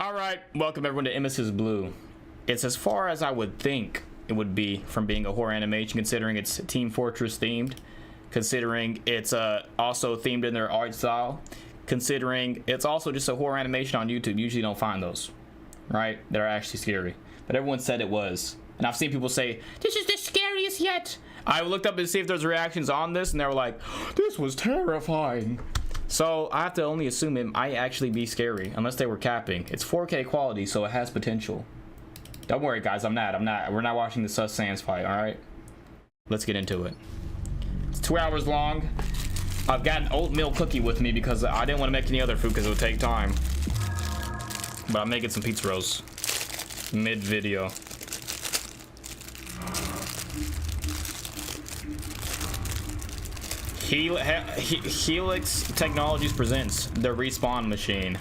All right, welcome everyone to Emesis Blue. It's as far as I would think it would be from being a horror animation, considering it's Team Fortress themed, considering it's also themed in their art style, considering it's also just a horror animation on YouTube. Usually don't find those, right? That are actually scary. But everyone said it was. And I've seen people say, this is the scariest yet. I looked up to see if there's reactions on this, and they were like, this was terrifying. So I have to only assume it might actually be scary, unless they were capping. It's 4K quality, so it has potential. Don't worry, guys. We're not watching the Sus Sans fight, all right? Let's get into it. It's 2 hours long. I've got an oatmeal cookie with me because I didn't want to make any other food because it would take time. But I'm making some pizza rolls mid-video. Helix Technologies presents the Respawn Machine.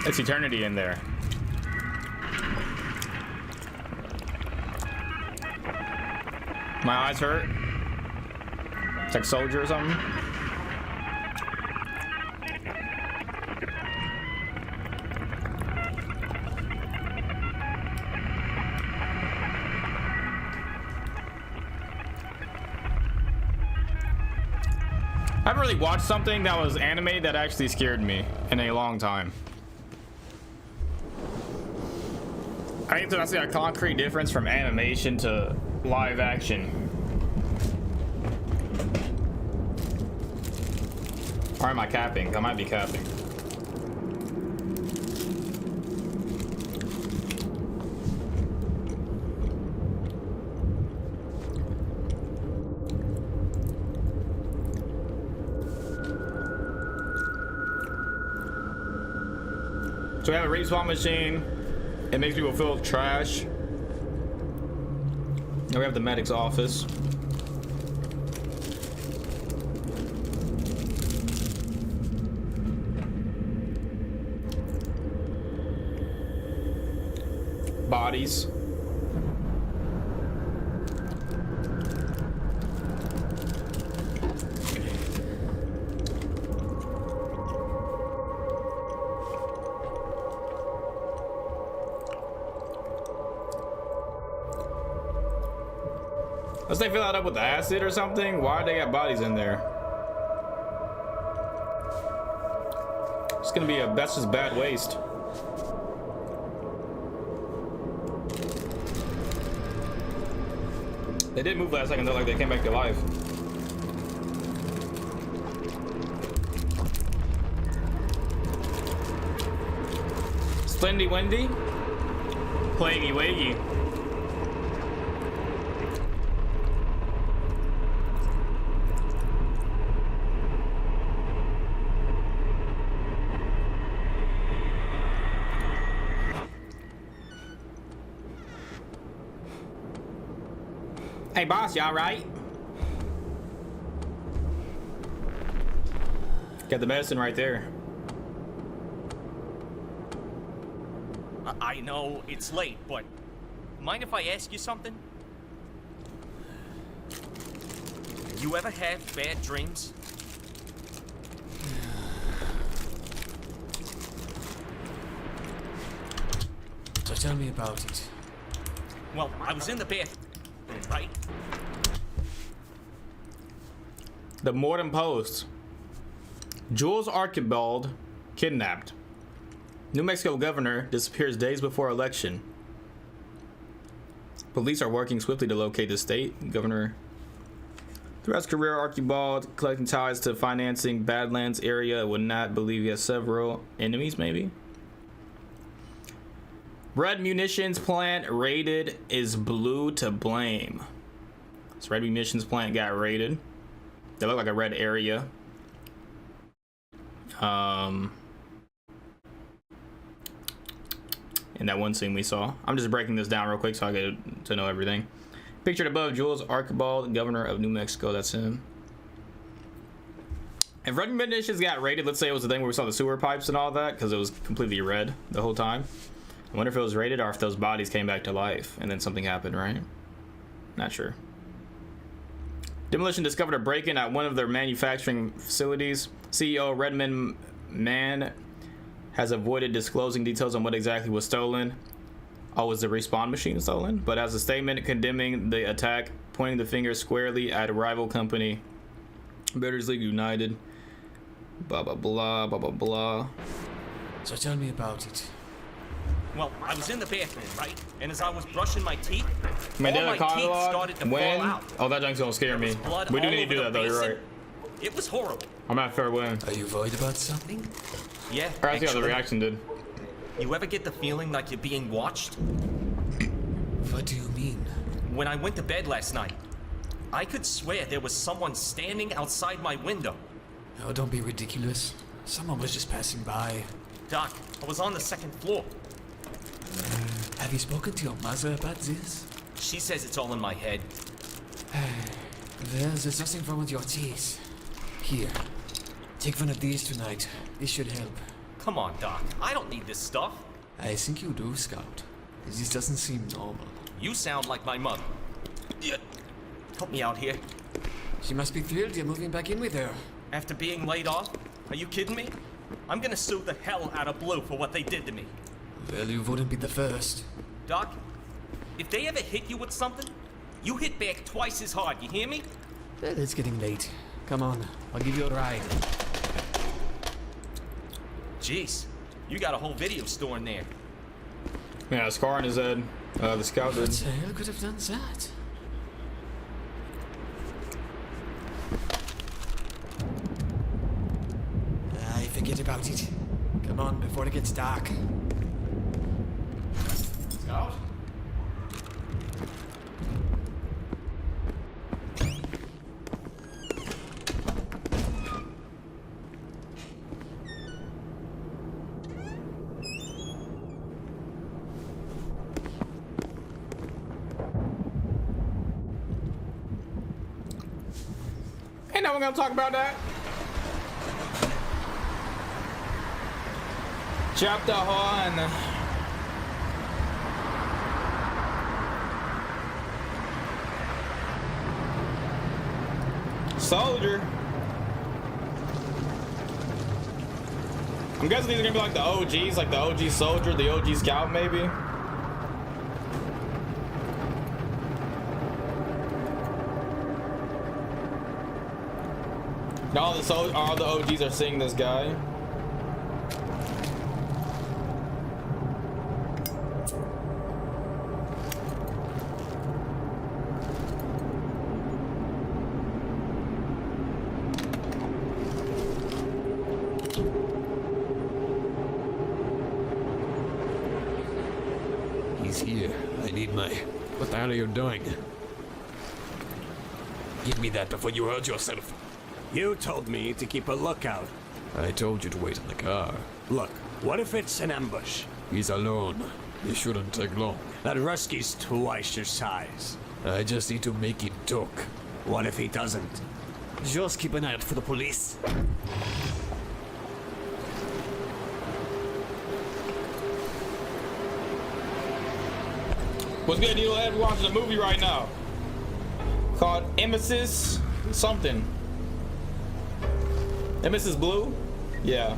It's eternity in there. My eyes hurt. It's like Soldier or something. I haven't really watched something that was anime that actually scared me in a long time. I think that's a concrete difference from animation to live action. Or am I capping? I might be capping. So we have a respawn machine. It makes people feel trash. Now we have the medic's office. Bodies. Unless they fill that up with acid or something. Why they got bodies in there? It's gonna be that's just bad waste. They did move last second though, like they came back to life. Splendy Wendy, Plaguey Waggy. Hey boss, you alright? Got the medicine right there. I know it's late, but mind if I ask you something? You ever have bad dreams? So tell me about it. Well, I was in the bathroom, right? The Mortem Post. Jules Archibald kidnapped. New Mexico governor disappears days before election. Police are working swiftly to locate the state governor. Throughout his career, Archibald collecting ties to financing Badlands area. Would not believe he has several enemies, maybe. Red munitions plant raided. Is blue to blame? This red munitions plant got raided. They look like a red area. In that one scene we saw. I'm just breaking this down real quick so I get to know everything. Pictured above, Jules Archibald, governor of New Mexico. That's him. If red munitions got raided, let's say it was the thing where we saw the sewer pipes and all that, because it was completely red the whole time. I wonder if it was raided or if those bodies came back to life and then something happened, right? Not sure. Demolition discovered a break-in at one of their manufacturing facilities. CEO Redmond Mann has avoided disclosing details on what exactly was stolen. Oh, was the respawn machine stolen? But as a statement condemning the attack, pointing the finger squarely at a rival company, Builders League United. Blah blah blah blah blah blah. So tell me about it. Well, I was in the bathroom, right? And as I was brushing my teeth, My all my data teeth catalog. started to When? fall out. Oh, that junk's gonna scare me. Blood We do all need to do over that the though. You're right. basin. It was horrible. I'm at fair win. Are you worried about something? Yeah, Or I see how the actually. reaction did. You ever get the feeling like you're being watched? What do you mean? When I went to bed last night, I could swear there was someone standing outside my window. Oh, don't be ridiculous. Someone was just passing by. Doc, I was on the second floor. Have you spoken to your mother about this? She says it's all in my head. There's nothing wrong with your teeth. Here, take one of these tonight. This should help. Come on, Doc. I don't need this stuff. I think you do, Scout. This doesn't seem normal. You sound like my mother. Yeah. Help me out here. She must be thrilled you're moving back in with her. After being laid off? Are you kidding me? I'm gonna sue the hell out of Blue for what they did to me. Well, you wouldn't be the first. Doc, if they ever hit you with something, you hit back twice as hard, you hear me? Well, it's getting late. Come on, I'll give you a ride. Jeez, you got a whole video store in there. Yeah, a scar on his head. The scout What did. the hell could have done that? I forget about it. Come on, before it gets dark. Scout? Ain't no one gonna talk about that. Chapter 1. Soldier. I'm guessing these are gonna be like the OGs, like the OG soldier, the OG scout, maybe. All the OGs are seeing this guy. He's here. I need my... What the hell are you doing? Give me that before you hurt yourself. You told me to keep a lookout. I told you to wait in the car. Look, what if it's an ambush? He's alone. It shouldn't take long. That Rusky's twice your size. I just need to make him talk. What if he doesn't? Just keep an eye out for the police. What's good, Neil? We're watching a movie right now called Emesis something. Emesis Blue? Yeah.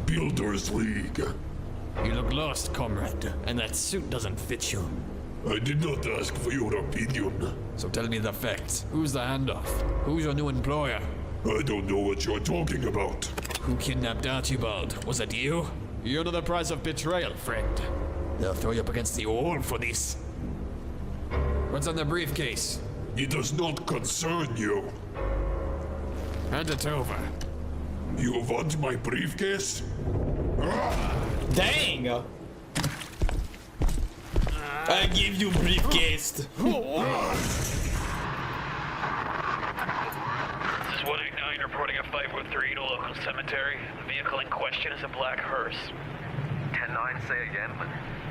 Builders League. You look lost, comrade, and that suit doesn't fit you. I did not ask for your opinion. So tell me the facts. Who's the handoff? Who's your new employer? I don't know what you're talking about. Who kidnapped Archibald? Was it you? You know the price of betrayal, friend. They'll throw you up against the wall for this. What's on the briefcase? It does not concern you. Hand it over. You want my briefcase? Dang! I give you briefcase. This is 189 reporting a 513 to local cemetery. The vehicle in question is a black hearse. 10-9, say again.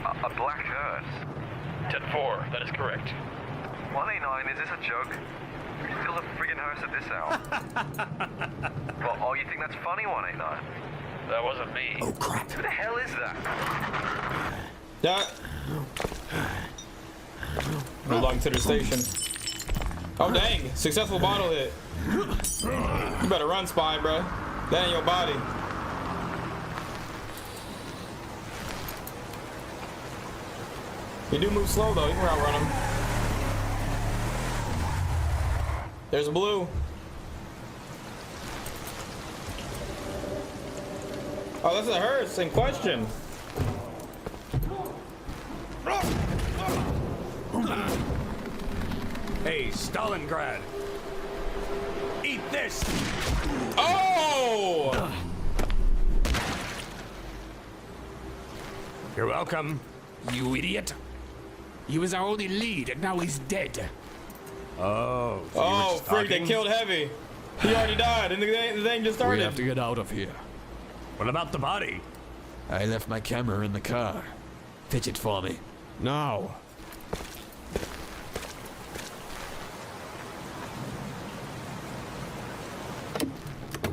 A black hearse. 10-4, that is correct. 189, is this a joke? Still a friggin' hearse at this hour. Well, oh, you think that's funny, 189? That wasn't me. Oh crap. Who the hell is that? That Belong to the station. Oh dang! Successful bottle hit. You better run, spy, bro. That ain't your body. You do move slow though. You can outrun him. There's a blue. Oh, that's a hearse in question. Hey, Stalingrad. Eat this! Oh! You're welcome. You idiot. He was our only lead, and now he's dead. Oh, so Oh, freak, they killed Heavy. He already died, and the thing just started. We have to get out of here. What about the body? I left my camera in the car. Fetch it for me. Now.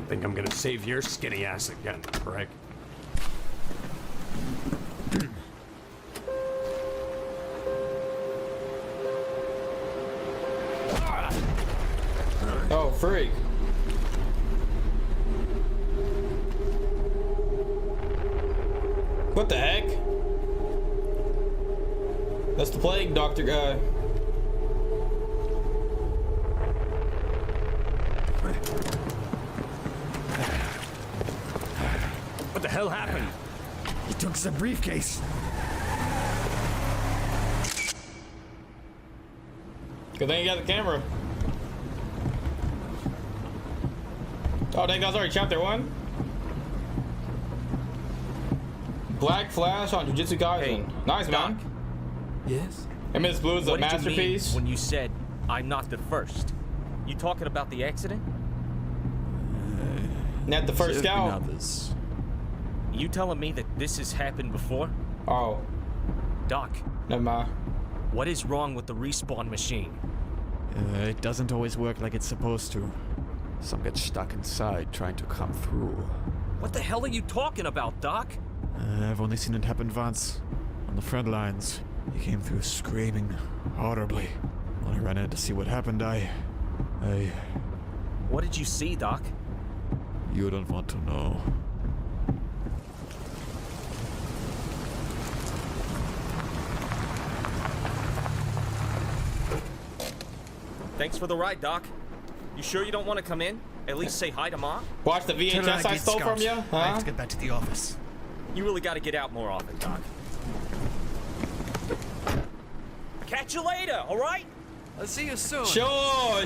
Think I'm gonna save your skinny ass again, Rick. Oh, freak. What the heck? That's the plague doctor guy. What the hell happened? He took the briefcase. Good thing you got the camera. Oh, dang, guys already chopped their one. Black Flash on Jujutsu Kaisen. Hey, Nice, Doc. man. Yes? And Miss Blue is a What did you masterpiece. mean when you said I'm not the first? You talking about the accident? Not the first scout. Others. You telling me that this has happened before? Oh, Doc, never mind. what is wrong with the respawn machine? It doesn't always work like it's supposed to. Some get stuck inside trying to come through. What the hell are you talking about, Doc? I've only seen it happen once. On the front lines. He came through screaming horribly. When I ran in to see what happened, I... What did you see, Doc? You don't want to know. Thanks for the ride, Doc. You sure you don't want to come in? At least say hi to Mom? Watch the VHS I stole from you, I have huh? to get back to the office. You really got to get out more often, Doc. Catch you later, all right? I'll see you soon. Sure.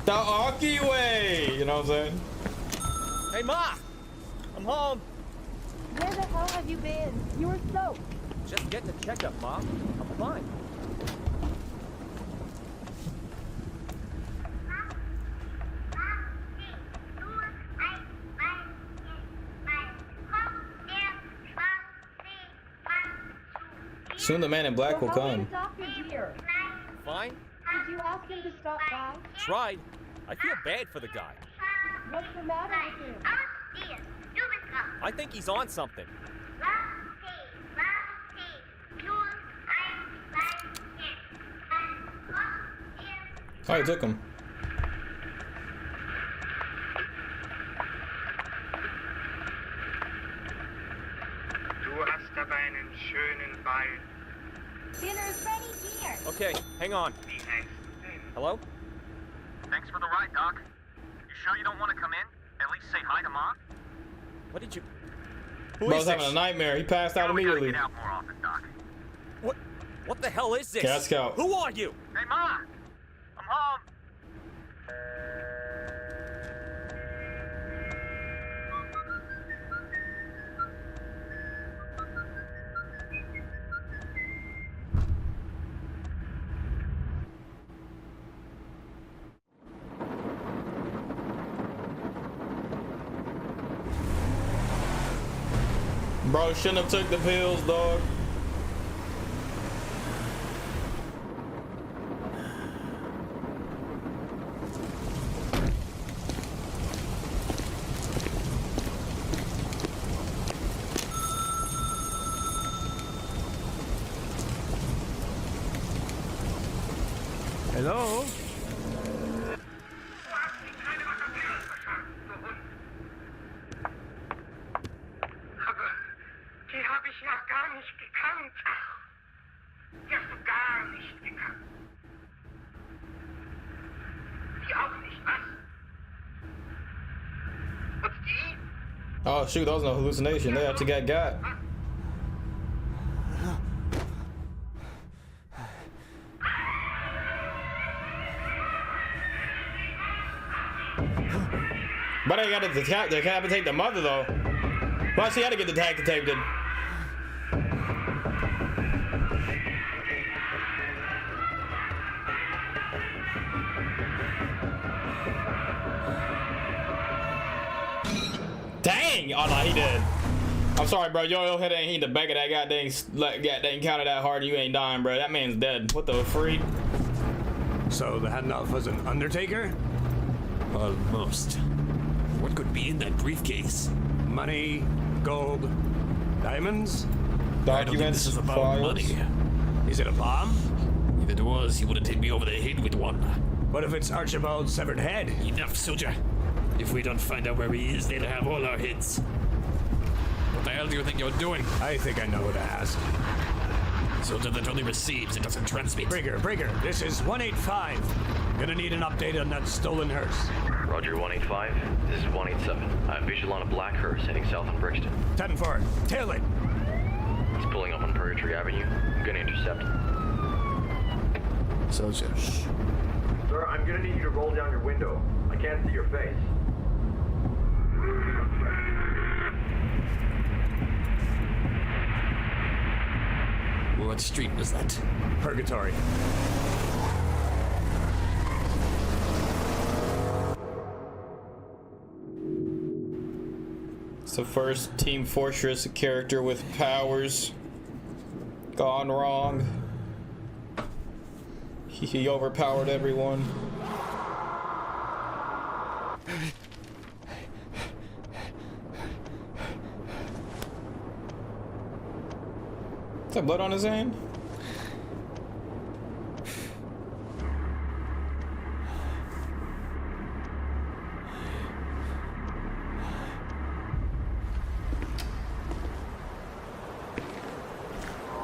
The Aki way, you know what I'm saying? Hey, Ma! I'm home. Where the hell have you been? You were soaked. Just getting a checkup, Ma. I'm fine. Soon the man in black will So how come. is Dr. Deere? Fine? Did you ask him to stop by? Tried. I feel bad for the guy. What's the matter with him? I think he's on something. Oh, he took him. Du hast aber einen schönen Ball. Dinner is ready here. Okay, hang on. Wie heißt du denn? Hello? Thanks for the ride, Doc. You sure you don't want to come in? At least say hi to Mom? What did you... Who Bro's is having a this? nightmare. He passed out We gotta immediately. get out more often, Doc. What the hell is this? Yeah, let's go. Who are you? Hey, Ma! I'm home. Bro shouldn't have took the pills, dog. Hello? Die habe ich ja gar nicht gekannt. Die hast du gar nicht gekannt. Die auch nicht, was? Und die? Oh shoot, that was no hallucination. They actually got. But I gotta decapitate the mother though. Well, she had to get decapitated. Dang! Oh no, he did. I'm sorry, bro. Yo head ain't hit the back of that goddamn counter that hard. You ain't dying, bro. That man's dead. What the freak? So the handoff was an undertaker? Almost. What could be in that briefcase? Money, gold, diamonds? I don't think this is about files. money. Is it a bomb? If it was, he wouldn't hit me over the head with one. What if it's Archibald's severed head? Enough, soldier. If we don't find out where he is, they'll have all our heads. What the hell do you think you're doing? I think I know what to ask. Soldier that only receives, it doesn't transmit. Breaker, this is 185. Gonna need an update on that stolen hearse. Roger, 185. This is 187. I have visual on a black hearse heading south on Brixton. 10-4. Tail it. He's pulling up on Purgatory Avenue. I'm gonna intercept him. Soldier. Sir, I'm gonna need you to roll down your window. I can't see your face. What street was that? Purgatory. It's the first Team Fortress character with powers gone wrong. He overpowered everyone. Is that blood on his hand?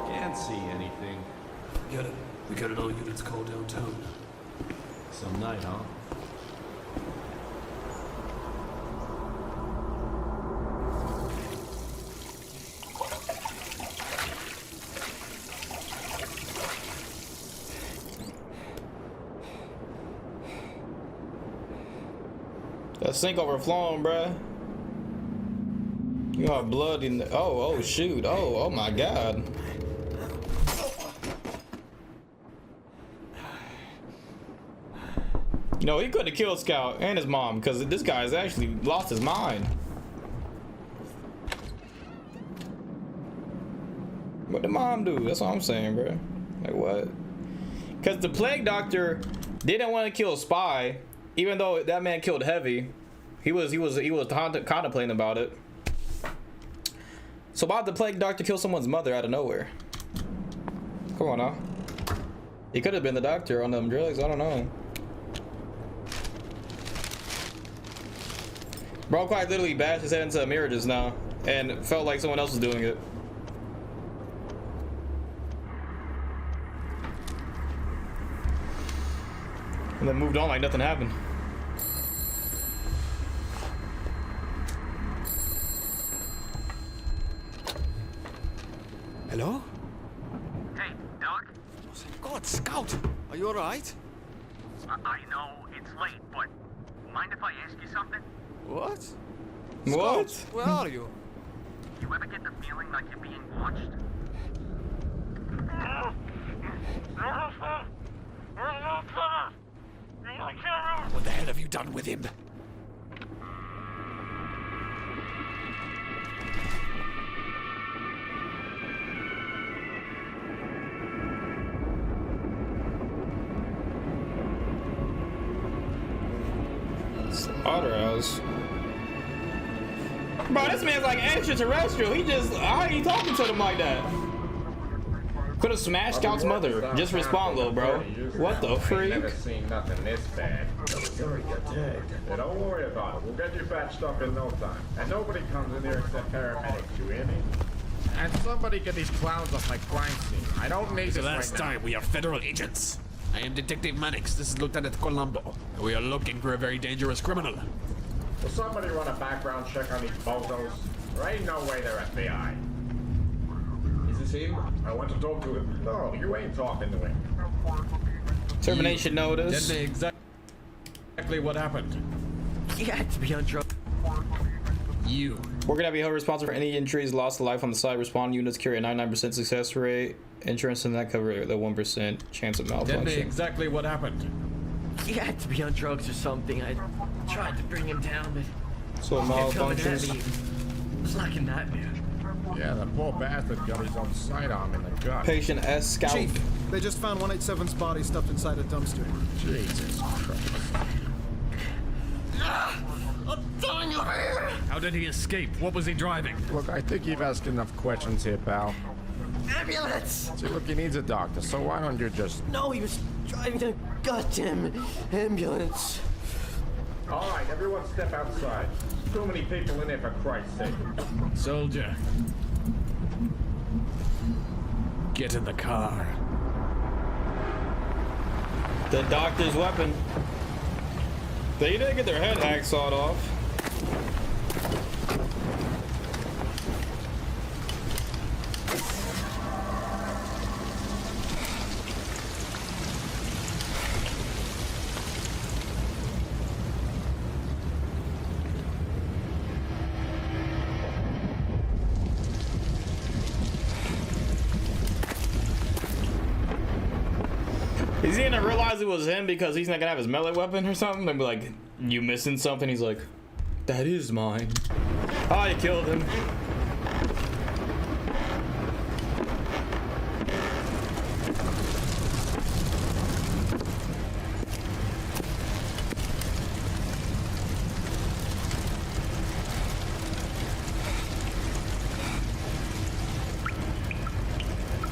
Can't see anything. Get it. We got it all units called downtown. Some night, huh? That sink overflowing, bruh. You got blood in the. Oh shoot. Oh my god. You know, he could have killed Scout and his mom because this guy's actually lost his mind. What did mom do? That's what I'm saying, bro. Like what? Because the plague doctor didn't want to kill Spy, even though that man killed Heavy. He was contemplating about it. So why did the plague doctor kill someone's mother out of nowhere? Come on now. He could have been the doctor on them drugs. I don't know. Bro quite literally bashed his head into a mirror just now and felt like someone else was doing it. And then moved on like nothing happened. Hello? Hey, Doc. God, Scout! Are you alright? I know it's late, but mind if I ask you something? What? What? Scout, where are you? You ever get the feeling like you're being watched? What the hell have you done with him? Slaughterhouse. Bro, this man's like extraterrestrial. He just, how are you talking to them like that? Could have smashed Scout's mother. Just respawn, little bro. What the freak? Never seen nothing this bad. You're dead. Hey, don't worry about it. We'll get you patched up in no time. And nobody comes in here except paramedics, you hear me? And somebody get these clowns off my crime scene. I don't need It's the this last right now. time we are federal agents. I am Detective Mannix. This is Lieutenant Colombo. We are looking for a very dangerous criminal. Will somebody run a background check on these bozos? There ain't no way they're FBI. Is this him? I want to talk to him. No, you ain't talking to him. Termination notice. Tell me exactly what happened. He had to be on drugs. You. We're gonna be held responsible for any injuries, loss of life on the site. Respond units carry a 99% success rate. Insurance and that cover the 1% chance of Tell me malfunction. exactly what happened. He had to be on drugs or something. I tried to bring him down, but So he kept coming at malfunctions. me. It was like a nightmare. Yeah, the poor bastard got his own sidearm in the gut. Patient S Scout. Chief, they just found 187's body stuffed inside a dumpster. Jesus Christ. How did he escape? What was he driving? Look, I think you've asked enough questions here, pal. Ambulance! See, look, he needs a doctor, so why don't you just... No, he was driving a goddamn ambulance. All right, everyone step outside. Too many people in here, for Christ's sake. Soldier. Get in the car. The doctor's weapon. They didn't get their head hacksawed off. Is he gonna realize it was him because he's not gonna have his melee weapon or something? They'll be like, you missing something? He's like, that is mine. Oh, you killed him.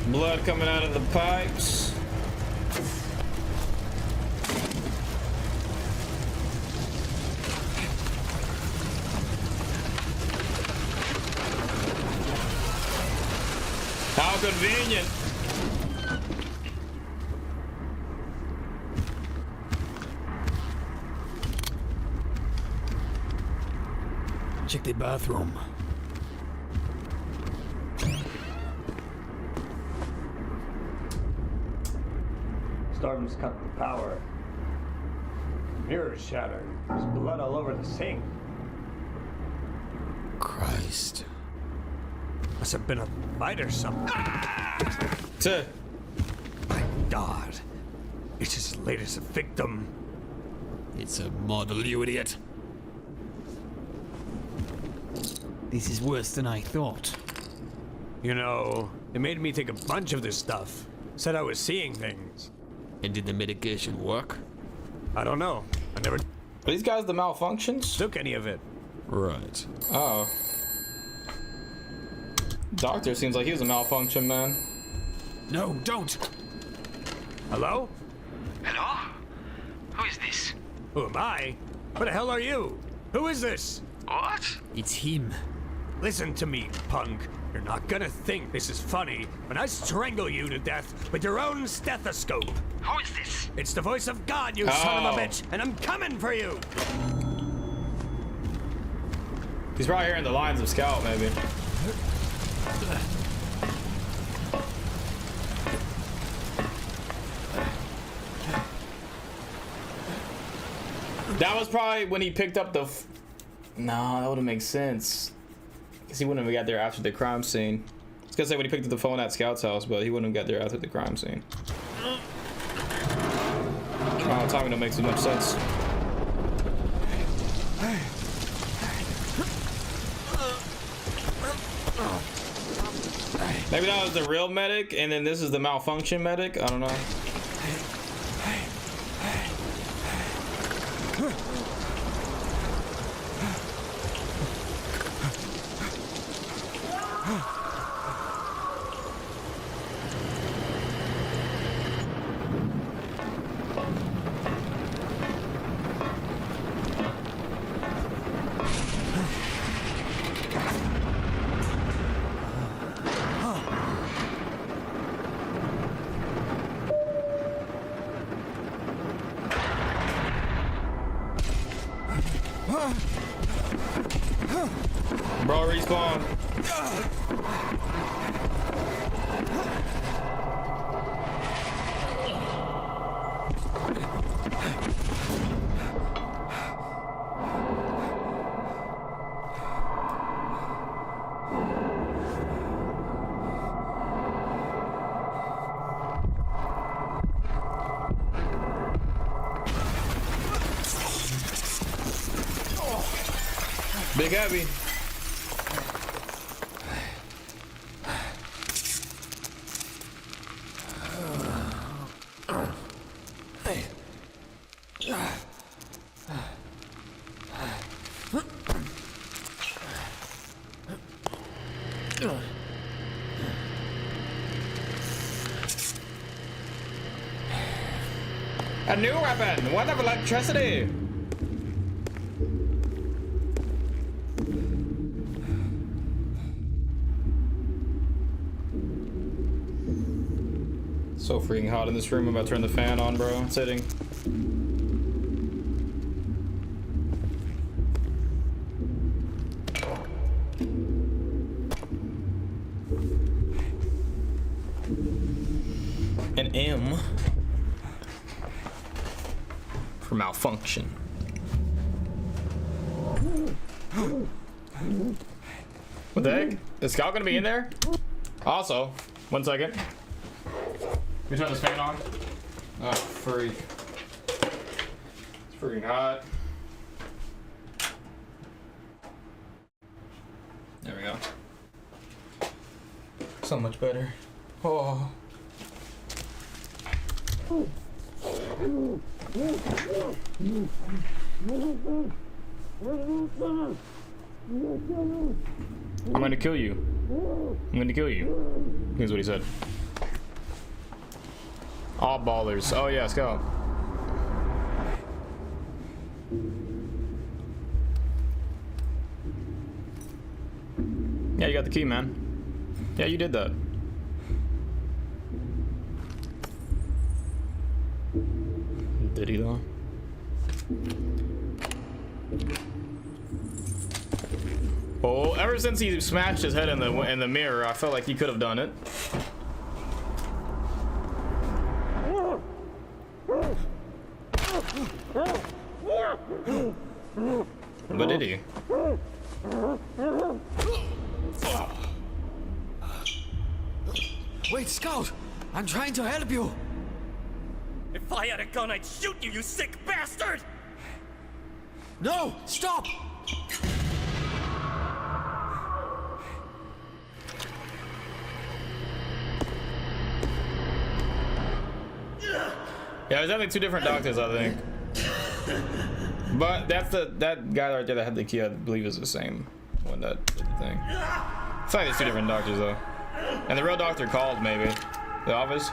Blood coming out of the pipes. How convenient. Check the bathroom. Storm's cut the power. Mirrors shattered. There's blood all over the sink. Christ. Must have been a fight or something. My God. It's as late as a victim. It's a model, you idiot. This is worse than I thought. You know, it made me think a bunch of this stuff. Said I was seeing things. And did the medication work? I don't know. I never Are these guys the malfunctions? took any of it. Right. Oh. Doctor seems like he was a malfunction, man. No, don't! Hello? Hello? Who is this? Who am I? What the hell are you? Who is this? What? It's him. Listen to me, punk. You're not gonna think this is funny when I strangle you to death with your own stethoscope. Who is this? It's the voice of God, you son of a Oh. bitch, and I'm coming for you! He's probably hearing the lines of Scout, maybe. That was probably when he picked up the... No, that wouldn't make sense. Because he wouldn't have got there after the crime scene. I was gonna say when he picked up the phone at Scout's house, but he wouldn't have got there after the crime scene. Oh, timing don't make too much sense. Maybe that was the real medic, and then this is the malfunction medic? I don't know. Bro, respawn. Big heavy. A new weapon, one of electricity. So freaking hot in this room. I'm about to turn the fan on, bro. It's sitting. An M for malfunction. What the heck? Is Scout gonna be in there? Also, 1 second. Let me turn this fan on. Oh, freak. It's freaking hot. There we go. So much better. Oh. I'm gonna kill you. I'm gonna kill you. Here's what he said. All ballers. Oh yeah, let's go. Yeah, you got the key, man. Yeah, you did that. Did he though? Oh, ever since he smashed his head in the mirror, I felt like he could have done it. But did he? Wait, Scout! I'm trying to help you! If I had a gun, I'd shoot you, you sick bastard! No! Stop! Yeah, there's definitely 2 different doctors, I think. But that's that guy right there that had the key, I believe, is the same one that did the thing. It's like there's 2 different doctors though. And the real doctor called, maybe. The office.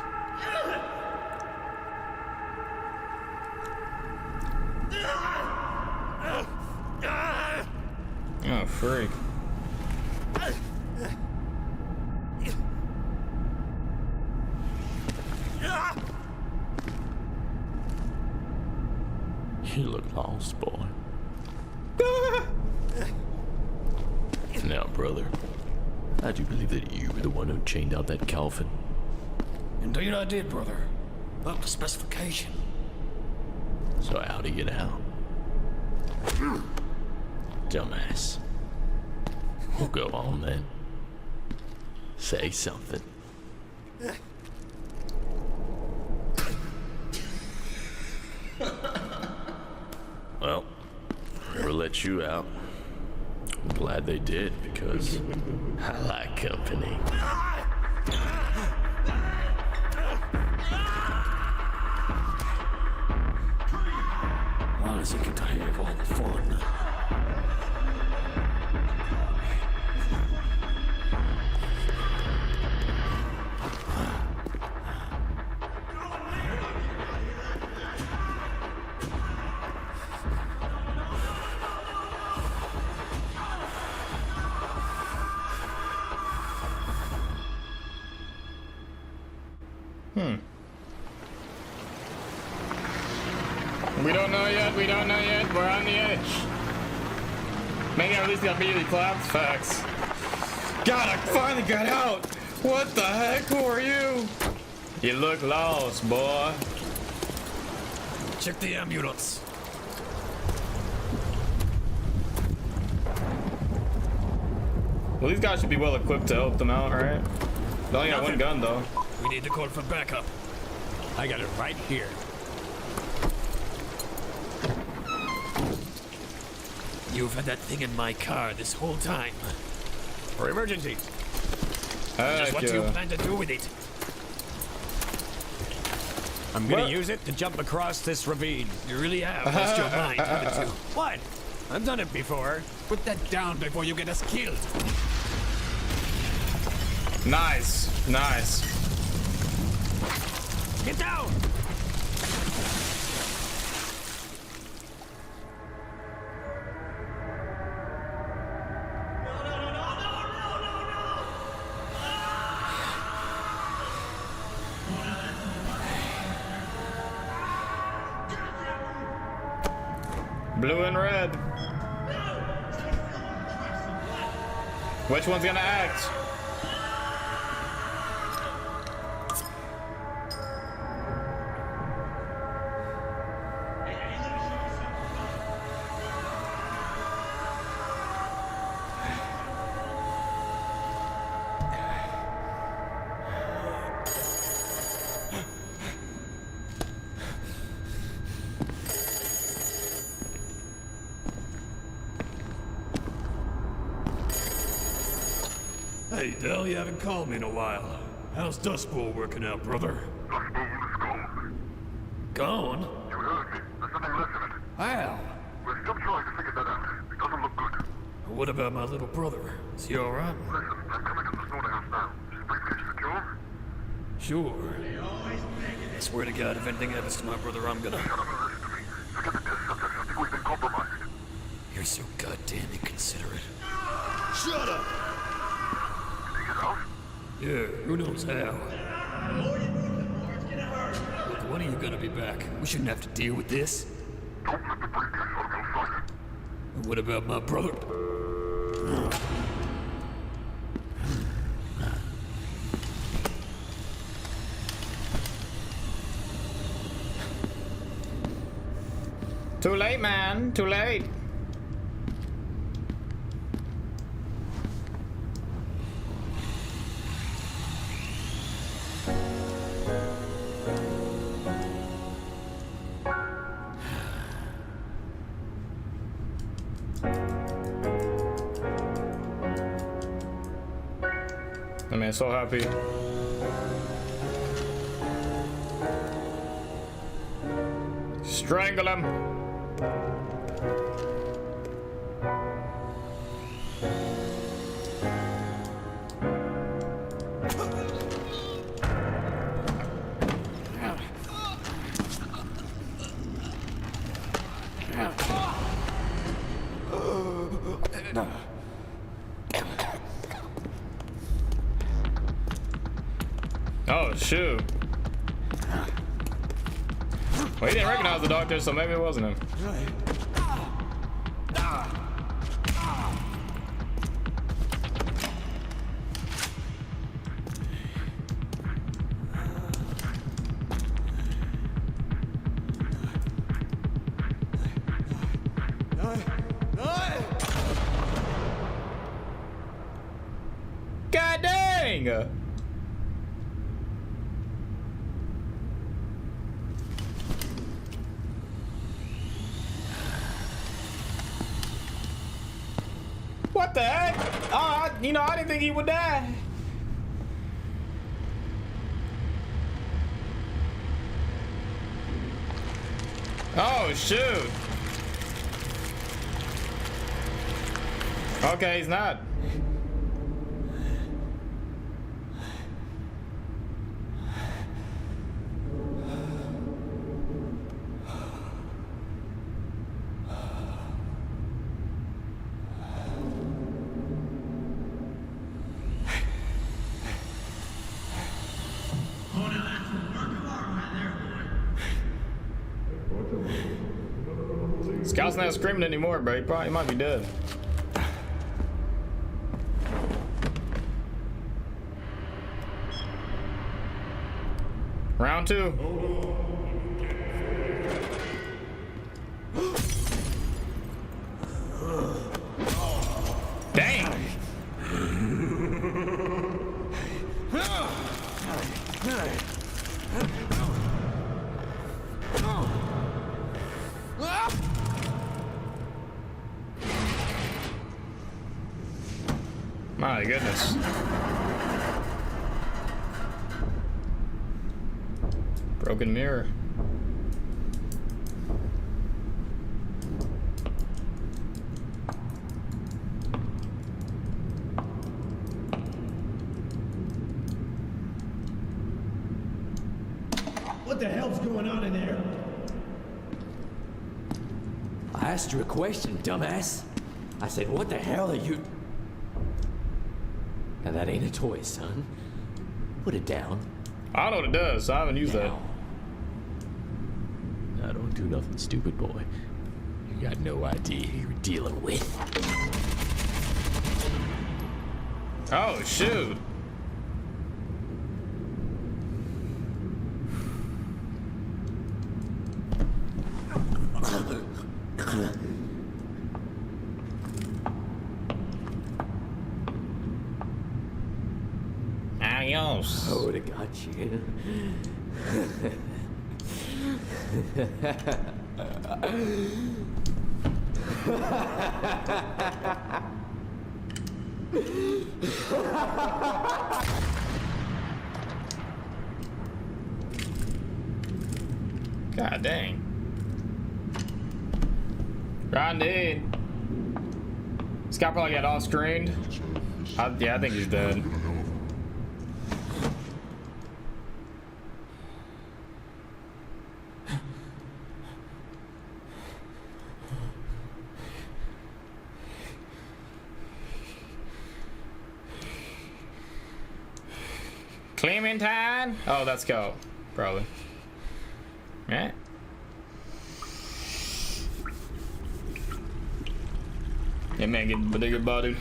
Oh, freak. You look lost, boy. Now, brother, I do believe that you were the one who chained out that Calvin. Indeed I did, brother. Up to specification. So how'd he get out? Dumbass. Well, go on then. Say something. Well, whoever let you out, I'm glad they did, because I like company. Why does he get to have all the fun? We don't know yet. We don't know yet. We're on the edge. Man, at least got immediately clapped. Facts. God, I finally got out. What the heck? Who are you? You look lost, boy. Check the ambulance. Well, these guys should be well equipped to help them out, right? They only got one gun, though. We need to call for backup. I got it right here. You've had that thing in my car this whole time. For emergencies. Just what do you plan to do with it? I'm gonna use it to jump across this ravine. You really have lost your mind, haven't you? What? I've done it before. Put that down before you get us killed. Nice. Nice. Get down! Blue and red. Which one's gonna act? Hey, Dell, you haven't called me in a while. How's Dust Bowl working out, brother? Dust Bowl is gone. Gone? You heard me. There's nothing left of it. How? We're still trying to figure that out. It doesn't look good. What about my little brother? Is he alright? Listen, I'm coming to the slaughterhouse now. Is the briefcase secure? Sure. I swear to God, if anything happens to my brother, I'm gonna... Shut up and listen to me. Forget the test subjects. I think we've been compromised. You're so goddamn inconsiderate. Shut up! Did he get out? Yeah, who knows how? Look, when are you gonna be back? We shouldn't have to deal with this. Don't let the briefcase or go fire. And what about my brother? Too late, man. Too late. I mean, so happy. Strangle him. Oh, shoot. Well, he didn't recognize the doctor, so maybe it wasn't him. God dang! What the heck? Oh, I didn't think he would die. Oh, shoot. Okay, he's not. Scout's not screaming anymore, bro. He might be dead. Round 2. Dang. My goodness. Broken mirror. What the hell's going on in there? I asked you a question, dumbass. I said, what the hell are you... Now that ain't a toy, son. Put it down. I don't know what it does, so I haven't used that. Now don't do nothing stupid, boy. You got no idea who you're dealing with. Oh, shoot. Adios. I would have got you. God dang. Rodney. This guy probably got off screened. Yeah, I think he's dead. Clementine? Oh, that's go. Probably. Right? Yeah, man, get a bigger body.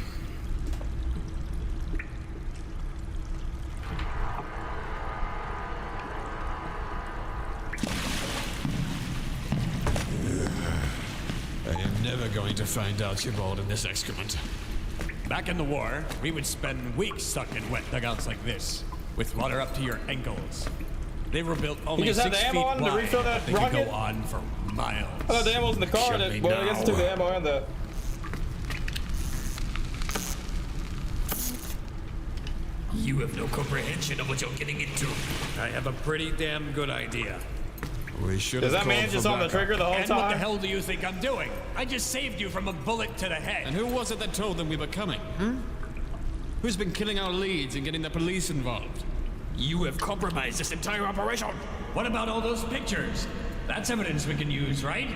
I am never going to find Archibald in this excrement. Back in the war, we would spend weeks stuck in wet dugouts like this, with water up to your ankles. They were built only just have 6 the feet ammo on to wide. refill that They could rocket? go on for miles. Oh, the ammo's in the car. Should be Well, I guess now. it took the ammo and the... You have no comprehension of what you're getting into. I have a pretty damn good idea. We should Is that man just on the trigger the whole And time? what the hell do you think I'm doing? I just saved you from a bullet to the head. And who was it that told them we were coming? Who's been killing our leads and getting the police involved? You have compromised this entire operation. What about all those pictures? That's evidence we can use, right?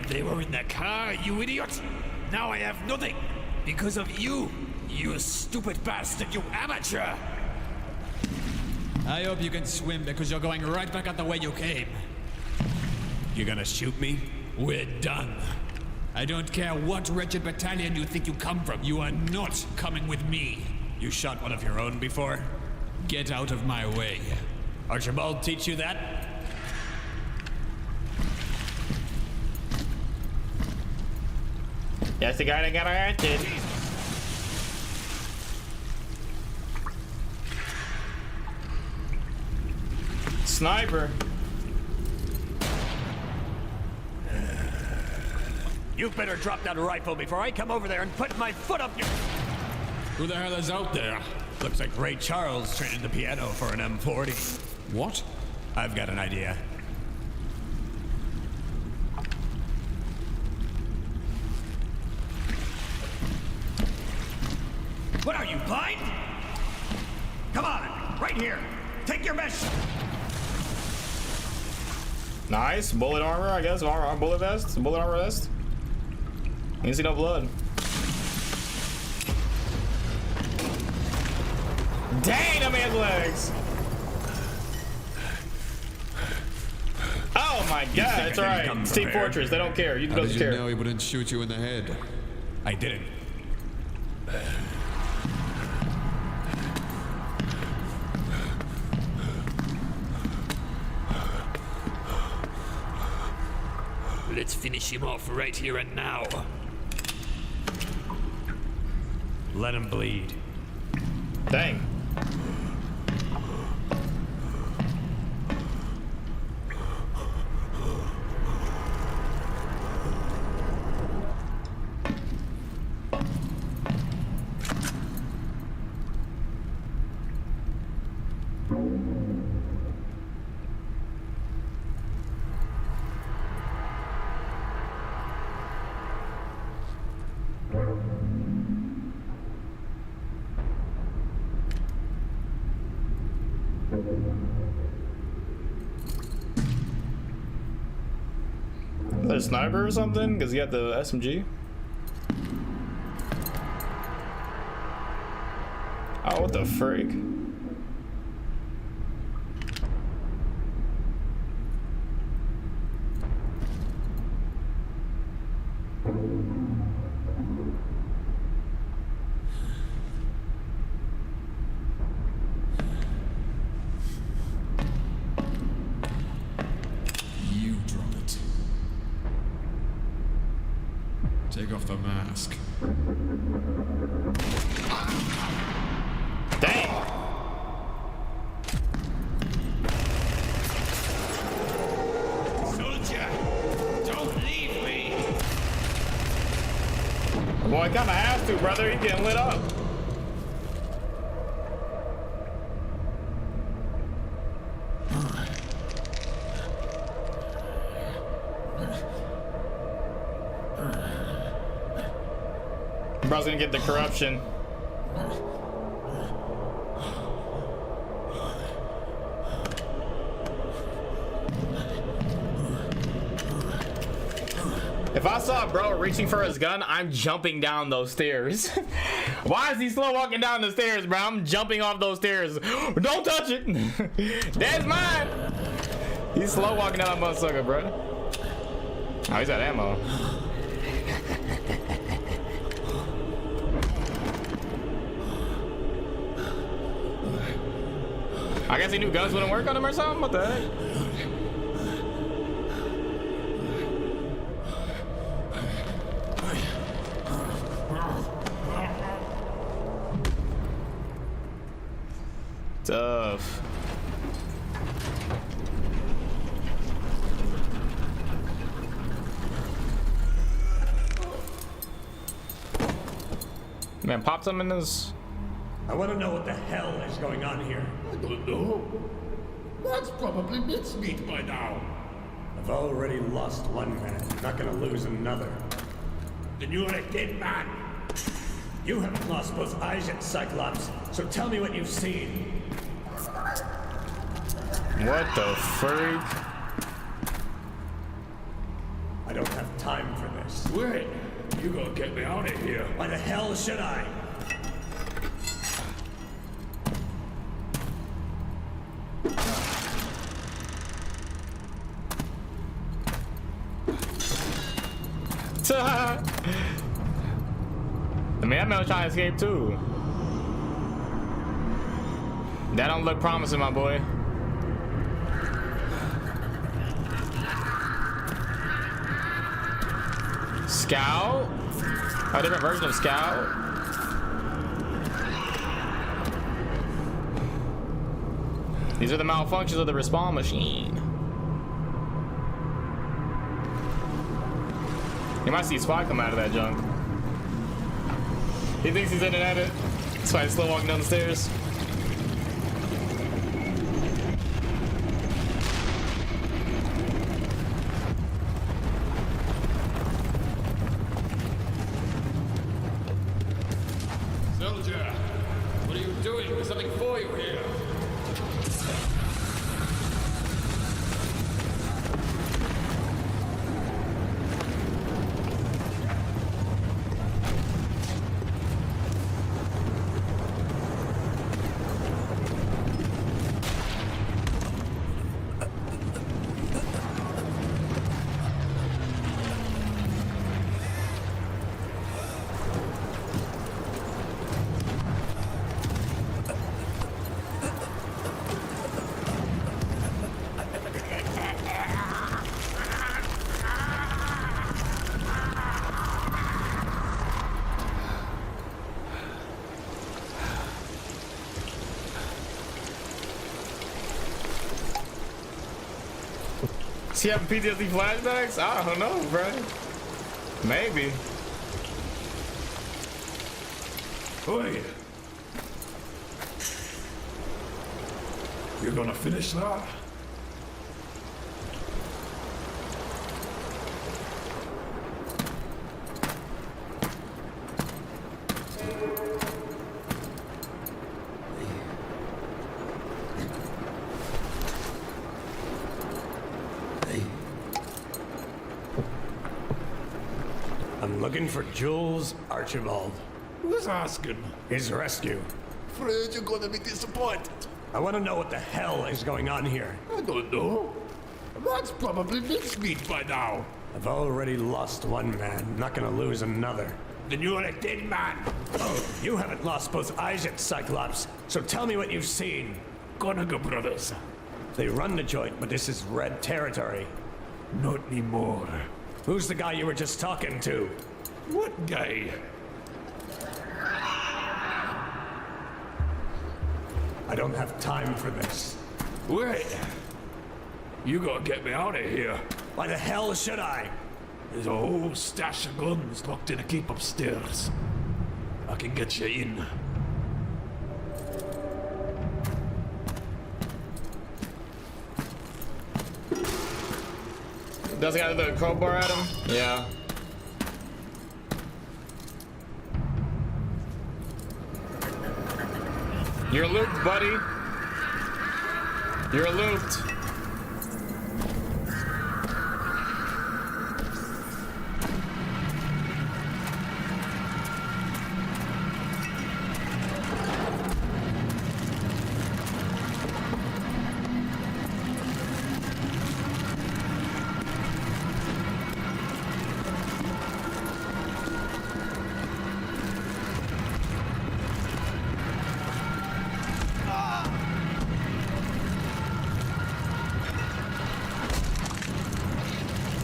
They were in the car, you idiot! Now I have nothing! Because of you! You stupid bastard, you amateur! I hope you can swim because you're going right back out the way you came. You gonna shoot me? We're done. I don't care what wretched battalion you think you come from. You are not coming with me. You shot one of your own before? Get out of my way. Archibald teach you that? That's the guy that got arrested. Sniper. You better drop that rifle before I come over there and put my foot up your... Who the hell is out there? Looks like Ray Charles training the piano for an M40. What? I've got an idea. What are you, blind? Come on, right here. Take your best shot. Nice. Bullet armor, I guess. Bullet vest. Bullet armor vest. You can see no blood. Dang, that man's legs. Oh my god, that's right. It's Team Fortress. They don't care. You How don't did care. you know he wouldn't shoot you in the head? I didn't. Let's finish him off right here and now. Let him bleed. Dang. A sniper or something? Because he got the SMG. Oh, what the frick? You drop it. Take off the mask. Dang! Soldier, don't leave me. Well, I kinda have to, brother. He's getting lit up. Bro's gonna get the corruption. If I saw bro reaching for his gun, I'm jumping down those stairs. Why is he slow walking down the stairs, bro? I'm jumping off those stairs. Don't touch it. That's mine. He's slow walking down that motherfucker, bro. Oh, he's got ammo. I guess he knew guns wouldn't work on him or something? What the heck? Tough. Man, popped him in his... I want to know what the hell is going on here. I don't know. That's probably mincemeat by now. I've already lost one man. I'm not gonna lose another. Then you're a dead man. You haven't lost both eyes yet, Cyclops. So tell me what you've seen. What the freak? I don't have time for this. Wait, you gonna get me out of here. Why the hell should I? I mean, that man was trying to escape too. That don't look promising, my boy. Scout? A different version of Scout? These are the malfunctions of the respawn machine. You might see Spot come out of that junk. He thinks he's in and at it. That's why he's slow walking down the stairs. Soldier, what are you doing? There's something for you here. Is he having PTSD flashbacks? I don't know, bro. Maybe. Oi. You're gonna finish that? I'm looking for Jules Archibald. Who's asking? His rescue. Afraid you're gonna be disappointed. I want to know what the hell is going on here. I don't know. That's probably mincemeat by now. I've already lost one man. I'm not gonna lose another. Then you're a dead man. Oh, you haven't lost both eyes yet, Cyclops. So tell me what you've seen. Goniger brothers. They run the joint, but this is red territory. Not anymore. Who's the guy you were just talking to? What guy? I don't have time for this. Wait. You gotta get me out of here. Why the hell should I? There's a whole stash of guns locked in a keep upstairs. I can get you in. Does he got the crowbar at him? Yeah. You're looped, buddy. You're looped.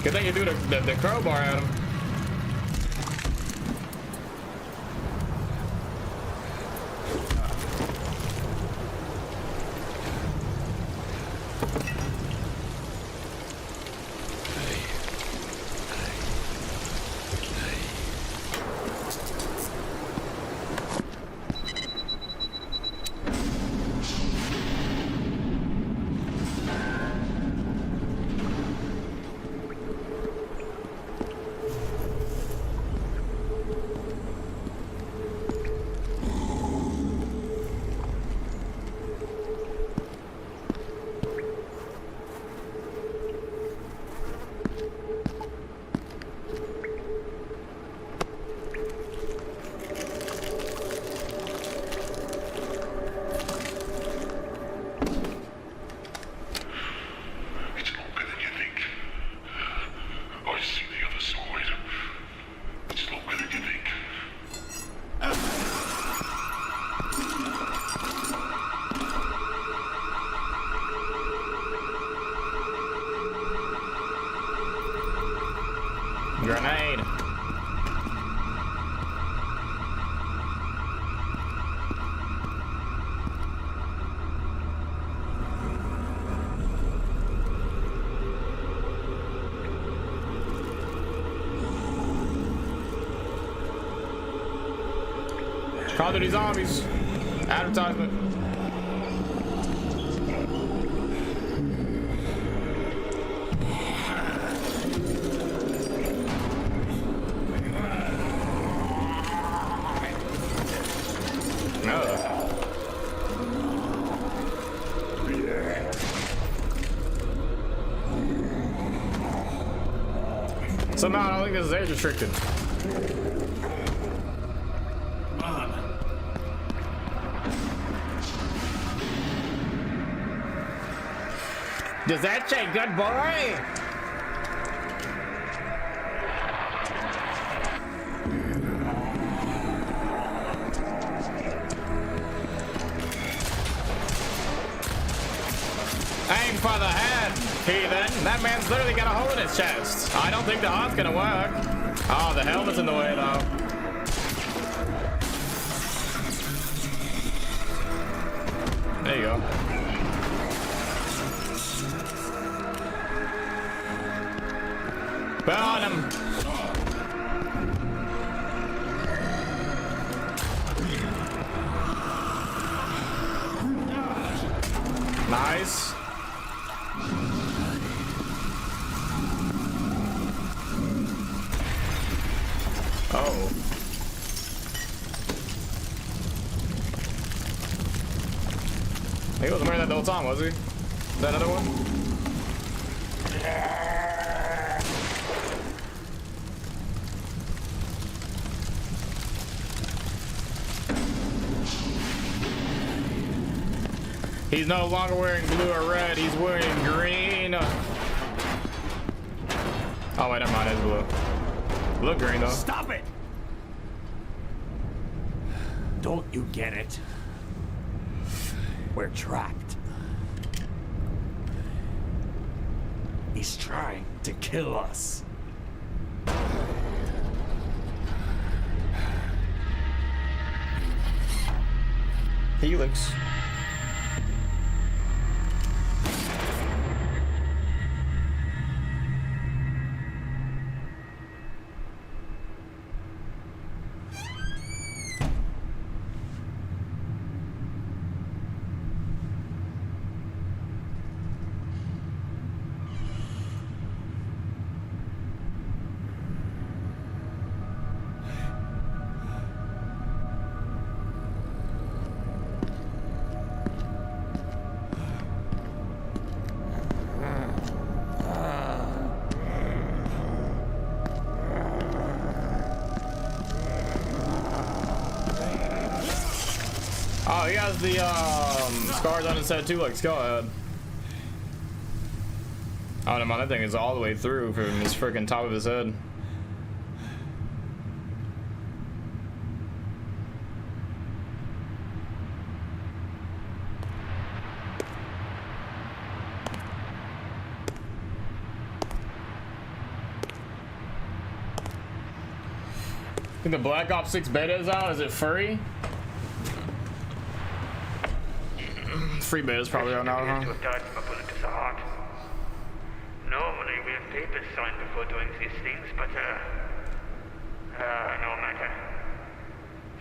Good thing you do the crowbar at him. Grenade. Call of Duty Zombies. Advertisement. Somehow I don't think this is age restricted. Does that say good boy? Aim for the head, heathen. That man's literally got a hole in his chest. I don't think the heart's gonna work. Oh, the helmet's in the way though. There you go. Burn him. Nice. Oh. He wasn't wearing that the whole time, was he? Is that another one? He's no longer wearing blue or red, he's wearing green. Oh wait, never mind, it's blue. Look green though. Stop it! Don't you get it? We're trapped. He's trying to kill us. Helix. Oh, he has the scars on his head too, like Skullhead. Oh, never mind, that thing is all the way through from his freaking top of his head. I think the Black Ops 6 beta is out. Is it free? Free beta is probably out now, huh? Normally we have papers signed before doing these things, but no matter.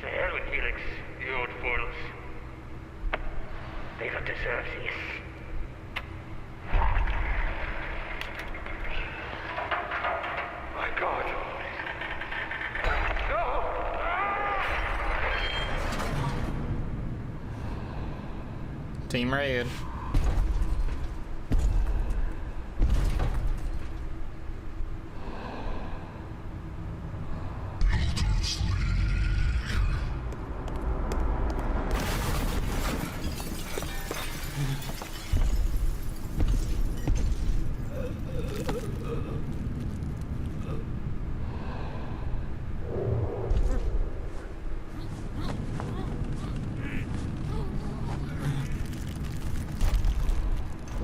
To hell with Helix, you old fools. They don't deserve this. My God. Team Red.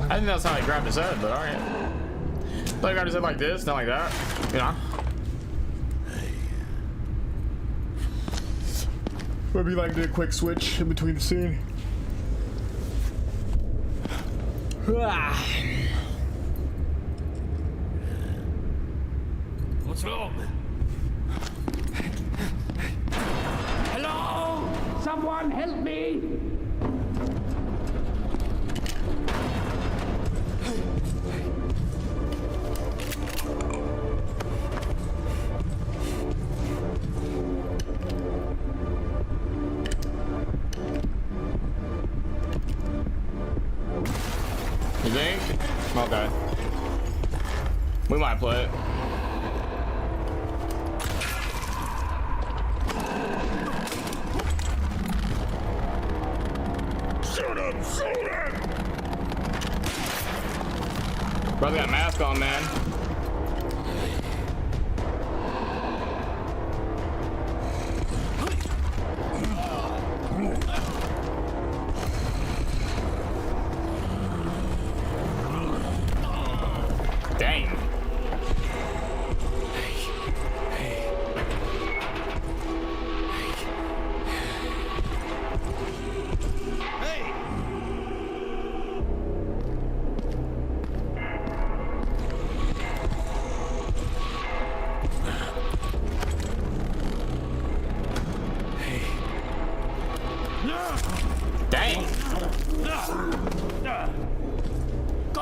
I think that's how he grabbed his head, but alright. I thought he grabbed his head like this, not like that. You know? Maybe like do a quick switch in between the scene. What's wrong? Hello? Someone help me! You think? Okay. We might play it. Shoot him! Shoot him! Brother got a mask on, man. Dang.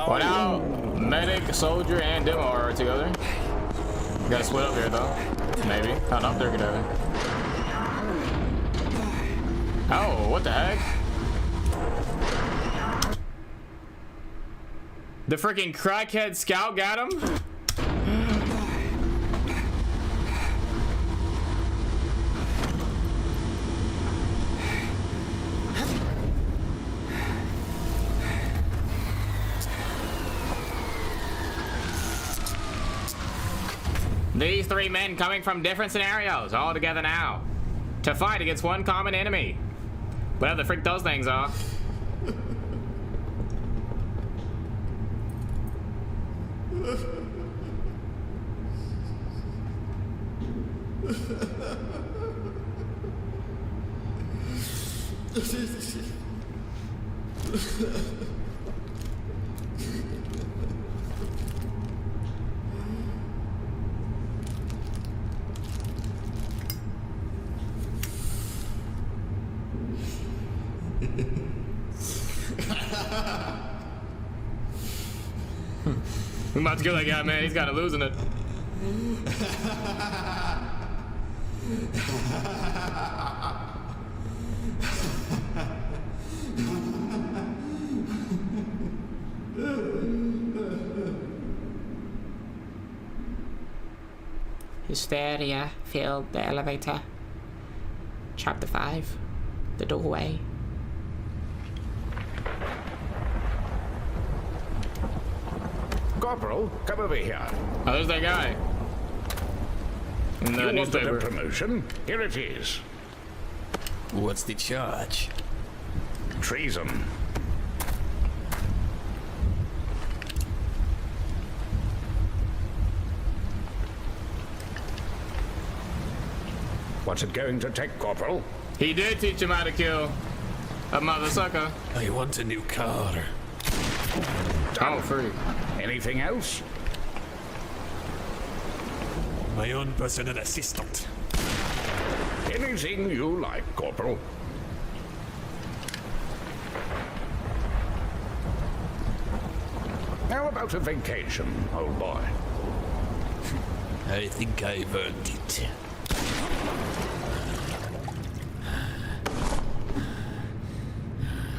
Well, now, medic, soldier, and demo are together. Gotta split up here, though. Maybe. Not up there, together. Oh, what the heck? The freaking crackhead scout got him? These three men coming from different scenarios, all together now, to fight against one common enemy. Whatever the frick those things are. I'm about to kill that guy, man. He's kind of losing it. Hysteria filled the elevator. Chapter 5. The doorway. Corporal, come over here. Oh, there's that guy. In the you newspaper. wanted a promotion? Here it is. What's the charge? Treason. What's it going to take, Corporal? He did teach him how to kill a mother sucker. I want a new car. Oh, free. Anything else? My own personal assistant. Anything you like, Corporal. How about a vacation, old boy? I think I've earned it.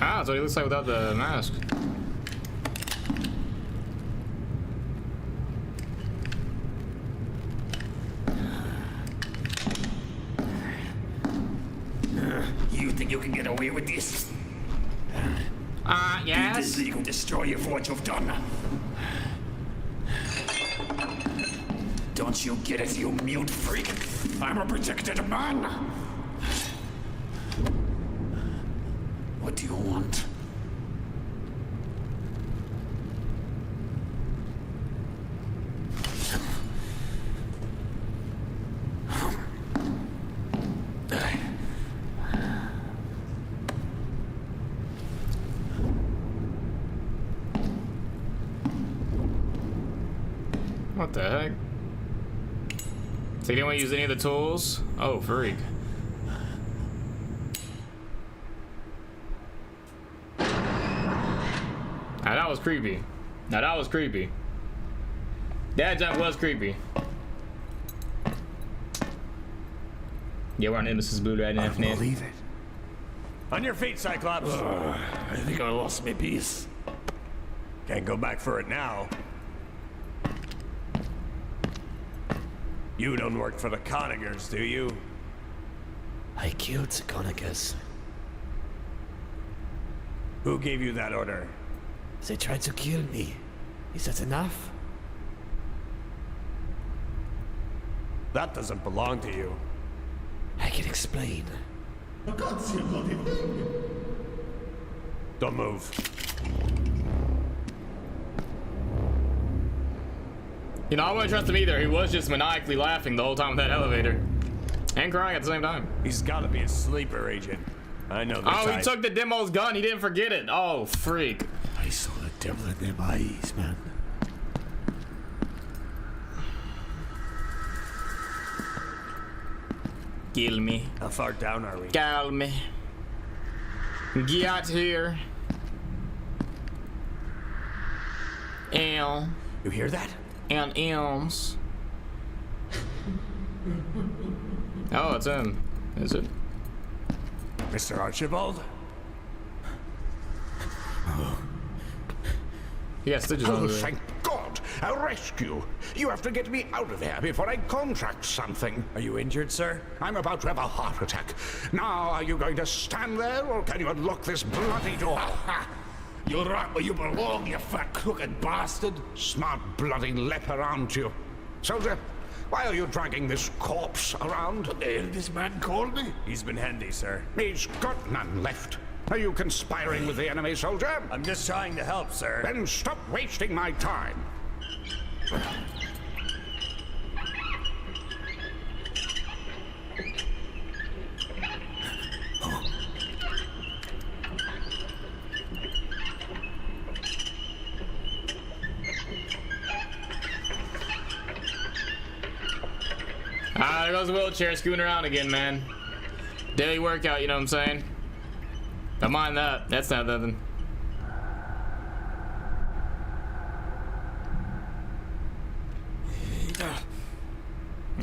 Ah, that's what he looks like without the mask. You think you can get away with this? Yes? This league will destroy you for what you've done. Don't you get it, you mute freak? I'm a protected man. What do you want? What the heck? So he didn't want to use any of the tools? Oh, freak. Now that was creepy. Now that was creepy. That jump was creepy. Yeah, we're on Emesis Blue right now. I believe it. On your feet, Cyclops. I think I lost my piece. Can't go back for it now. You don't work for the Conigers, do you? I killed the Conigers. Who gave you that order? They tried to kill me. Is that enough? That doesn't belong to you. I can explain. I can't see a bloody thing. Don't move. You know, I wouldn't trust him either. He was just maniacally laughing the whole time with that elevator. And crying at the same time. He's gotta be a sleeper agent. I know this. Oh, he took the demo's gun. He didn't forget it. Oh, freak. I saw the devil in them eyes, man. Kill me. How far down are we? Kill me. Get here. Ew. You hear that? And ews. Oh, it's him. Is it? Mr. Archibald? He got stitches on Oh, his thank God! A rescue! You have to get me out of here before I contract something. Are you injured, sir? I'm about to have a heart attack. Now, are you going to stand there, or can you unlock this bloody door? You're right where you belong, you fat crooked bastard. Smart bloody leper, aren't you? Soldier, why are you dragging this corpse around? What the hell did this man call me? He's been handy, sir. He's got none left. Are you conspiring with the enemy, soldier? I'm just trying to help, sir. Then stop wasting my time. Ah, there goes the wheelchair scooting around again, man. Daily workout, you know what I'm saying? Don't mind that. That's not nothing.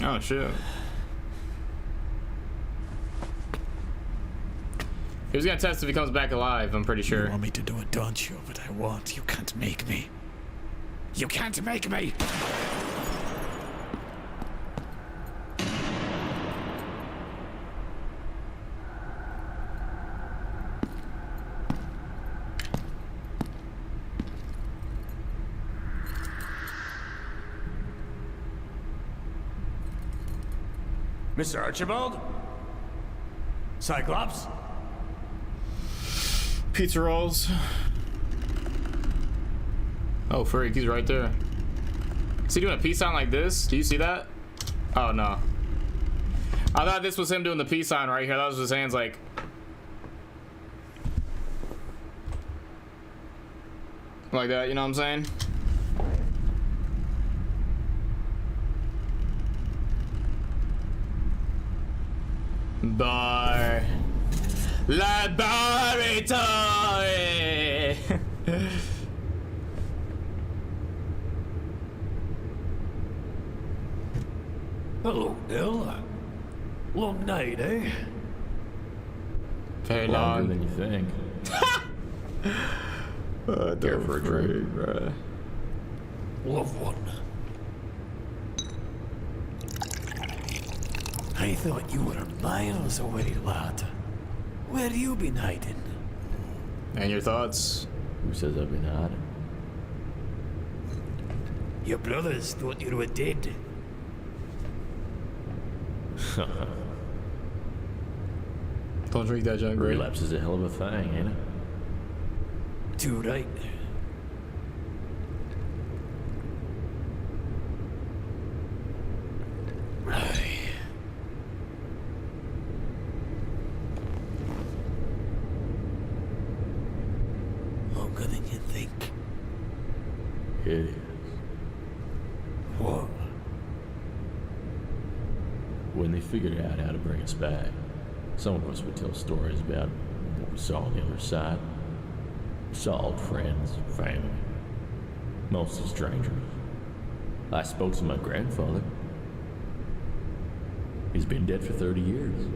Oh, shit. He was gonna test if he comes back alive, I'm pretty sure. You want me to do it, don't you? But I won't. You can't make me. You can't make me! Mr. Archibald? Cyclops? Pizza rolls. Oh, freak, he's right there. Is he doing a peace sign like this? Do you see that? Oh, no. I thought this was him doing the peace sign right here. That was his hands like... like that, you know what I'm saying? Bar Laboratory. Hello, Bill. Long night, eh? Very Longer long. than you think. Care for a drink, bruh. Love one. I thought you were miles away, lad. Where you been hiding? And your thoughts? Who says I've been hiding? Your brothers thought you were dead. Don't drink that junk, bro. Relapse is a hell of a thing, ain't it? Too right. Longer than you think. It is. What? When they figured out how to bring us back, some of us would tell stories about what we saw on the other side. We saw old friends, family, mostly strangers. I spoke to my grandfather. He's been dead for 30 years.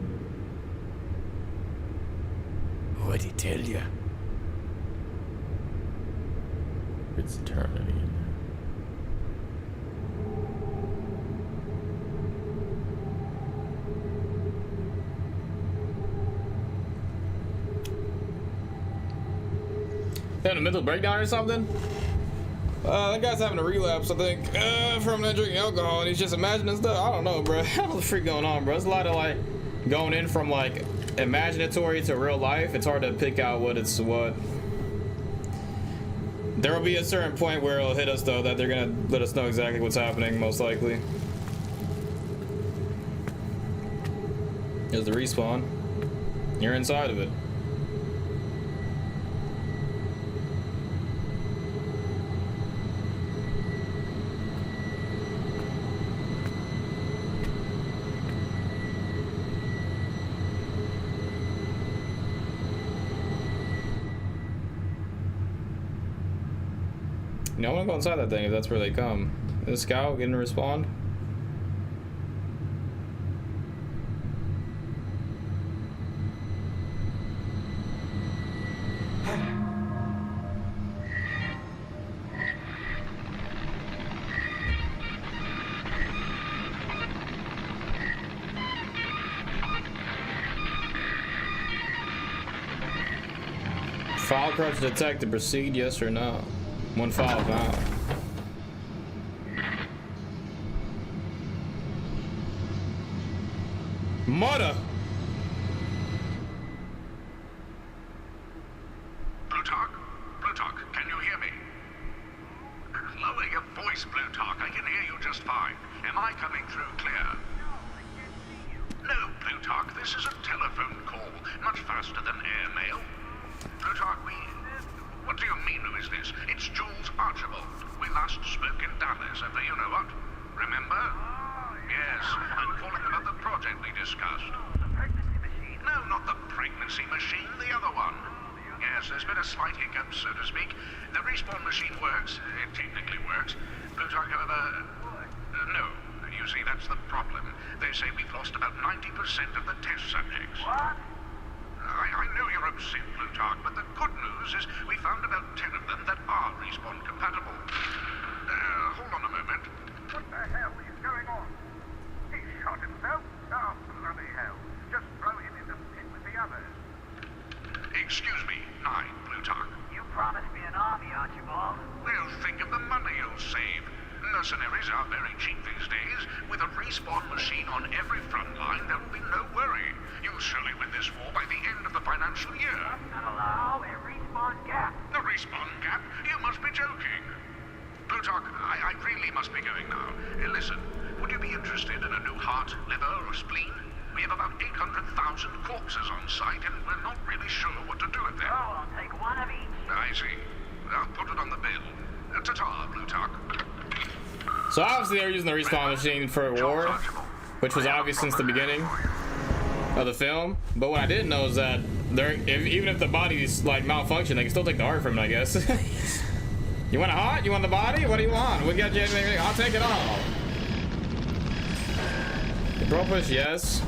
What'd he tell you? It's eternity in there. Having a mental breakdown or something? That guy's having a relapse, I think, from not drinking alcohol, and he's just imagining stuff. I don't know, bro. What the freak going on, bro? There's a lot of like going in from like imaginatory to real life. It's hard to pick out what it's what. There will be a certain point where it'll hit us though that they're gonna let us know exactly what's happening, most likely. There's the respawn. You're inside of it. You know, I want to go inside that thing if that's where they come. Is Scout getting to respond? File corruption detected. Proceed, yes or no? One file found. Mother! Plutarch, can you hear me? Lower your voice, Plutarch. I can hear you just fine. Am I coming through clear? No, Plutarch, this is a telephone call. Much faster than airmail. Plutarch, what do you mean, who is this? It's Jules Archibald. We last spoke in Dallas over you know what? Remember? Yes, I'm calling about the project we discussed. No, not the pregnancy machine, the other one. Yes, there's been a slight hiccup, so to speak. The respawn machine works. It technically works. Plutarch, however... no. You see, that's the problem. They say we've lost about 90% of the test subjects. What? I know you're upset, Plutarch, but the good news is we found about 10 of them that are respawn compatible. Hold on a moment. What the hell is going on? He shot himself? Oh, bloody hell. Just throw him in the pit with the others. Excuse me, 9, Plutarch. You promised me an army, Archibald. Well, think of the money you'll save. Mercenaries are very cheap these days. With a respawn machine on every front line, there will be no worry. You'll surely win this war by the end of the financial year. Not allow a respawn gap. The respawn gap? You must be joking. Plutarch, I really must be going now. Listen, would you be interested in a new heart, liver, or spleen? We have about 800,000 corpses on site, and we're not really sure what to do with them. Oh, I'll take one of each. I see. I'll put it on the bill. Ta-ta, Plutarch. So obviously they were using the respawn machine for a war, which was obvious since the beginning of the film. But what I didn't know is that even if the body's like malfunction, they can still take the heart from it, I guess. You want a heart? You want the body? What do you want? We got you. I'll take it all. The bro push, yes.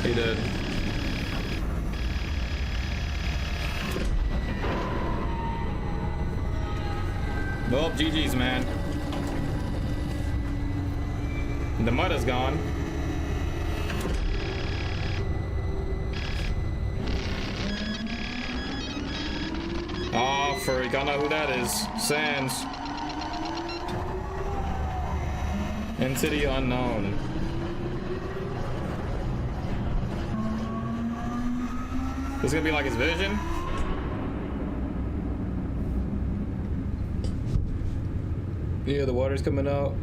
He did. Well, GG's, man. The mud is gone. Oh, freak. I know who that is. Sans. Entity unknown. This is gonna be like his vision? Yeah, the water's coming out.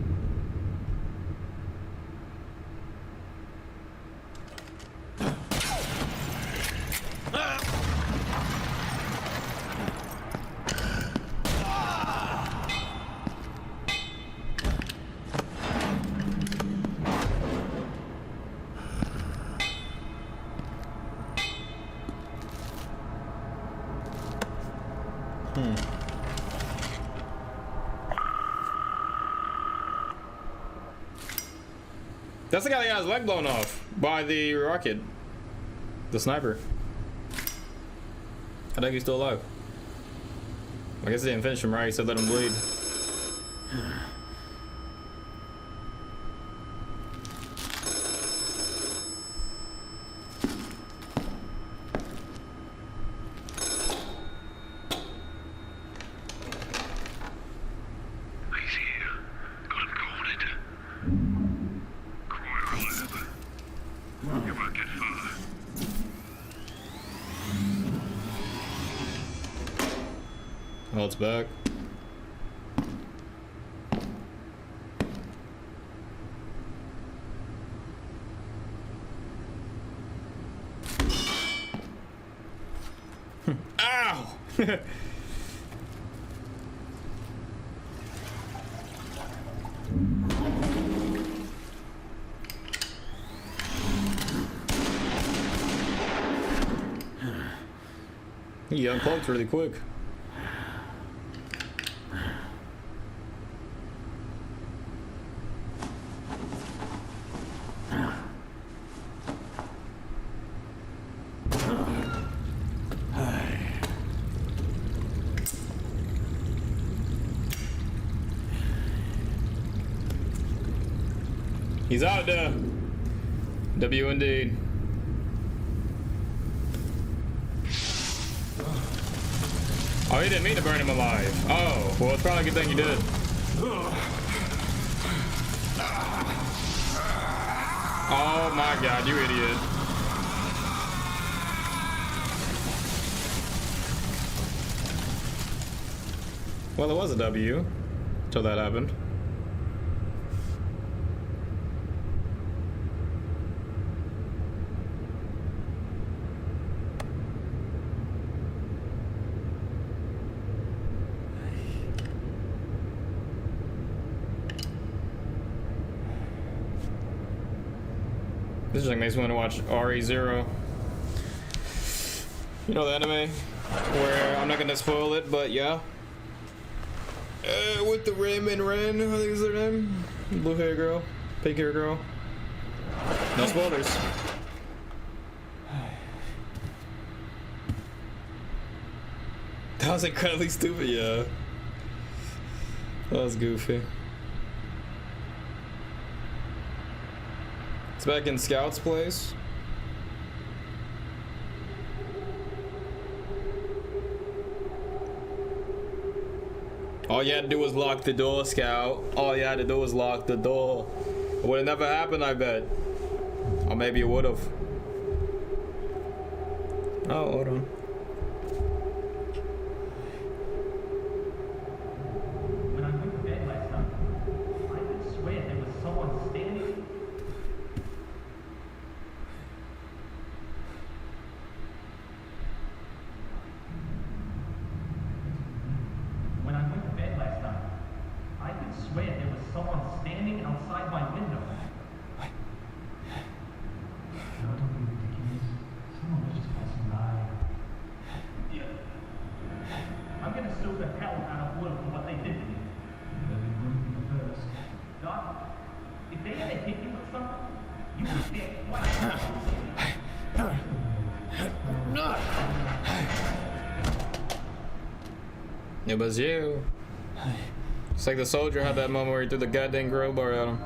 That's the guy that got his leg blown off by the rocket. The sniper. I think he's still alive. I guess they didn't finish him right, so let him bleed. Oh, it's back. Ow! He uncloaked really quick. He's out there. W indeed. Oh, he didn't mean to burn him alive. Oh, well, it's probably a good thing you did. Oh my god, you idiot. Well, it was a W until that happened. This just makes me want to watch RE0. You know the anime where I'm not gonna spoil it, but yeah. With the Raymond Ren, I think is their name. Blue hair girl, pink hair girl. No spoilers. That was incredibly stupid, yeah. That was goofy. It's back in Scout's place. All you had to do was lock the door, Scout. All you had to do was lock the door. It would have never happened, I bet. Or maybe it would have. Oh, hold on. When I went to bed last night, I could swear there was someone standing. When I went to bed last night, I could swear there was someone standing outside my window. No, don't be ridiculous. Someone was just passing by. I'm gonna sue the hell out of Blue for what they did to me. They'll be moving first. Doc, if they ever hit you with something, you will get what? It was you. It's like the soldier had that moment where he threw the goddamn crowbar at him.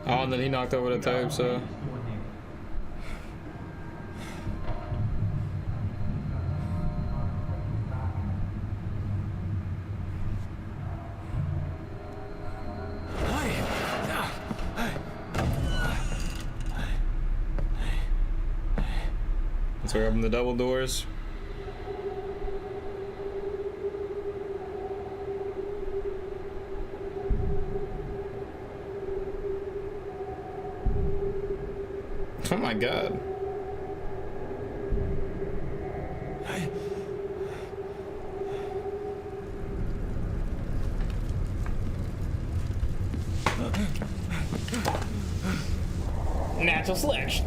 Oh, and then he knocked over the tape, so. Let's open the double doors. Oh my god. Natural selection.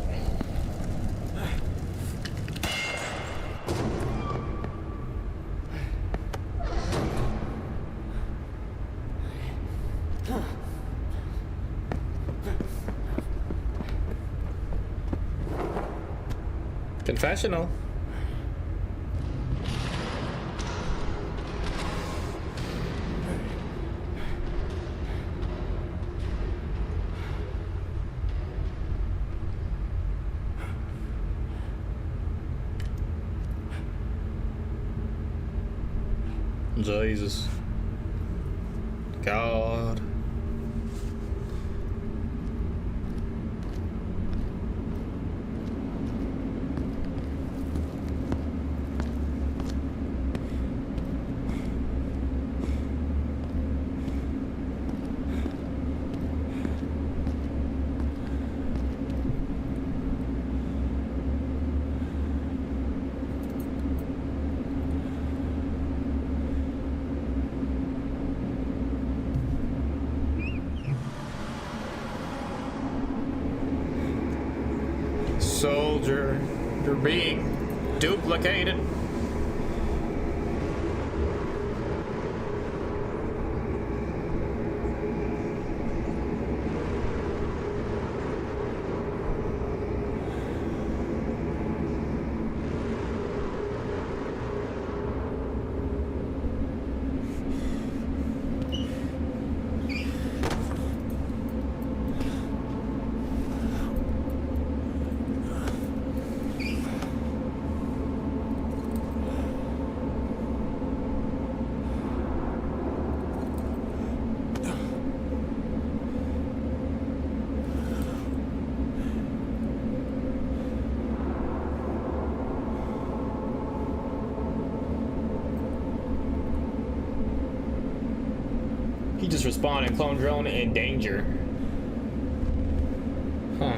Confessional. Jesus. God. Soldier, you're being duplicated. He just responded. Clone drone in danger. Huh.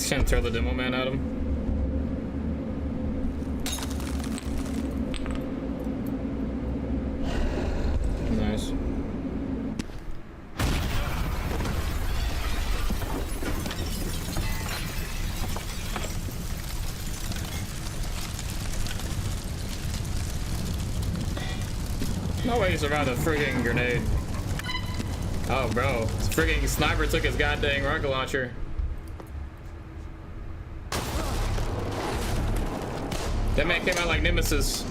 Trying to throw the demo man at him. Nice. No way he survived a friggin' grenade. Oh, bro. This friggin' sniper took his goddamn rocket launcher. That man came out like Nemesis.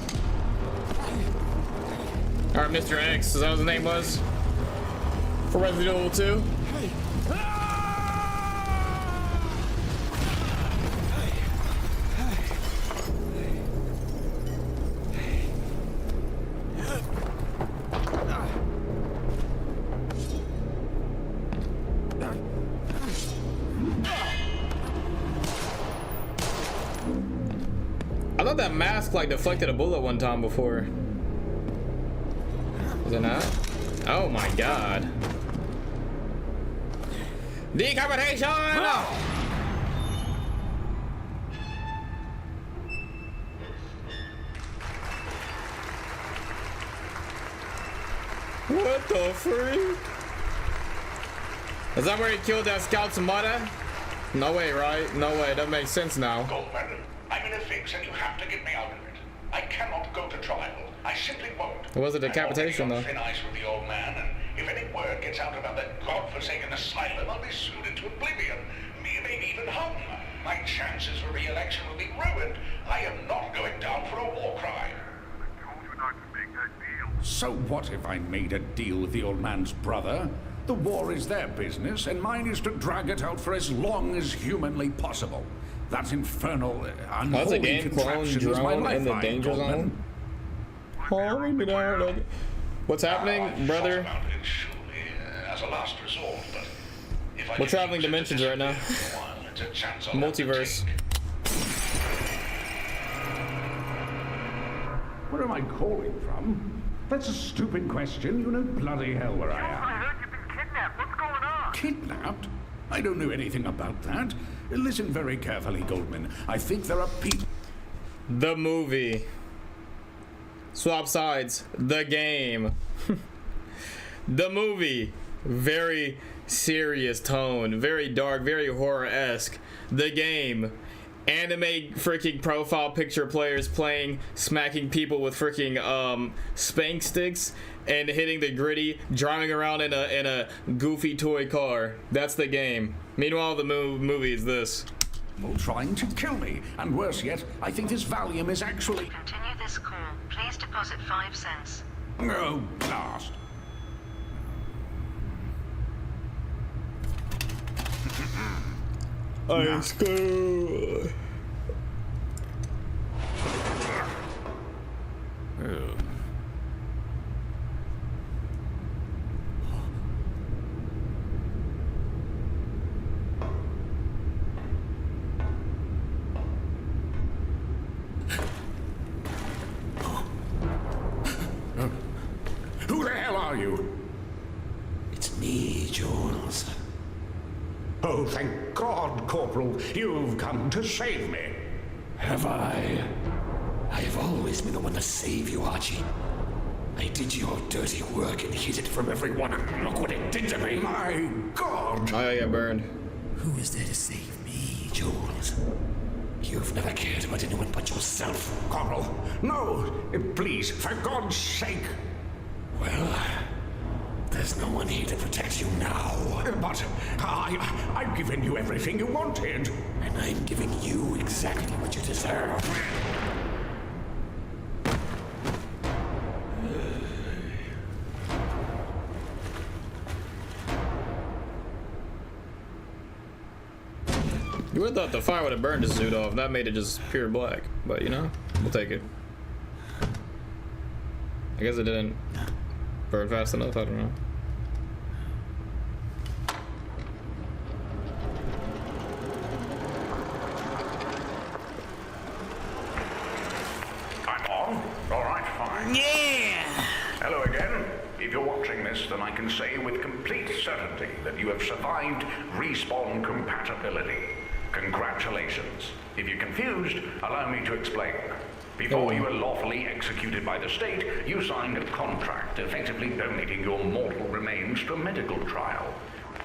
Or Mr. X, is that what his name was? For Resident Evil 2? I thought that mask like deflected a bullet one time before. Is it not? Oh my god. Decapitation! What the freak? Is that where he killed that scout's mother? No way, right? No way, that makes sense now. Goldman, I'm in a fix and you have to get me out of it. I cannot go to trial. I simply won't. It was a decapitation, though. I'm thin ice with the old man, and if any word gets out about that godforsaken asylum, I'll be sued into oblivion, maybe even hung. My chances for re-election will be ruined. I am not going down for a war crime. So what if I made a deal with the old man's brother? The war is their business, and mine is to drag it out for as long as humanly possible. That infernal, unholy game clone contraption is my drone in the lifeline, danger zone. What's happening, brother? As a last resort, but if I We're traveling dimensions right now. Multiverse. Where am I calling from? That's a stupid question. You know bloody hell where I am. I heard you've been kidnapped. What's going on? Kidnapped? I don't know anything about that. Listen very carefully, Goldman. I think there are people... The movie. Swap sides. The game. The movie. Very serious tone. Very dark. Very horror-esque. The game. Anime freaking profile picture players playing, smacking people with freaking spank sticks and hitting the gritty, driving around in a goofy toy car. That's the game. Meanwhile, the movie is this. Trying to kill me, and worse yet, I think this Valium is actually... Continue this call. Please deposit 5 cents. Oh, blast. Ice cool. Who the hell are you? It's me, Jules. Oh, thank God, Corporal, you've come to save me. Have I? I've always been the one to save you, Archie. I did your dirty work and hid it from everyone, and look what it did to me. My God! I got burned. Who is there to save me, Jules? You've never cared about anyone but yourself. Corporal, no! Please, for God's sake! Well, There's no one here to protect you now. But I've given you everything you wanted. And I'm giving you exactly what you deserve. You would have thought the fire would have burned his suit off. That made it just pure black. But you know, we'll take it. I guess it didn't burn fast enough. I don't know. I'm on? Alright, fine. Yeah! Hello again. If you're watching this, then I can say with complete certainty that you have survived respawn compatibility. Congratulations. If you're confused, allow me to explain. Before you were lawfully executed by the state, you signed a contract effectively donating your mortal remains to a medical trial.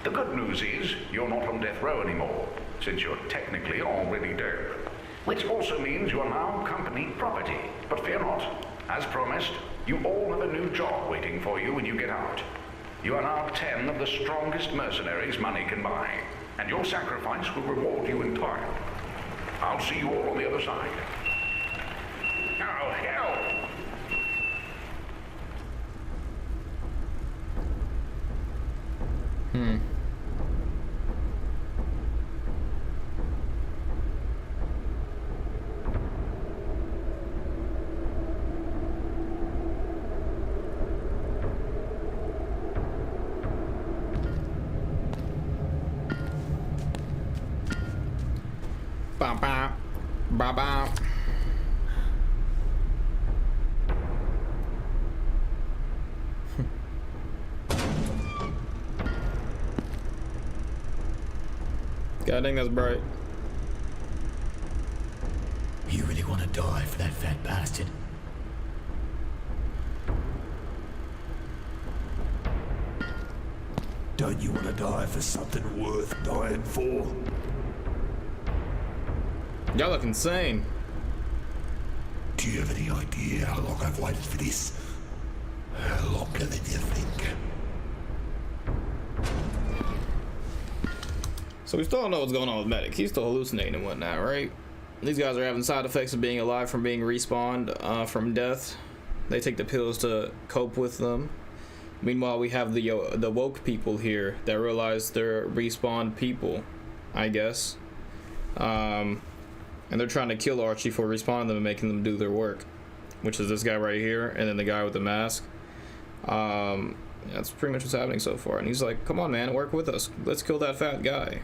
The good news is you're not on death row anymore, since you're technically already dead. Which also means you are now company property. But fear not. As promised, you all have a new job waiting for you when you get out. You are now 10 of the strongest mercenaries money can buy, and your sacrifice will reward you in time. I'll see you all on the other side. Oh, hell! Bow bow. Bow bow. God dang, that's bright. You really want to die for that fat bastard? Don't you want to die for something worth dying for? Y'all look insane. Do you have any idea how long I've waited for this? Longer than you think. So we still don't know what's going on with Medic. He's still hallucinating and whatnot, right? These guys are having side effects of being alive from being respawned from death. They take the pills to cope with them. Meanwhile, we have the woke people here that realize they're respawned people, I guess. And they're trying to kill Archie for respawning them and making them do their work, which is this guy right here, and then the guy with the mask. That's pretty much what's happening so far. And he's like, come on, man, work with us. Let's kill that fat guy.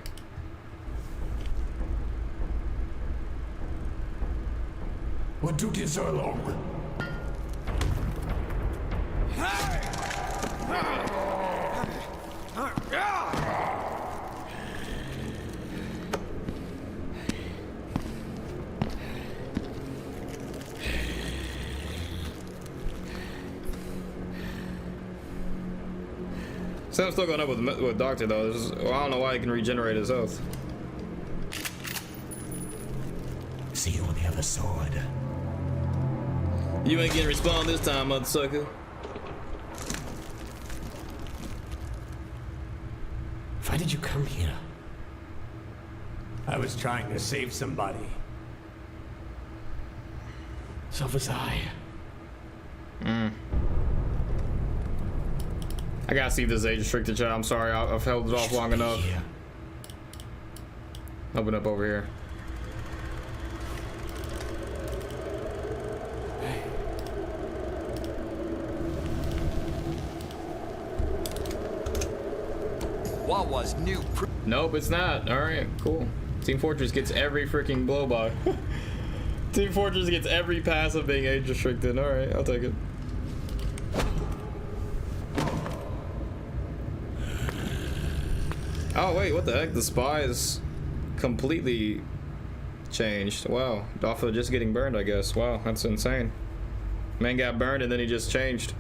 What took you so long? Sam's still going up with Doctor though. Well, I don't know why he can regenerate his health. See you on the other side. You ain't getting respawned this time, mother sucker. Why did you come here? I was trying to save somebody. So was I. I gotta see if this is age restricted, child. I'm sorry, I've held it off long enough. Open up over here. What was new? Nope, it's not. All right, cool. Team Fortress gets every freaking blow by. Team Fortress gets every pass of being age restricted. All right, I'll take it. Oh wait, what the heck? The spy is completely changed. Wow, off of just getting burned, I guess. Wow, that's insane. Man got burned and then he just changed.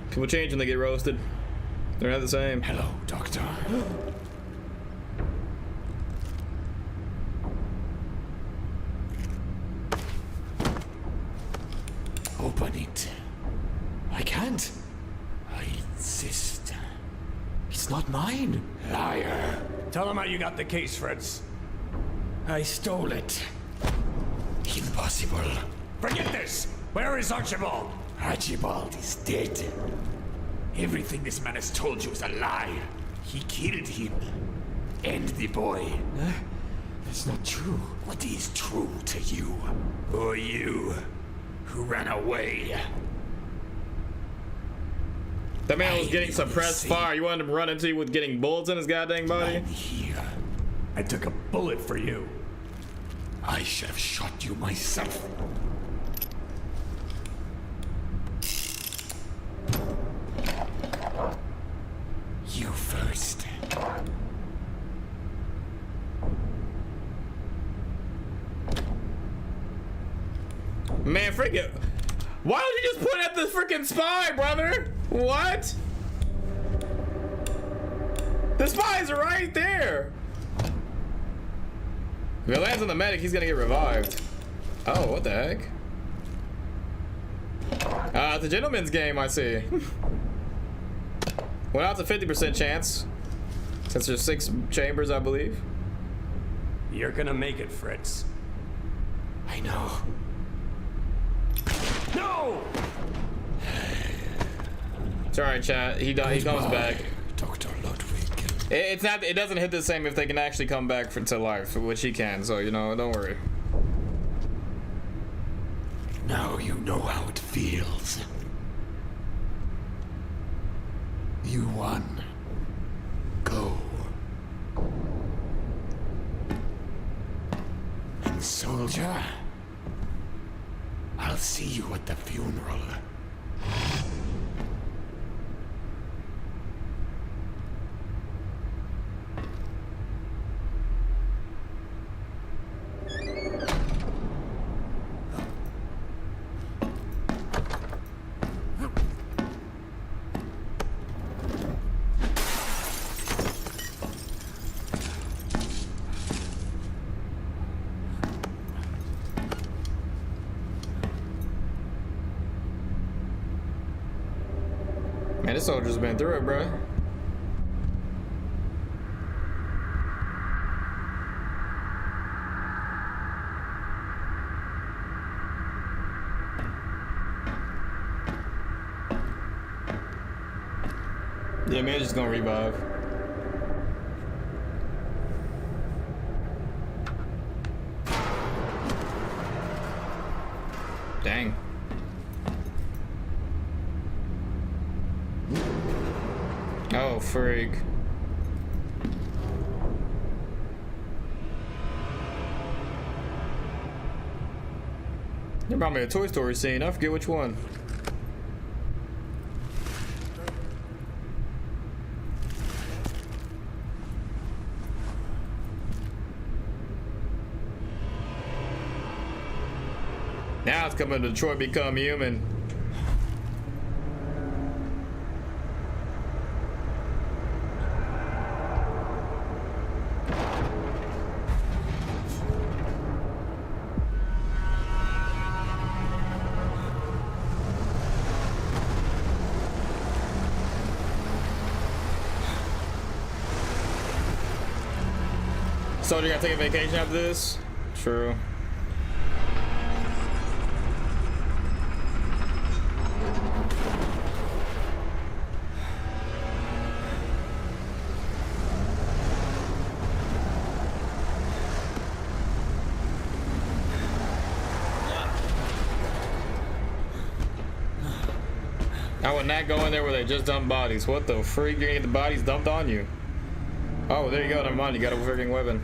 People change when they get roasted. They're not the same. Hello, Doctor. Open it. can't. I insist. It's not mine. Liar. Tell him how you got the case, Fritz. I stole it. Impossible. Forget this! Where is Archibald? Archibald is dead. Everything this man has told you is a lie. He killed him. And the boy. That's not true. What is true to you? Or you, who ran away? That man was getting suppressed fire. You wanted him to run into you with getting bullets in his goddamn body? Here. I took a bullet for you. I should have shot you myself. You first. Man, freaking. Why don't you just point at the freaking spy, brother? What? The spy's right there. If it lands on the medic, he's gonna get revived. Oh, what the heck? It's a gentleman's game, I see. Well, now it's a 50% chance. Since there's 6 chambers, I believe. You're gonna make it, Fritz. I know. No! It's alright, chat. He comes back. Dr. Ludwig. It's not. It doesn't hit the same if they can actually come back to life, which he can. So you know, don't worry. Now you know how it feels. You won. Go. And soldier, I'll see you at the funeral. Man, this soldier's been through it, bro. Yeah, man, just gonna revive. Dang. Oh, freak. They brought me a Toy Story scene. I forget which one. Now it's coming to Detroit Become Human. So you gotta take a vacation after this? True. I would not go in there where they just dump bodies. What the freak? You're gonna get the bodies dumped on you. Oh, there you go. Never mind. You got a freaking weapon.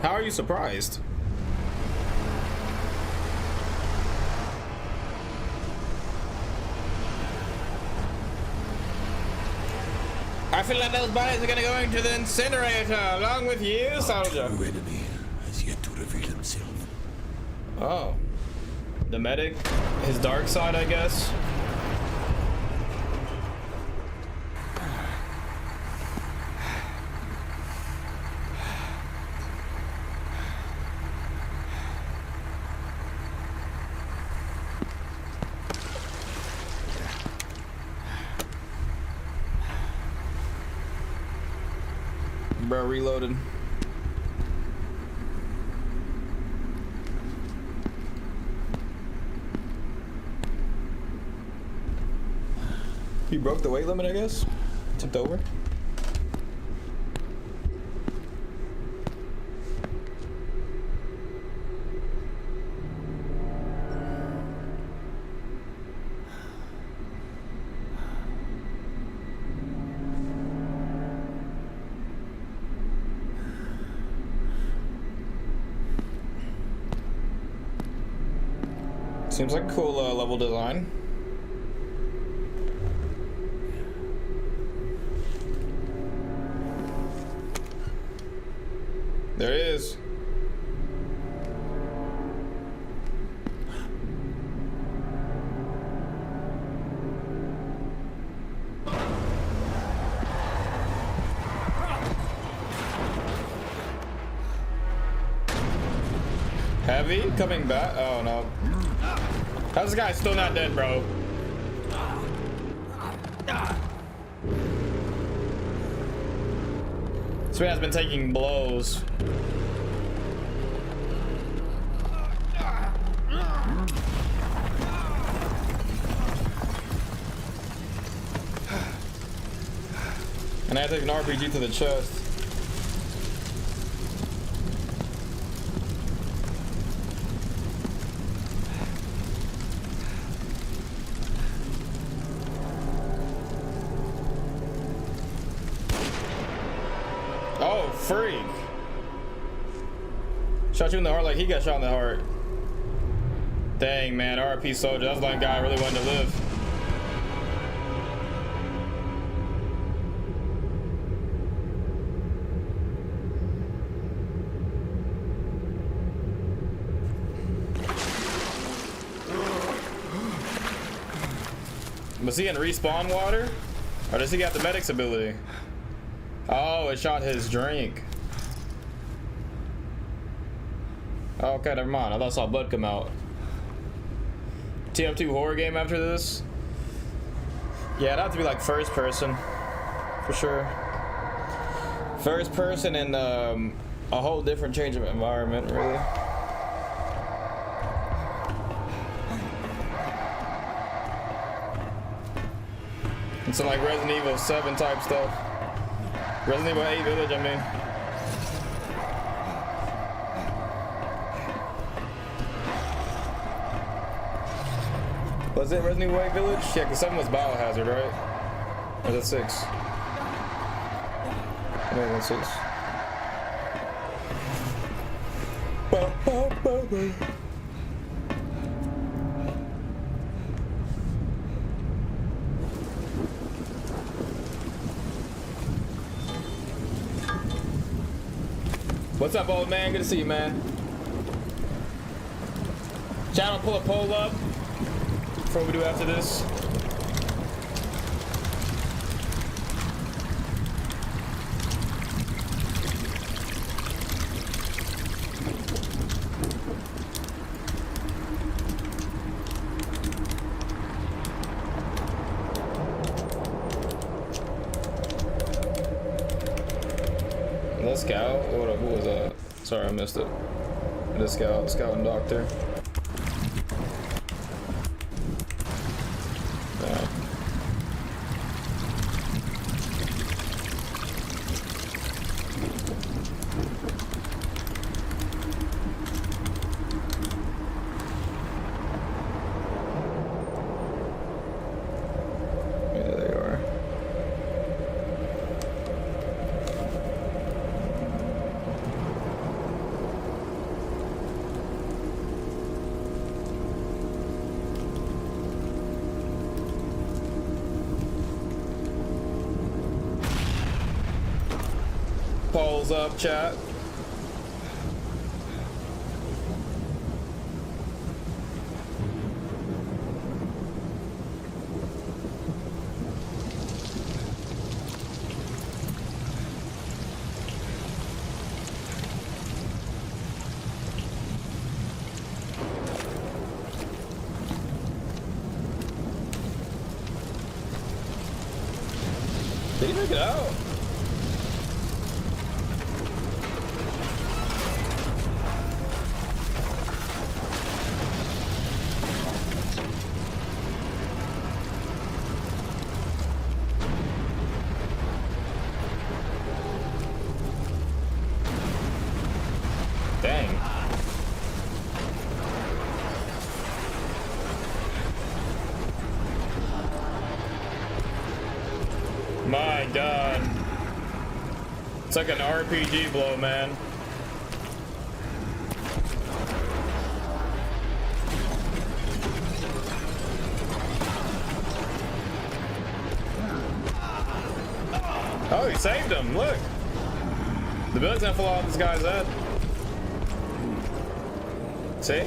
How are you surprised? I feel like those bodies are gonna go into the incinerator along with you, soldier. Our true enemy has yet to reveal himself. Oh. The medic? His dark side, I guess? Bro, reloaded. You broke the weight limit, I guess? Tipped over? Seems like a cool level design. There it is. Heavy coming back. Oh no. How's this guy still not dead, bro? This man has been taking blows. And I take an RPG to the chest. Oh, freak. Shot you in the heart like he got shot in the heart. Dang, man. RP soldier. That's like a guy I really wanted to live. Was he in respawn water? Or does he got the medic's ability? Oh, it shot his drink. Oh, okay, never mind. I thought I saw blood come out. TF2 horror game after this? Yeah, it'd have to be like first person. For sure. First person and a whole different change of environment, really. And some like Resident Evil 7 type stuff. Resident Evil 8 Village, I mean. Was it Resident Evil 8 Village? Yeah, because 7 was Biohazard, right? Or was that 6? I think it was 6. What's up, old man? Good to see you, man. Channel, pull a poll up before we do after this. Let's scout. What was that? Sorry, I missed it. The scout and doctor. Polls up, chat. Did he make it out? My God. It's like an RPG blow, man. Oh, he saved him. Look. The building's gonna fall off this guy's head. See?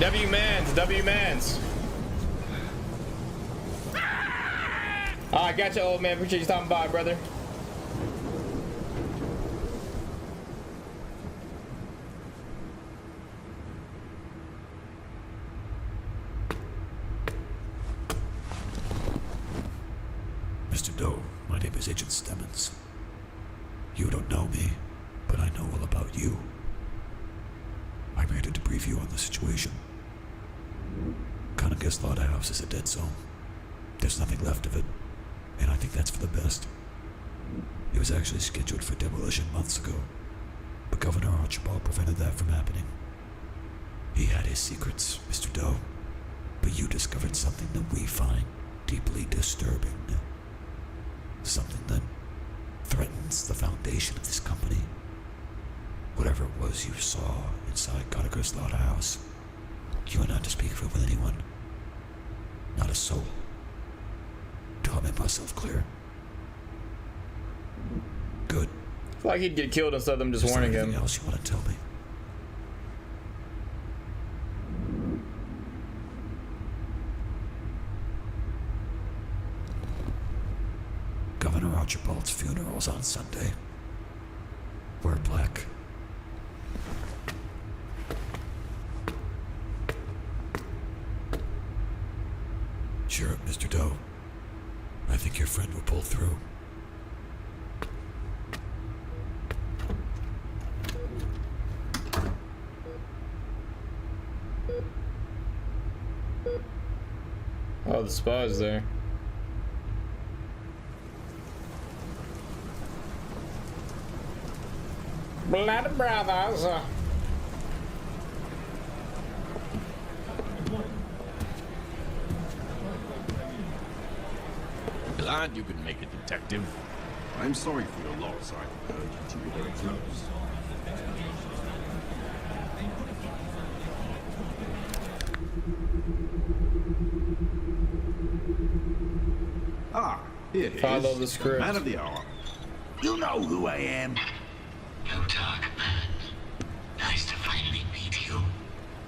W-Mans, W-Mans. Oh, I got you, old man. Appreciate you stopping by, brother. Mr. Doe, my name is Agent Stemmons. You don't know me, but I know all about you. I'm here to debrief you on the situation. Conacher Slaughterhouse is a dead zone. There's nothing left of it, and I think that's for the best. It was actually scheduled for demolition months ago, but Governor Archibald prevented that from happening. He had his secrets, Mr. Doe, but you discovered something that we find deeply disturbing. Something that threatens the foundation of this company. Whatever it was you saw inside Conacher Slaughterhouse, you are not to speak of it with anyone. Not a soul. Do I make myself clear? Good. I feel like he'd get killed instead of them just warning him. Anything else you want to tell me? Governor Archibald's funeral's on Sunday. Wear black. Cheer up, Mr. Doe. I think your friend will pull through. Oh, the spy's there. Blood brothers. Glad you could make it, detective. I'm sorry for your loss. I heard you two were very close. Ah, here he is. Follow the script. Man of the hour. You know who I am. Plutarch, man. Nice to finally meet you.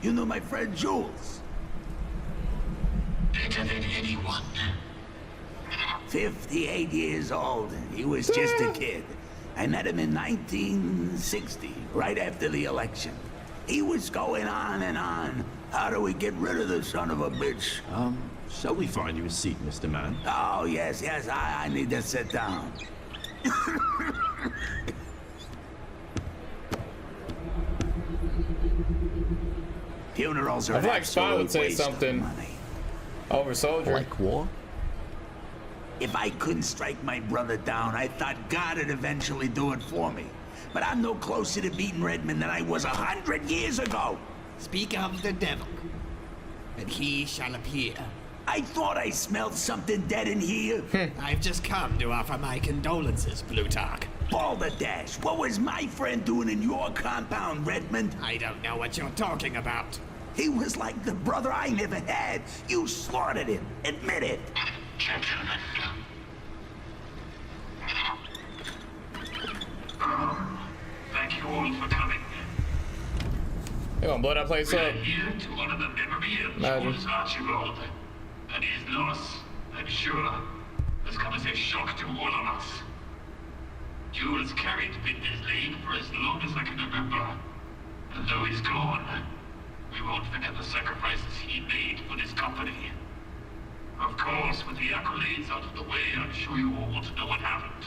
You know my friend Jules. Better than anyone. 58 years old. He was just a kid. I met him in 1960, right after the election. He was going on and on. How do we get rid of the son of a bitch? Shall we find you a seat, Mr. Man? Oh, yes, I need to sit down. Funerals are I feel like Spy would say something over Soldier. Like war? If I couldn't strike my brother down, I thought God would eventually do it for me. But I'm no closer to beating Redmond than I was 100 years ago. Speak of the devil, and he shall appear. I thought I smelled something dead in here. I've just come to offer my condolences, Plutarch. Balderdash, what was my friend doing in your compound, Redmond? I don't know what you're talking about. He was like the brother I never had. You slaughtered him. Admit it. Gentlemen. Thank you all for coming. They're gonna blow that place up. Here to honor the memory of Jules Archibald. And his loss, I'm sure, has come as a shock to all of us. Jules carried Binder's name for as long as I can remember. And though he's gone, we won't forget the sacrifices he made for this company. Of course, with the accolades out of the way, I'm sure you all want to know what happened.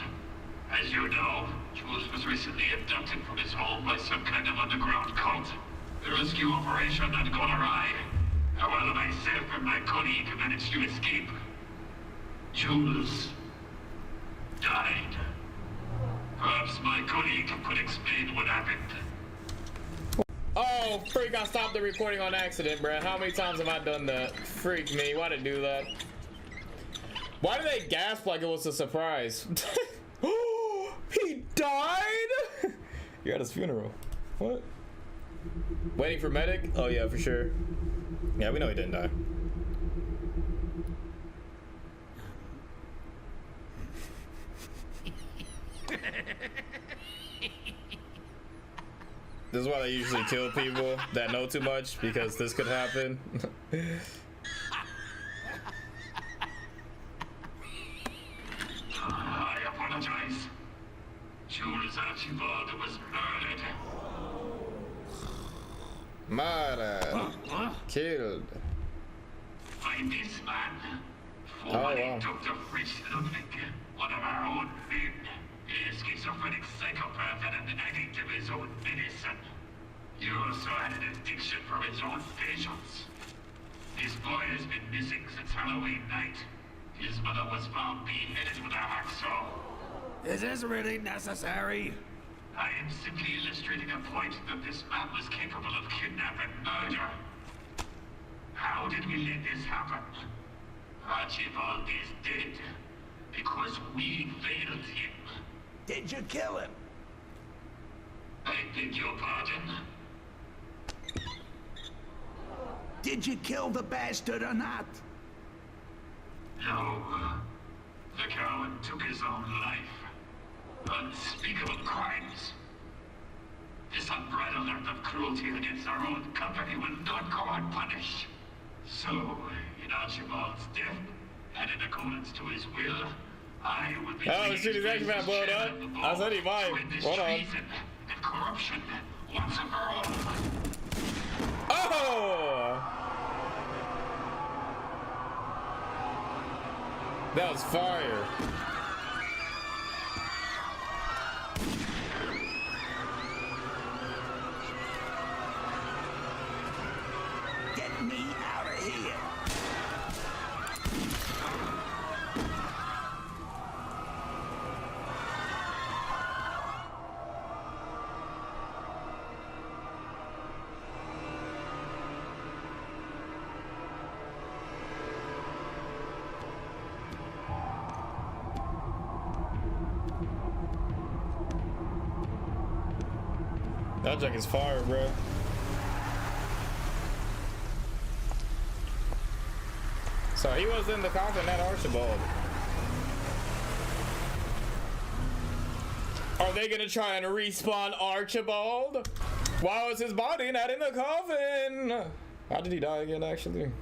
As you know, Jules was recently abducted from his home by some kind of underground cult. The rescue operation had gone awry. However, myself and my colleague managed to escape. Jules died. Perhaps my colleague could explain what happened. Oh Oh, freak, I stopped the recording on accident, bruh. How many times have I done that? Freak me, why did I do that? Why did they gasp like it was a surprise? He died? You're at his funeral. What? Waiting for medic? Oh yeah, for sure. Yeah, we know he didn't die. This is why they usually kill people that know too much, because this could happen. I apologize. Jules Archibald was murdered. Murdered. Killed. By this man. Oh, Formerly wow. Dr. Fritz Ludwig, one of our own men. A schizophrenic psychopath and an addict of his own medicine. He also had an addiction for his own patients. This boy has been missing since Halloween night. His mother was found beheaded with a hacksaw. Is this really necessary? I am simply illustrating a point that this man was capable of kidnap and murder. How did we let this happen? Archibald is dead because we failed him. Did you kill him? I beg your pardon? Did you kill the bastard or not? No. The coward took his own life. Unspeakable crimes. This unbridled act of cruelty against our own company will not go unpunished. So, in Archibald's death, and in accordance to his will, I would be Oh shit, he's actually about blown up. I said he might. Hold on. and corruption once and for all. Oh! That was fire. Get me out of here. That junk is fire, bro. So he was in the coffin, that Archibald. Are they gonna try and respawn Archibald? Why was his body not in the coffin? How did he die again, actually?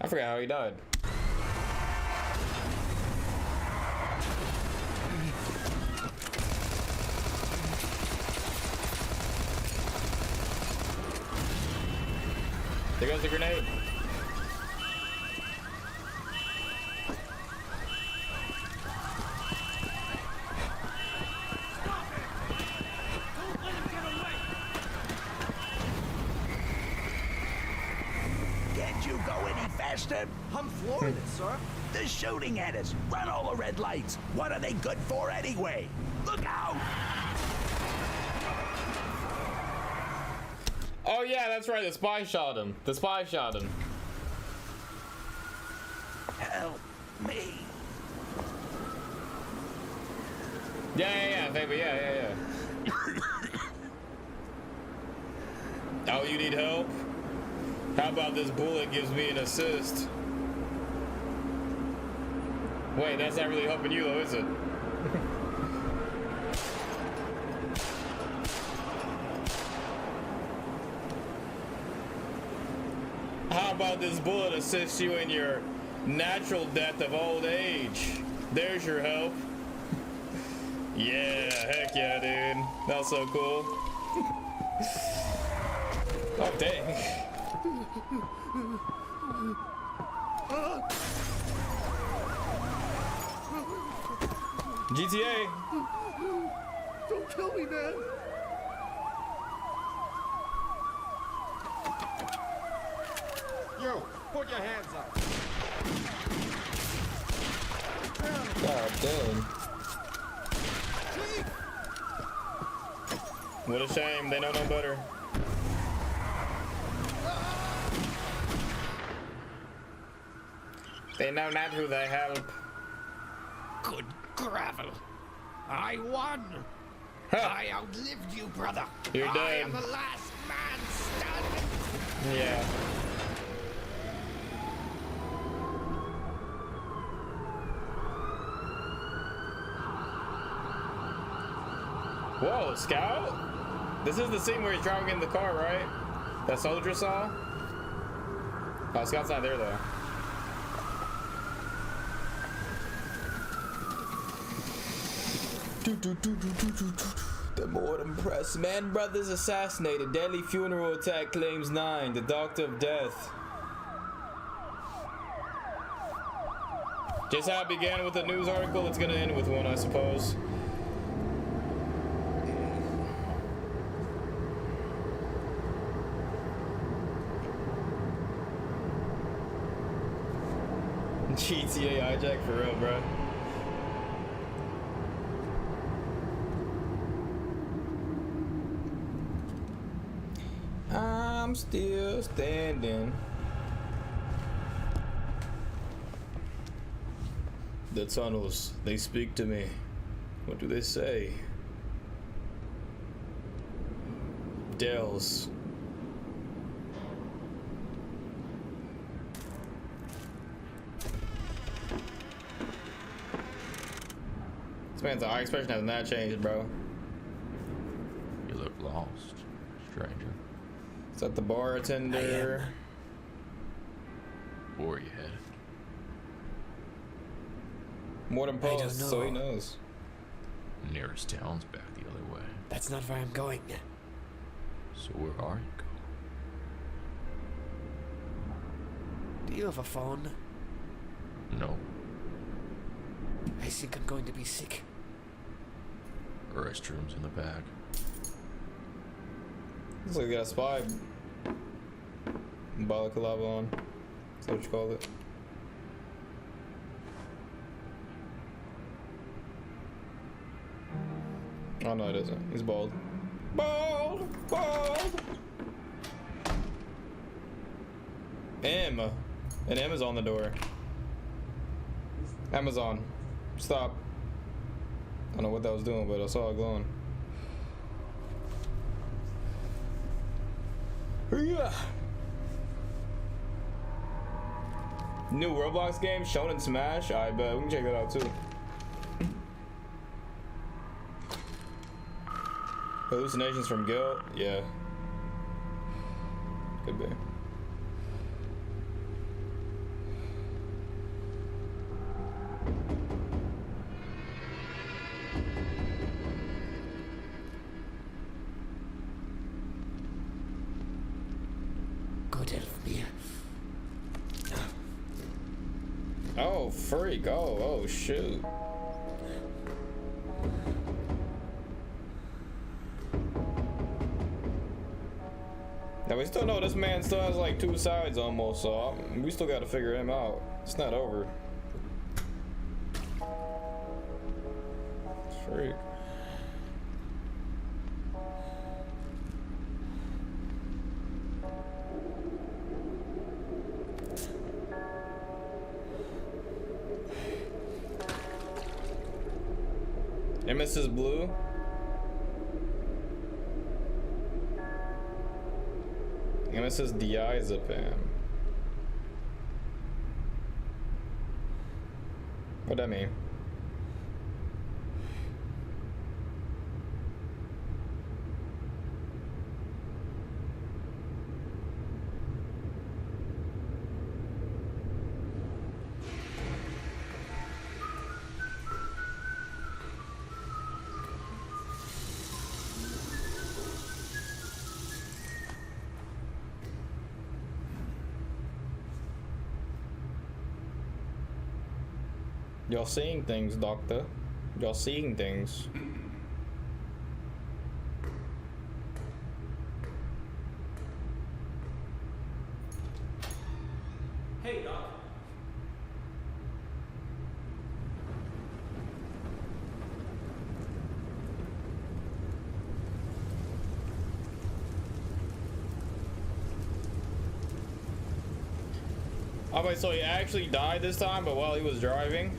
I forgot how he died. There goes the grenade. Can't you go any faster? I'm flooring it, sir. They're shooting at us. Run all the red lights. What are they good for anyway? Look out! Oh yeah, that's right. The spy shot him. The spy shot him. Help me. Yeah, baby. Yeah. Oh, you need help? How about this bullet gives me an assist? Wait, that's not really helping you though, is it? How about this bullet assists you in your natural death of old age? There's your help. Yeah, heck yeah, dude. That's so cool. Oh, dang. GTA. Don't kill me, man. You, put your hands up. God damn. What a shame. They know no better. They know not who they help. Good gravel. I won. I outlived you, brother. You're I dead. am the last man standing. Yeah. Whoa, Scout? This is the scene where he's driving in the car, right? That soldier saw? Oh, Scout's not there, though. The Mortem Press. Man brothers assassinated. Deadly funeral attack claims 9. The Doctor of Death. Just how it began with a news article, it's gonna end with one, I suppose. GTA hijack for real, bro. I'm still standing. The tunnels, they speak to me. What do they say? Dells. This man's eye expression has not changed, bro. You look lost, stranger. Is that the bartender? Where are you headed? Mortem Post, so he knows. Nearest town's back the other way. That's not where I'm going. So where are you going? Do you have a phone? No. I think I'm going to be sick. Restrooms in the back. Looks like you got a spy balaclava on. Is that what you call it? Oh no, it isn't. He's bald. Bald! Bald! M. And M is on the door. Amazon. Stop. I don't know what that was doing, but I saw it glowing. Yeah. New Roblox game, Shonen Smash. I bet we can check that out too. Hallucinations from guilt. Yeah. Could be. Oh, freak. Oh, shoot. Now, we still know this man still has like 2 sides almost, so we still got to figure him out. It's not over. Freak. Emesis blue. Emesis diazepam. What'd that mean? Y'all seeing things, Doctor. Y'all seeing things. Hey, Doc. Oh wait, so he actually died this time, but while he was driving?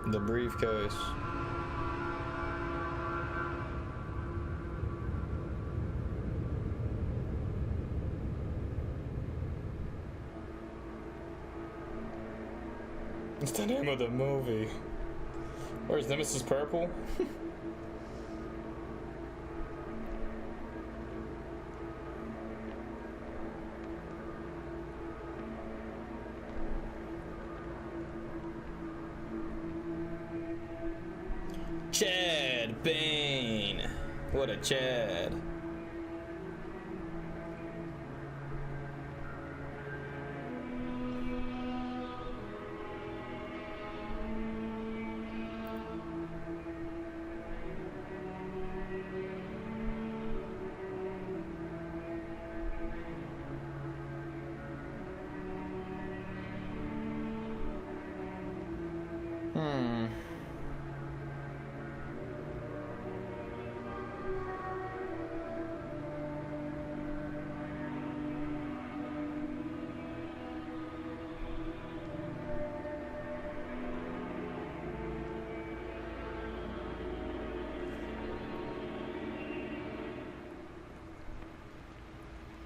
The briefcase. It's the name of the movie. Where's Nemesis Purple? Chad Bane. What a Chad.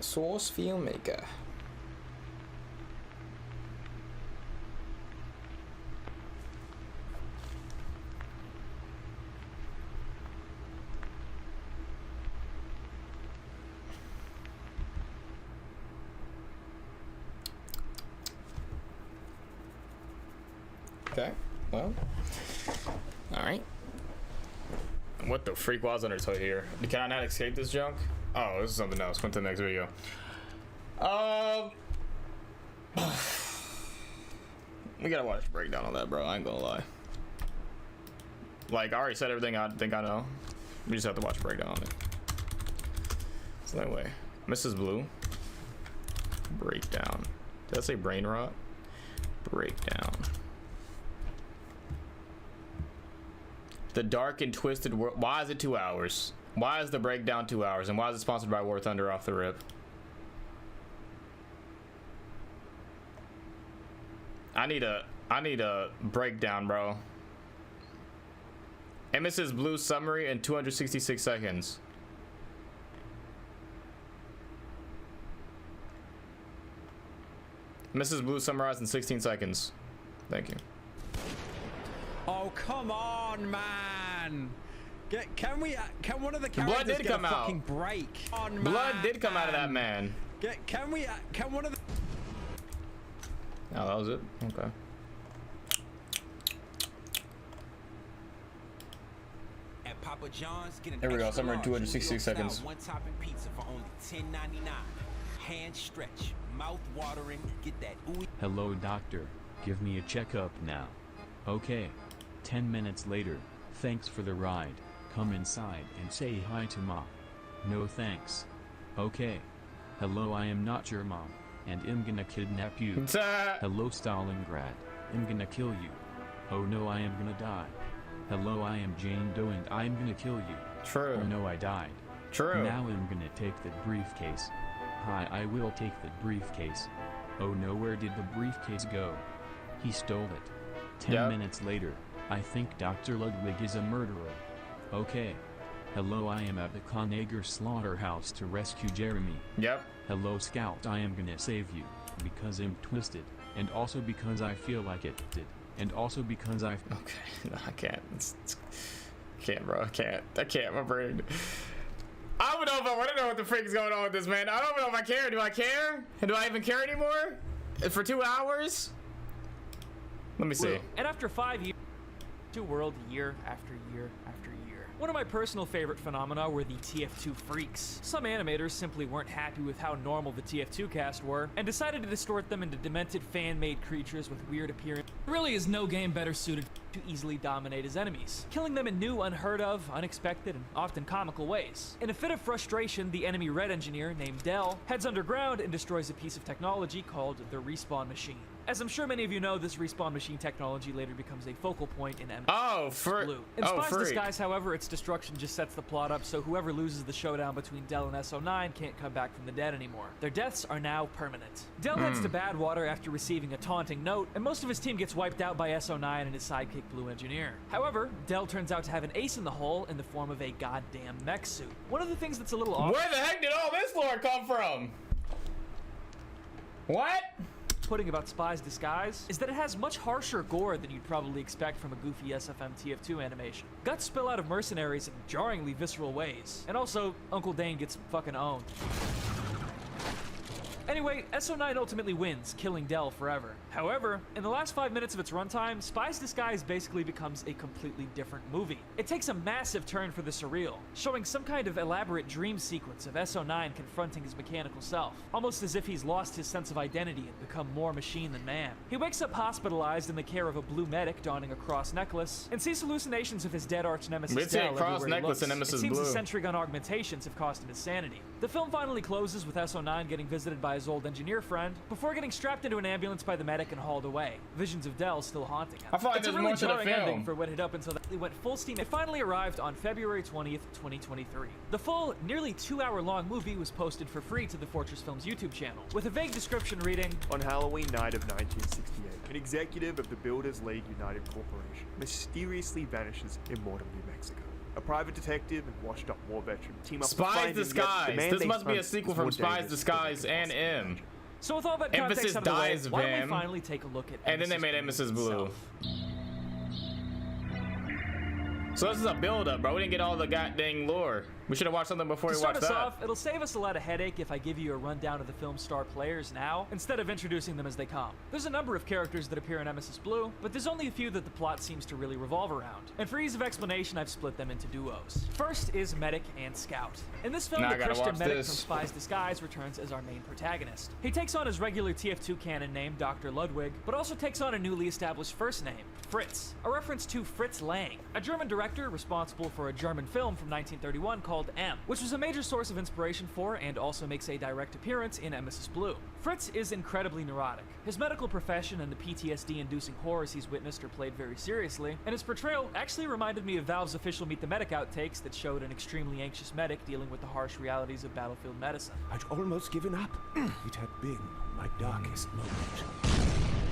Source filmmaker. Okay, well, all right. What the freak was undertow here? Can I not escape this junk? Oh, this is something else. Went to the next video. We gotta watch a breakdown on that, bro. I ain't gonna lie. Like, I already said everything I think I know. We just have to watch a breakdown on it. So anyway, Mrs. Blue. Breakdown. Did I say brain rot? Breakdown. The dark and twisted world. Why is it 2 hours? Why is the breakdown 2 hours? And why is it sponsored by War Thunder off the rip? I need a breakdown, bro. Emesis Blue summary in 266 seconds. Mrs. Blue summarized in 16 seconds. Thank you. Oh, come on, man. Can one of the characters Blood did get come a out. fucking break? On, Blood did come out of that man. Can one of the... Oh, that was it? Okay. At Papa John's, get an There we go. extra Somewhere in large 266 New York seconds. style one-topping pizza for only $10.99. Hand stretch, mouth watering, get that ooey. Hello, doctor. Give me a checkup now. Okay. 10 minutes later. Thanks for the ride. Come inside and say hi to mom. No thanks. Okay. Hello, I am not your mom, and I'm gonna kidnap you. Hello, Stalingrad. I'm gonna kill you. Oh no, I am gonna die. Hello, I am Jane Doe and I'm gonna kill you. True. Oh no, I died. True. Now I'm gonna take the briefcase. Hi, I will take the briefcase. Oh no, where did the briefcase go? He stole it. 10 minutes later. I think Dr. Ludwig is a murderer. Okay. Hello, I am at the Conager slaughterhouse to rescue Jeremy. Yep. Hello, Scout, I am gonna save you. Because I'm twisted. And also because I feel like it did. And also because I... Okay, no, I can't. Can't, bro. I can't. My brain. I don't know if I want to know what the freak is going on with this, man. I don't know if I care. Do I care? And do I even care anymore? For 2 hours? Let me see. And after 5 years, to world year after year after year. One of my personal favorite phenomena were the TF2 freaks. Some animators simply weren't happy with how normal the TF2 cast were, and decided to distort them into demented fan-made creatures with weird appearance. There really is no game better suited. to easily dominate his enemies, killing them in new, unheard of, unexpected, and often comical ways. In a fit of frustration, the enemy Red engineer named Dell heads underground and destroys a piece of technology called the Respawn Machine. As I'm sure many of you know, this Respawn Machine technology later becomes a focal point in Emesis Blue. In Spy's Disguise, however, its destruction just sets the plot up so whoever loses the showdown between Dell and SO9 can't come back from the dead anymore. Their deaths are now permanent. Dell heads to Badwater after receiving a taunting note, and most of his team gets wiped out by SO9 and his sidekick Blue Engineer. However, Dell turns out to have an ace in the hole in the form of a goddamn mech suit. One of the things that's a little off— Where the heck did all this lore come from? What? Putting about Spy's Disguise is that it has much harsher gore than you'd probably expect from a goofy SFM TF2 animation. Guts spill out of mercenaries in jarringly visceral ways, and also Uncle Dane gets fucking owned. Anyway, SO9 ultimately wins, killing Dell forever. However, in the last 5 minutes of its runtime, Spy's Disguise basically becomes a completely different movie. It takes a massive turn for the surreal, showing some kind of elaborate dream sequence of SO9 confronting his mechanical self, almost as if he's lost his sense of identity and become more machine than man. He wakes up hospitalized in the care of a blue medic donning a cross necklace, and sees hallucinations of his dead arch nemesis Dell everywhere he looks. It seems the sentry gun augmentations have cost him his sanity. The film finally closes with SO9 getting visited by his old engineer friend before getting strapped into an ambulance by the medic and hauled away. Visions of Dell still haunting him. I feel like it's a there's really more to the jarring film. ending for what had up until that it went full steam. It finally arrived on February 20th, 2023. The full, nearly 2-hour-long movie was posted for free to the Fortress Films YouTube channel, with a vague description reading, "On Halloween night of 1968, an executive of the Builders League United Corporation mysteriously vanishes in Morton, New Mexico. A private detective and washed-up war veteran team up to find Spy's him, yet the Disguise. man This they must be a hunt sequel is from more Spy's dangerous Disguise than they and can M. possibly imagine. So with all that context Emphasis out of the way, dies of why don't we him. finally take a look at And then they made Emesis Blue. So this is a build-up, bro. We didn't get all the goddamn lore. We should have watched something before To we start watched us that. off, it'll save us a lot of headache if I give you a rundown of the film's star players now, instead of introducing them as they come. There's a number of characters that appear in Emesis Blue, but there's only a few that the plot seems to really revolve around. And for ease of explanation, I've split them into duos. First is Medic and Scout. In this film, Now I the gotta Christian watch Medic this. from Spy's Disguise returns as our main protagonist. He takes on his regular TF2 canon name, Dr. Ludwig, but also takes on a newly established first name, Fritz, a reference to Fritz Lang, a German director responsible for a German film from 1931 called M, which was a major source of inspiration for and also makes a direct appearance in Emesis Blue. Fritz is incredibly neurotic. His medical profession and the PTSD-inducing horrors he's witnessed are played very seriously, and his portrayal actually reminded me of Valve's official Meet the Medic outtakes that showed an extremely anxious medic dealing with the harsh realities of battlefield medicine. I'd almost given up. It had been my darkest moment.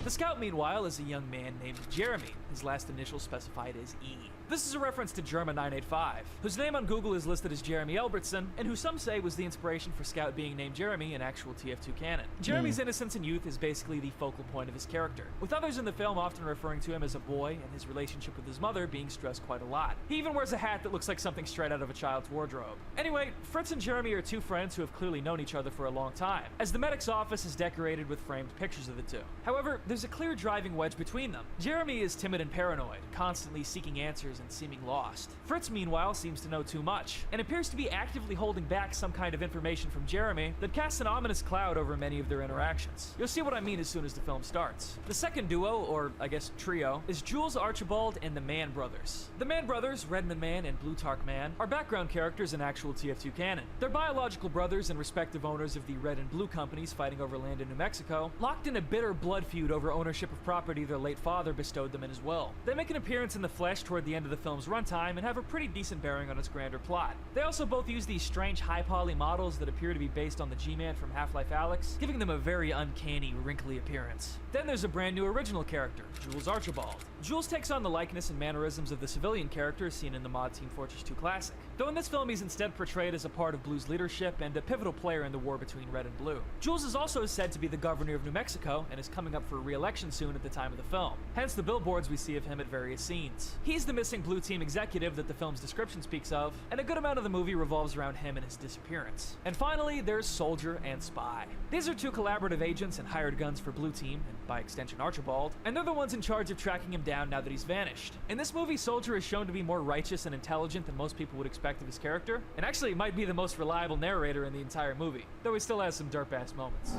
The Scout, meanwhile, is a young man named Jeremy, his last initial specified as E. This is a reference to Germa 985, whose name on Google is listed as Jeremy Elbertson, and who some say was the inspiration for Scout being named Jeremy in actual TF2 canon. Jeremy's innocence and youth is basically the focal point of his character, with others in the film often referring to him as a boy and his relationship with his mother being stressed quite a lot. He even wears a hat that looks like something straight out of a child's wardrobe. Anyway, Fritz and Jeremy are two friends who have clearly known each other for a long time, as the medic's office is decorated with framed pictures of the two. However, there's a clear driving wedge between them. Jeremy is timid and paranoid, constantly seeking answers and seeming lost. Fritz, meanwhile, seems to know too much, and appears to be actively holding back some kind of information from Jeremy that casts an ominous cloud over many of their interactions. You'll see what I mean as soon as the film starts. The second duo, or I guess trio, is Jules Archibald and the Mann brothers. The Mann brothers, Redman Man and Blutarch Man, are background characters in actual TF2 canon. They're biological brothers and respective owners of the Red and Blue companies fighting over land in New Mexico, locked in a bitter blood feud over ownership of property their late father bestowed them in his will. They make an appearance in the flesh toward the end of the film's runtime and have a pretty decent bearing on its grander plot. They also both use these strange high-poly models that appear to be based on the G-Man from Half-Life Alyx, giving them a very uncanny, wrinkly appearance. Then there's a brand new original character, Jules Archibald. Jules takes on the likeness and mannerisms of the civilian characters seen in the mod Team Fortress 2 Classic, though in this film he's instead portrayed as a part of Blue's leadership and a pivotal player in the war between Red and Blue. Jules is also said to be the governor of New Mexico and is coming up for re-election soon at the time of the film, hence the billboards we see of him at various scenes. He's the missing Blue Team executive that the film's description speaks of, and a good amount of the movie revolves around him and his disappearance. And finally, there's Soldier and Spy. These are two collaborative agents and hired guns for Blue Team, and by extension Archibald, and they're the ones in charge of tracking him down now that he's vanished. In this movie, Soldier is shown to be more righteous and intelligent than most people would expect of his character, and actually might be the most reliable narrator in the entire movie, though he still has some derp-ass moments.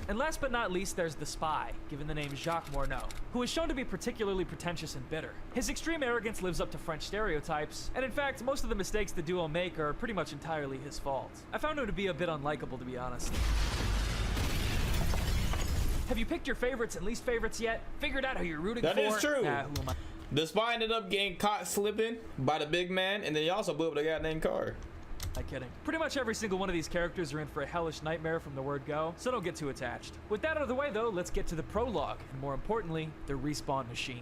And last but not least, there's the spy, given the name Jacques Morneau, who is shown to be particularly pretentious and bitter. His extreme arrogance lives up to French stereotypes, and in fact, most of the mistakes the duo make are pretty much entirely his fault. I found him to be a bit unlikable, to be honest. Have you picked your favorites and least favorites yet? Figured out who you're rooting for? That is true. Who am I? The spy ended up getting caught slipping by the big man, and then he also blew up the goddamn car. I'm kidding. Pretty much every single one of these characters are in for a hellish nightmare from the word go, so don't get too attached. With that out of the way though, let's get to the prologue, and more importantly, the respawn machine.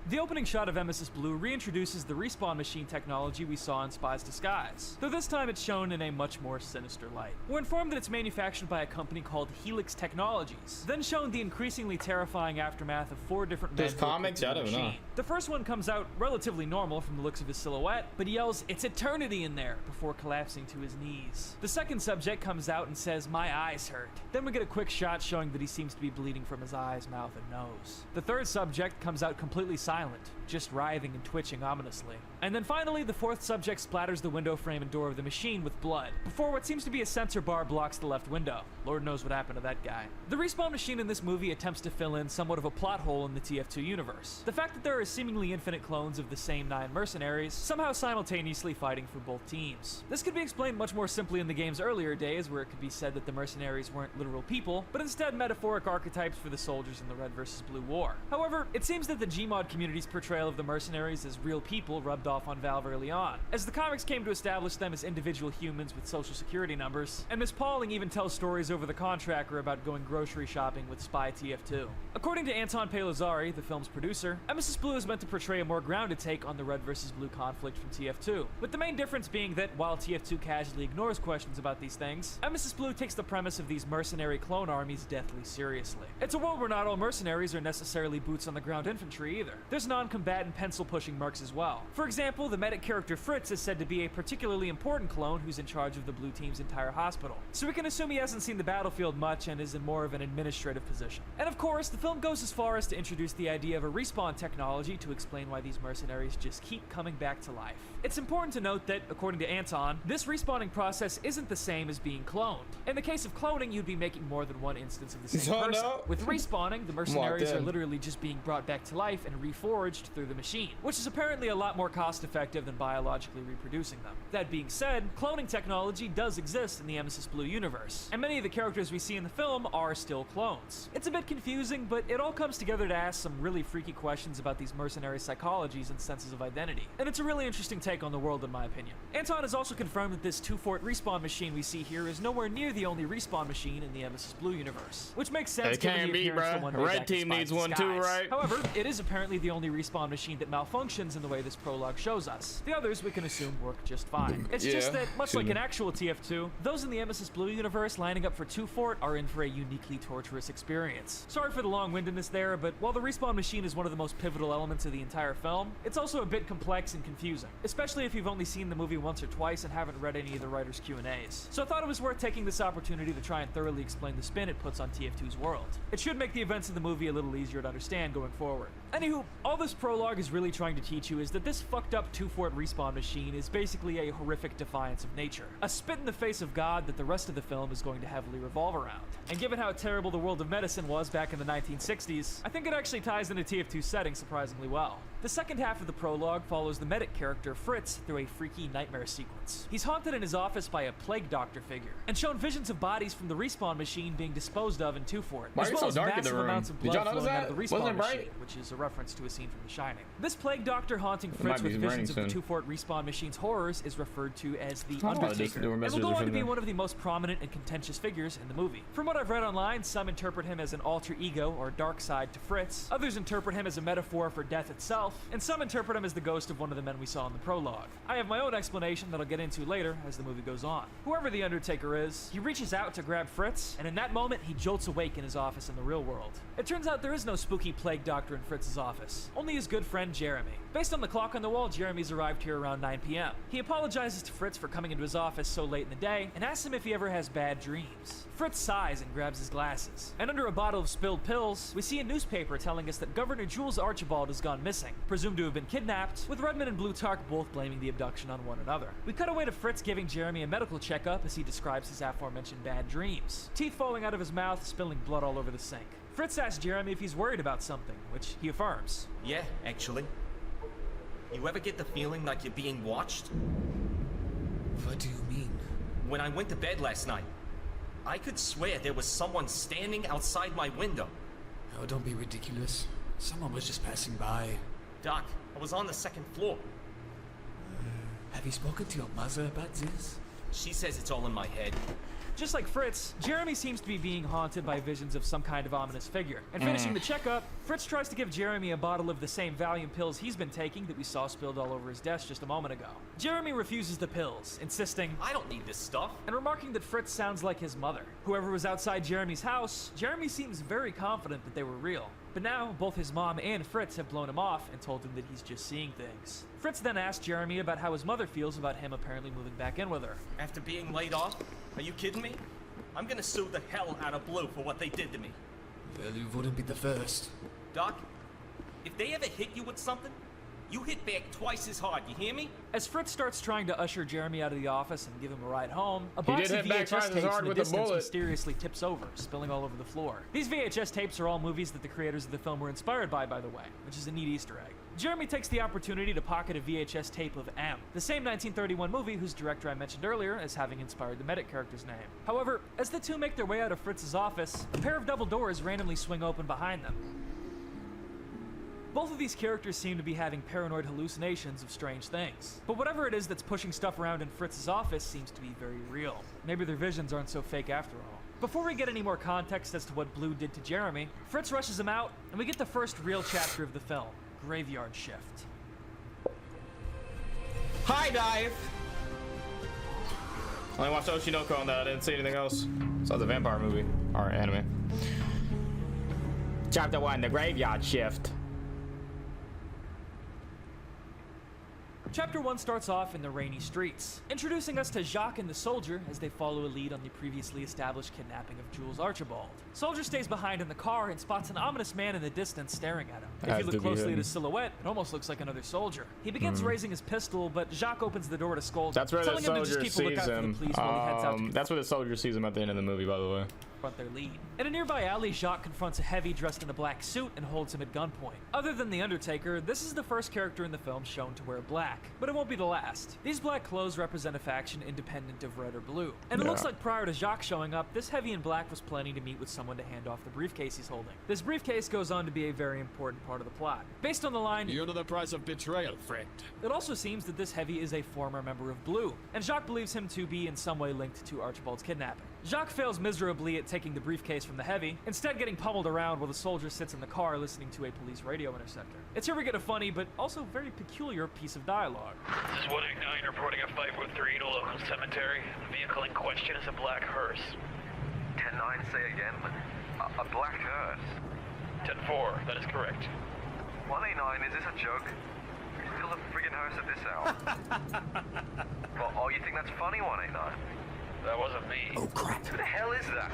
The opening shot of Emesis Blue reintroduces the respawn machine technology we saw in Spy's Disguise, though this time it's shown in a much more sinister light. We're informed that it's manufactured by a company called Helix Technologies, then shown the increasingly terrifying aftermath of 4 different men. There's comics? I don't know. The first one comes out relatively normal from the looks of his silhouette, but he yells, "It's eternity in there," before collapsing to his knees. The second subject comes out and says, "My eyes hurt." Then we get a quick shot showing that he seems to be bleeding from his eyes, mouth, and nose. The third subject comes out completely silent, just writhing and twitching ominously. And then finally, the fourth subject splatters the window frame and door of the machine with blood, before what seems to be a sensor bar blocks the left window. Lord knows what happened to that guy. The respawn machine in this movie attempts to fill in somewhat of a plot hole in the TF2 universe. The fact that there are seemingly infinite clones of the same 9 mercenaries, somehow simultaneously fighting for both teams. This could be explained much more simply in the game's earlier days, where it could be said that the mercenaries weren't literal people, but instead metaphoric archetypes for the soldiers in the Red vs. Blue War. However, it seems that the Gmod community's portrayal of the mercenaries as real people rubbed off on Valve early on, as the comics came to establish them as individual humans with social security numbers, and Miss Pauling even tells stories over the contractor about going grocery shopping with Spy TF2. According to Anton Pelozari, the film's producer, Emesis Blue is meant to portray a more grounded take on the Red vs. Blue conflict from TF2, with the main difference being that while TF2 casually ignores questions about these things, Emesis Blue takes the premise of these mercenary clone armies deathly seriously. It's a world where not all mercenaries are necessarily boots on the ground infantry either. There's non-combatant pencil-pushing mercs as well. For example, the medic character Fritz is said to be a particularly important clone who's in charge of the Blue Team's entire hospital, so we can assume he hasn't seen the battlefield much and is in more of an administrative position. And of course, the film goes as far as to introduce the idea of a respawn technology to explain why these mercenaries just keep coming back to life. It's important to note that, according to Anton, this respawning process isn't the same as being cloned. In the case of cloning, you'd be making more than one instance of the same person. With respawning, the mercenaries are literally just being brought back to life and reforged through the machine, which is apparently a lot more cost-effective than biologically reproducing them. That being said, cloning technology does exist in the Emesis Blue universe, and many of the characters we see in the film are still clones. It's a bit confusing, but it all comes together to ask some really freaky questions about these mercenary psychologies and senses of identity. And it's a really interesting take on the world, in my opinion. Anton has also confirmed that this 2-fort respawn machine we see here is nowhere near the only respawn machine in the Emesis Blue universe, which makes sense given the appearance of one made Red back in team Spy's needs one Disguise. too, right? However, it is apparently the only respawn machine that malfunctions in the way this prologue shows us. The others we can assume work just fine. It's just that, much like an actual TF2, those in the Emesis Blue universe lining up for 2-fort are in for a uniquely torturous experience. Sorry for the long-windedness there, but while the respawn machine is one of the most pivotal elements of the entire film, it's also a bit complex and confusing, especially if you've only seen the movie once or twice and haven't read any of the writers' Q&As. So I thought it was worth taking this opportunity to try and thoroughly explain the spin it puts on TF2's world. It should make the events of the movie a little easier to understand going forward. Anywho, all this prologue is really trying to teach you is that this fucked up 2-fort respawn machine is basically a horrific defiance of nature. A spit in the face of God that the rest of the film is going to heavily revolve around. And given how terrible the world of medicine was back in the 1960s, I think it actually ties into TF2's setting surprisingly well. The second half of the prologue follows the medic character Fritz through a freaky nightmare sequence. He's haunted in his office by a plague doctor figure, and shown visions of bodies from the respawn machine being disposed of in 2-fort, as well as massive amounts of blood flowing out of the respawn machine, which is a reference to a scene from The Shining. This plague doctor haunting Fritz with visions of the 2-fort respawn machine's horrors is referred to as the Undertaker, and will go on to be one of the most prominent and contentious figures in the movie. From what I've read online, some interpret him as an alter ego or dark side to Fritz, others interpret him as a metaphor for death itself, and some interpret him as the ghost of one of the men we saw in the prologue. I have my own explanation that I'll get into later as the movie goes on. Whoever the Undertaker is, he reaches out to grab Fritz, and in that moment he jolts awake in his office in the real world. It turns out there is no spooky plague doctor in Fritz's Fritz's office. Only his good friend Jeremy. Based on the clock on the wall, Jeremy's arrived here around 9 p.m. He apologizes to Fritz for coming into his office so late in the day and asks him if he ever has bad dreams. Fritz sighs and grabs his glasses. And under a bottle of spilled pills, we see a newspaper telling us that Governor Jules Archibald has gone missing, presumed to have been kidnapped, with Redmond and Plutarch both blaming the abduction on one another. We cut away to Fritz giving Jeremy a medical checkup as he describes his aforementioned bad dreams. Teeth falling out of his mouth, spilling blood all over the sink. Fritz asks Jeremy if he's worried about something, which he affirms. Yeah, actually. You ever get the feeling like you're being watched? What do you mean? When I went to bed last night, I could swear there was someone standing outside my window. Oh, don't be ridiculous. Someone was just passing by. Doc, I was on the second floor. Have you spoken to your mother about this? She says it's all in my head. Just like Fritz, Jeremy seems to be being haunted by visions of some kind of ominous figure. And finishing the checkup, Fritz tries to give Jeremy a bottle of the same Valium pills he's been taking that we saw spilled all over his desk just a moment ago. Jeremy refuses the pills, insisting, I don't need this stuff. And remarking that Fritz sounds like his mother. Whoever was outside Jeremy's house, Jeremy seems very confident that they were real. But now, both his mom and Fritz have blown him off and told him that he's just seeing things. Fritz then asked Jeremy about how his mother feels about him apparently moving back in with her. After being laid off? Are you kidding me? I'm gonna sue the hell out of Blue for what they did to me. Well, you wouldn't be the first. Doc, if they ever hit you with something, you hit back twice as hard, you hear me? As Fritz starts trying to usher Jeremy out of the office and give him a ride home, a He box did of hit back twice VHS as tapes hard in the with a distance bullet. mysteriously tips over, spilling all over the floor. These VHS tapes are all movies that the creators of the film were inspired by the way, which is a neat Easter egg. Jeremy takes the opportunity to pocket a VHS tape of M, the same 1931 movie whose director I mentioned earlier as having inspired the medic character's name. However, as the two make their way out of Fritz's office, a pair of double doors randomly swing open behind them. Both of these characters seem to be having paranoid hallucinations of strange things. But whatever it is that's pushing stuff around in Fritz's office seems to be very real. Maybe their visions aren't so fake after all. Before we get any more context as to what Blue did to Jeremy, Fritz rushes him out, and we get the first real chapter of the film, Graveyard Shift. Hi, Dive! I only watched Oshinoko on that. I didn't see anything else. So it's a vampire movie. Or anime. Chapter 1, The Graveyard Shift. Chapter 1 starts off in the rainy streets, introducing us to Jacques and the soldier as they follow a lead on the previously established kidnapping of Jules Archibald. Soldier stays behind in the car and spots an ominous man in the distance staring at him. If you look closely at his silhouette, it almost looks like another soldier. He begins raising his pistol, but Jacques opens the door to scold him, telling him to just keep a lookout for the police while he heads out to that's where the soldier sees him at the end of the movie, by the way. Front their lead. In a nearby alley, Jacques confronts a heavy dressed in a black suit and holds him at gunpoint. Other than The Undertaker, this is the first character in the film shown to wear black, but it won't be the last. These black clothes represent a faction independent of red or blue. And it looks like prior to Jacques showing up, this heavy in black was planning to meet with someone to hand off the briefcase he's holding. This briefcase goes on to be a very important part of the plot. Based on the line, "You know the price of betrayal, friend." It also seems that this heavy is a former member of Blue, and Jacques believes him to be in some way linked to Archibald's kidnapping. Jacques fails miserably at taking the briefcase from the heavy, instead getting pummeled around while the soldier sits in the car listening to a police radio interceptor. It's here we get a funny but also very peculiar piece of dialogue. This is 189 reporting a 503 to local cemetery. The vehicle in question is a black hearse. 10-9, say again. A black hearse. 10-4, that is correct. 189, is this a joke? Still a friggin' hearse at this hour. Well, oh, you think that's funny, 189? That wasn't me. Oh, crap. Who the hell is that?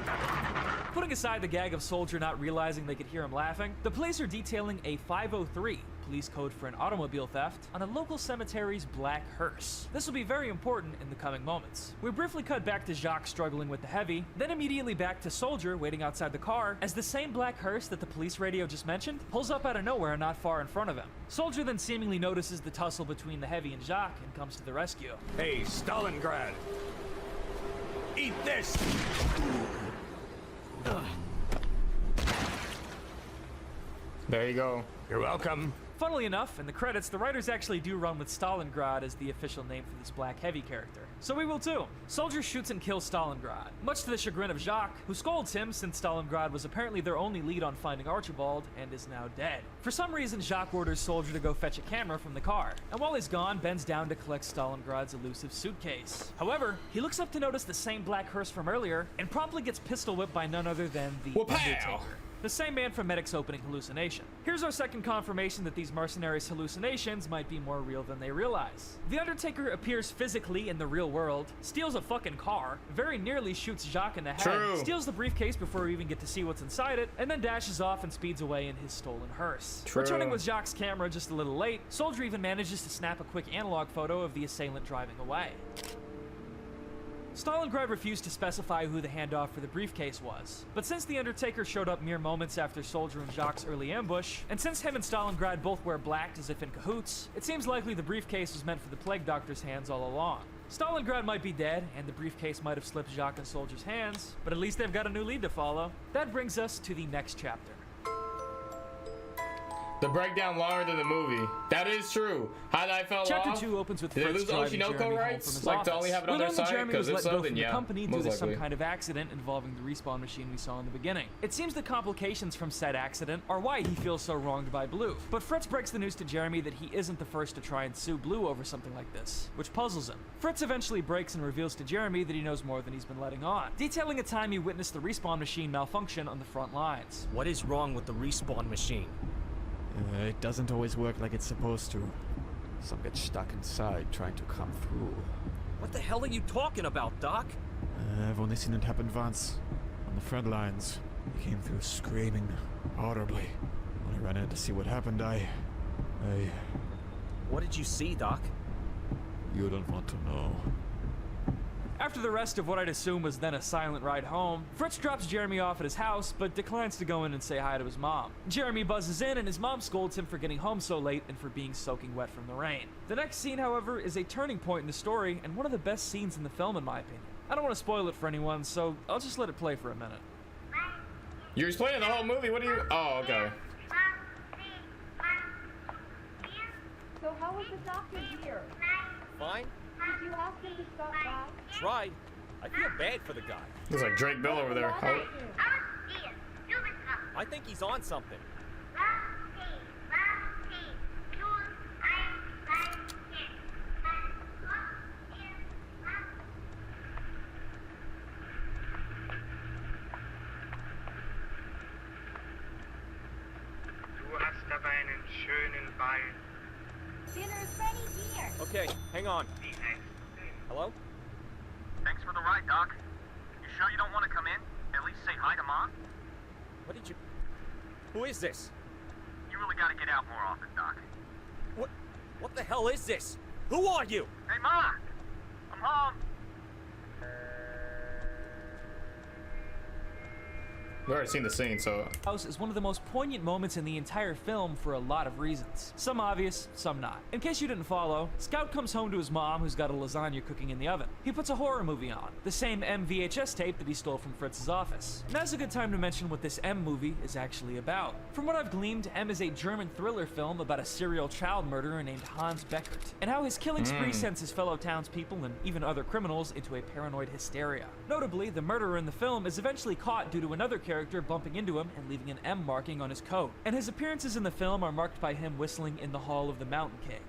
Putting aside the gag of soldier not realizing they could hear him laughing, the police are detailing a 503, police code for an automobile theft, on a local cemetery's black hearse. This will be very important in the coming moments. We briefly cut back to Jacques struggling with the heavy, then immediately back to soldier waiting outside the car as the same black hearse that the police radio just mentioned pulls up out of nowhere not far in front of him. Soldier then seemingly notices the tussle between the heavy and Jacques and comes to the rescue. Hey, Stalingrad! Eat this! There you go. You're welcome. Funnily enough, in the credits, the writers actually do run with Stalingrad as the official name for this black heavy character. So we will too. Soldier shoots and kills Stalingrad, much to the chagrin of Jacques, who scolds him since Stalingrad was apparently their only lead on finding Archibald and is now dead. For some reason, Jacques orders Soldier to go fetch a camera from the car, and while he's gone, bends down to collect Stalingrad's elusive suitcase. However, he looks up to notice the same black hearse from earlier, and promptly gets pistol whipped by none other than the Undertaker. the same man from Medic's opening hallucination. Here's our second confirmation that these mercenaries' hallucinations might be more real than they realize. The Undertaker appears physically in the real world, steals a fucking car, very nearly shoots Jacques in the head, steals the briefcase before we even get to see what's inside it, and then dashes off and speeds away in his stolen hearse. Returning with Jacques' camera just a little late, Soldier even manages to snap a quick analog photo of the assailant driving away. Stalingrad refused to specify who the handoff for the briefcase was, but since the Undertaker showed up mere moments after Soldier and Jacques' early ambush, and since him and Stalingrad both wear black as if in cahoots, it seems likely the briefcase was meant for the Plague Doctor's hands all along. Stalingrad might be dead, and the briefcase might have slipped Jacques and Soldier's hands, but at least they've got a new lead to follow. That brings us to the next chapter. The breakdown longer than the movie. That is true. How did I fell off? Chapter 2 opens with Did they Fritz lose driving Jeremy Oshinoko home from rights? his Like office. to only have it on We their learn that side? Jeremy Because was if let so, go then from the yeah, company due most to some likely. kind of accident involving the respawn machine we saw in the beginning. It seems the complications from said accident are why he feels so wronged by Blue. But Fritz breaks the news to Jeremy that he isn't the first to try and sue Blue over something like this, which puzzles him. Fritz eventually breaks and reveals to Jeremy that he knows more than he's been letting on, detailing a time he witnessed the respawn machine malfunction on the front lines. What is wrong with the respawn machine? It doesn't always work like it's supposed to. Some get stuck inside trying to come through. What the hell are you talking about, Doc? I've only seen it happen once. On the front lines. He came through screaming audibly. When I ran in to see what happened, I... What did you see, Doc? You don't want to know. After the rest of what I'd assume was then a silent ride home, Fritz drops Jeremy off at his house, but declines to go in and say hi to his mom. Jeremy buzzes in, and his mom scolds him for getting home so late and for being soaking wet from the rain. The next scene, however, is a turning point in the story, and one of the best scenes in the film, in my opinion. I don't want to spoil it for anyone, so I'll just let it play for a minute. You're explaining the whole movie? What are you... Oh, okay. So how was the doctor here? Fine. Did you ask him to stop by? Tried. I feel bad for the guy. Looks like Drake Bell over there. Oh. I think he's on something. Du hast aber einen schönen Ball. Dinner's ready here. Okay, hang on. Hello? Thanks for the ride, Doc. You sure you don't want to come in? At least say hi to Mom? What did you... Who is this? You really gotta get out more often, Doc. What the hell is this? Who are you? Hey, Ma! I'm home. We've already seen the scene, so... House is one of the most poignant moments in the entire film for a lot of reasons. Some obvious, some not. In case you didn't follow, Scout comes home to his mom who's got a lasagna cooking in the oven. He puts a horror movie on, the same M VHS tape that he stole from Fritz's office. Now's a good time to mention what this M movie is actually about. From what I've gleaned, M is a German thriller film about a serial child murderer named Hans Beckert, and how his killing spree sends his fellow townspeople and even other criminals into a paranoid hysteria. Notably, the murderer in the film is eventually caught due to another character bumping into him and leaving an M marking on his coat. And his appearances in the film are marked by him whistling in the Hall of the Mountain King.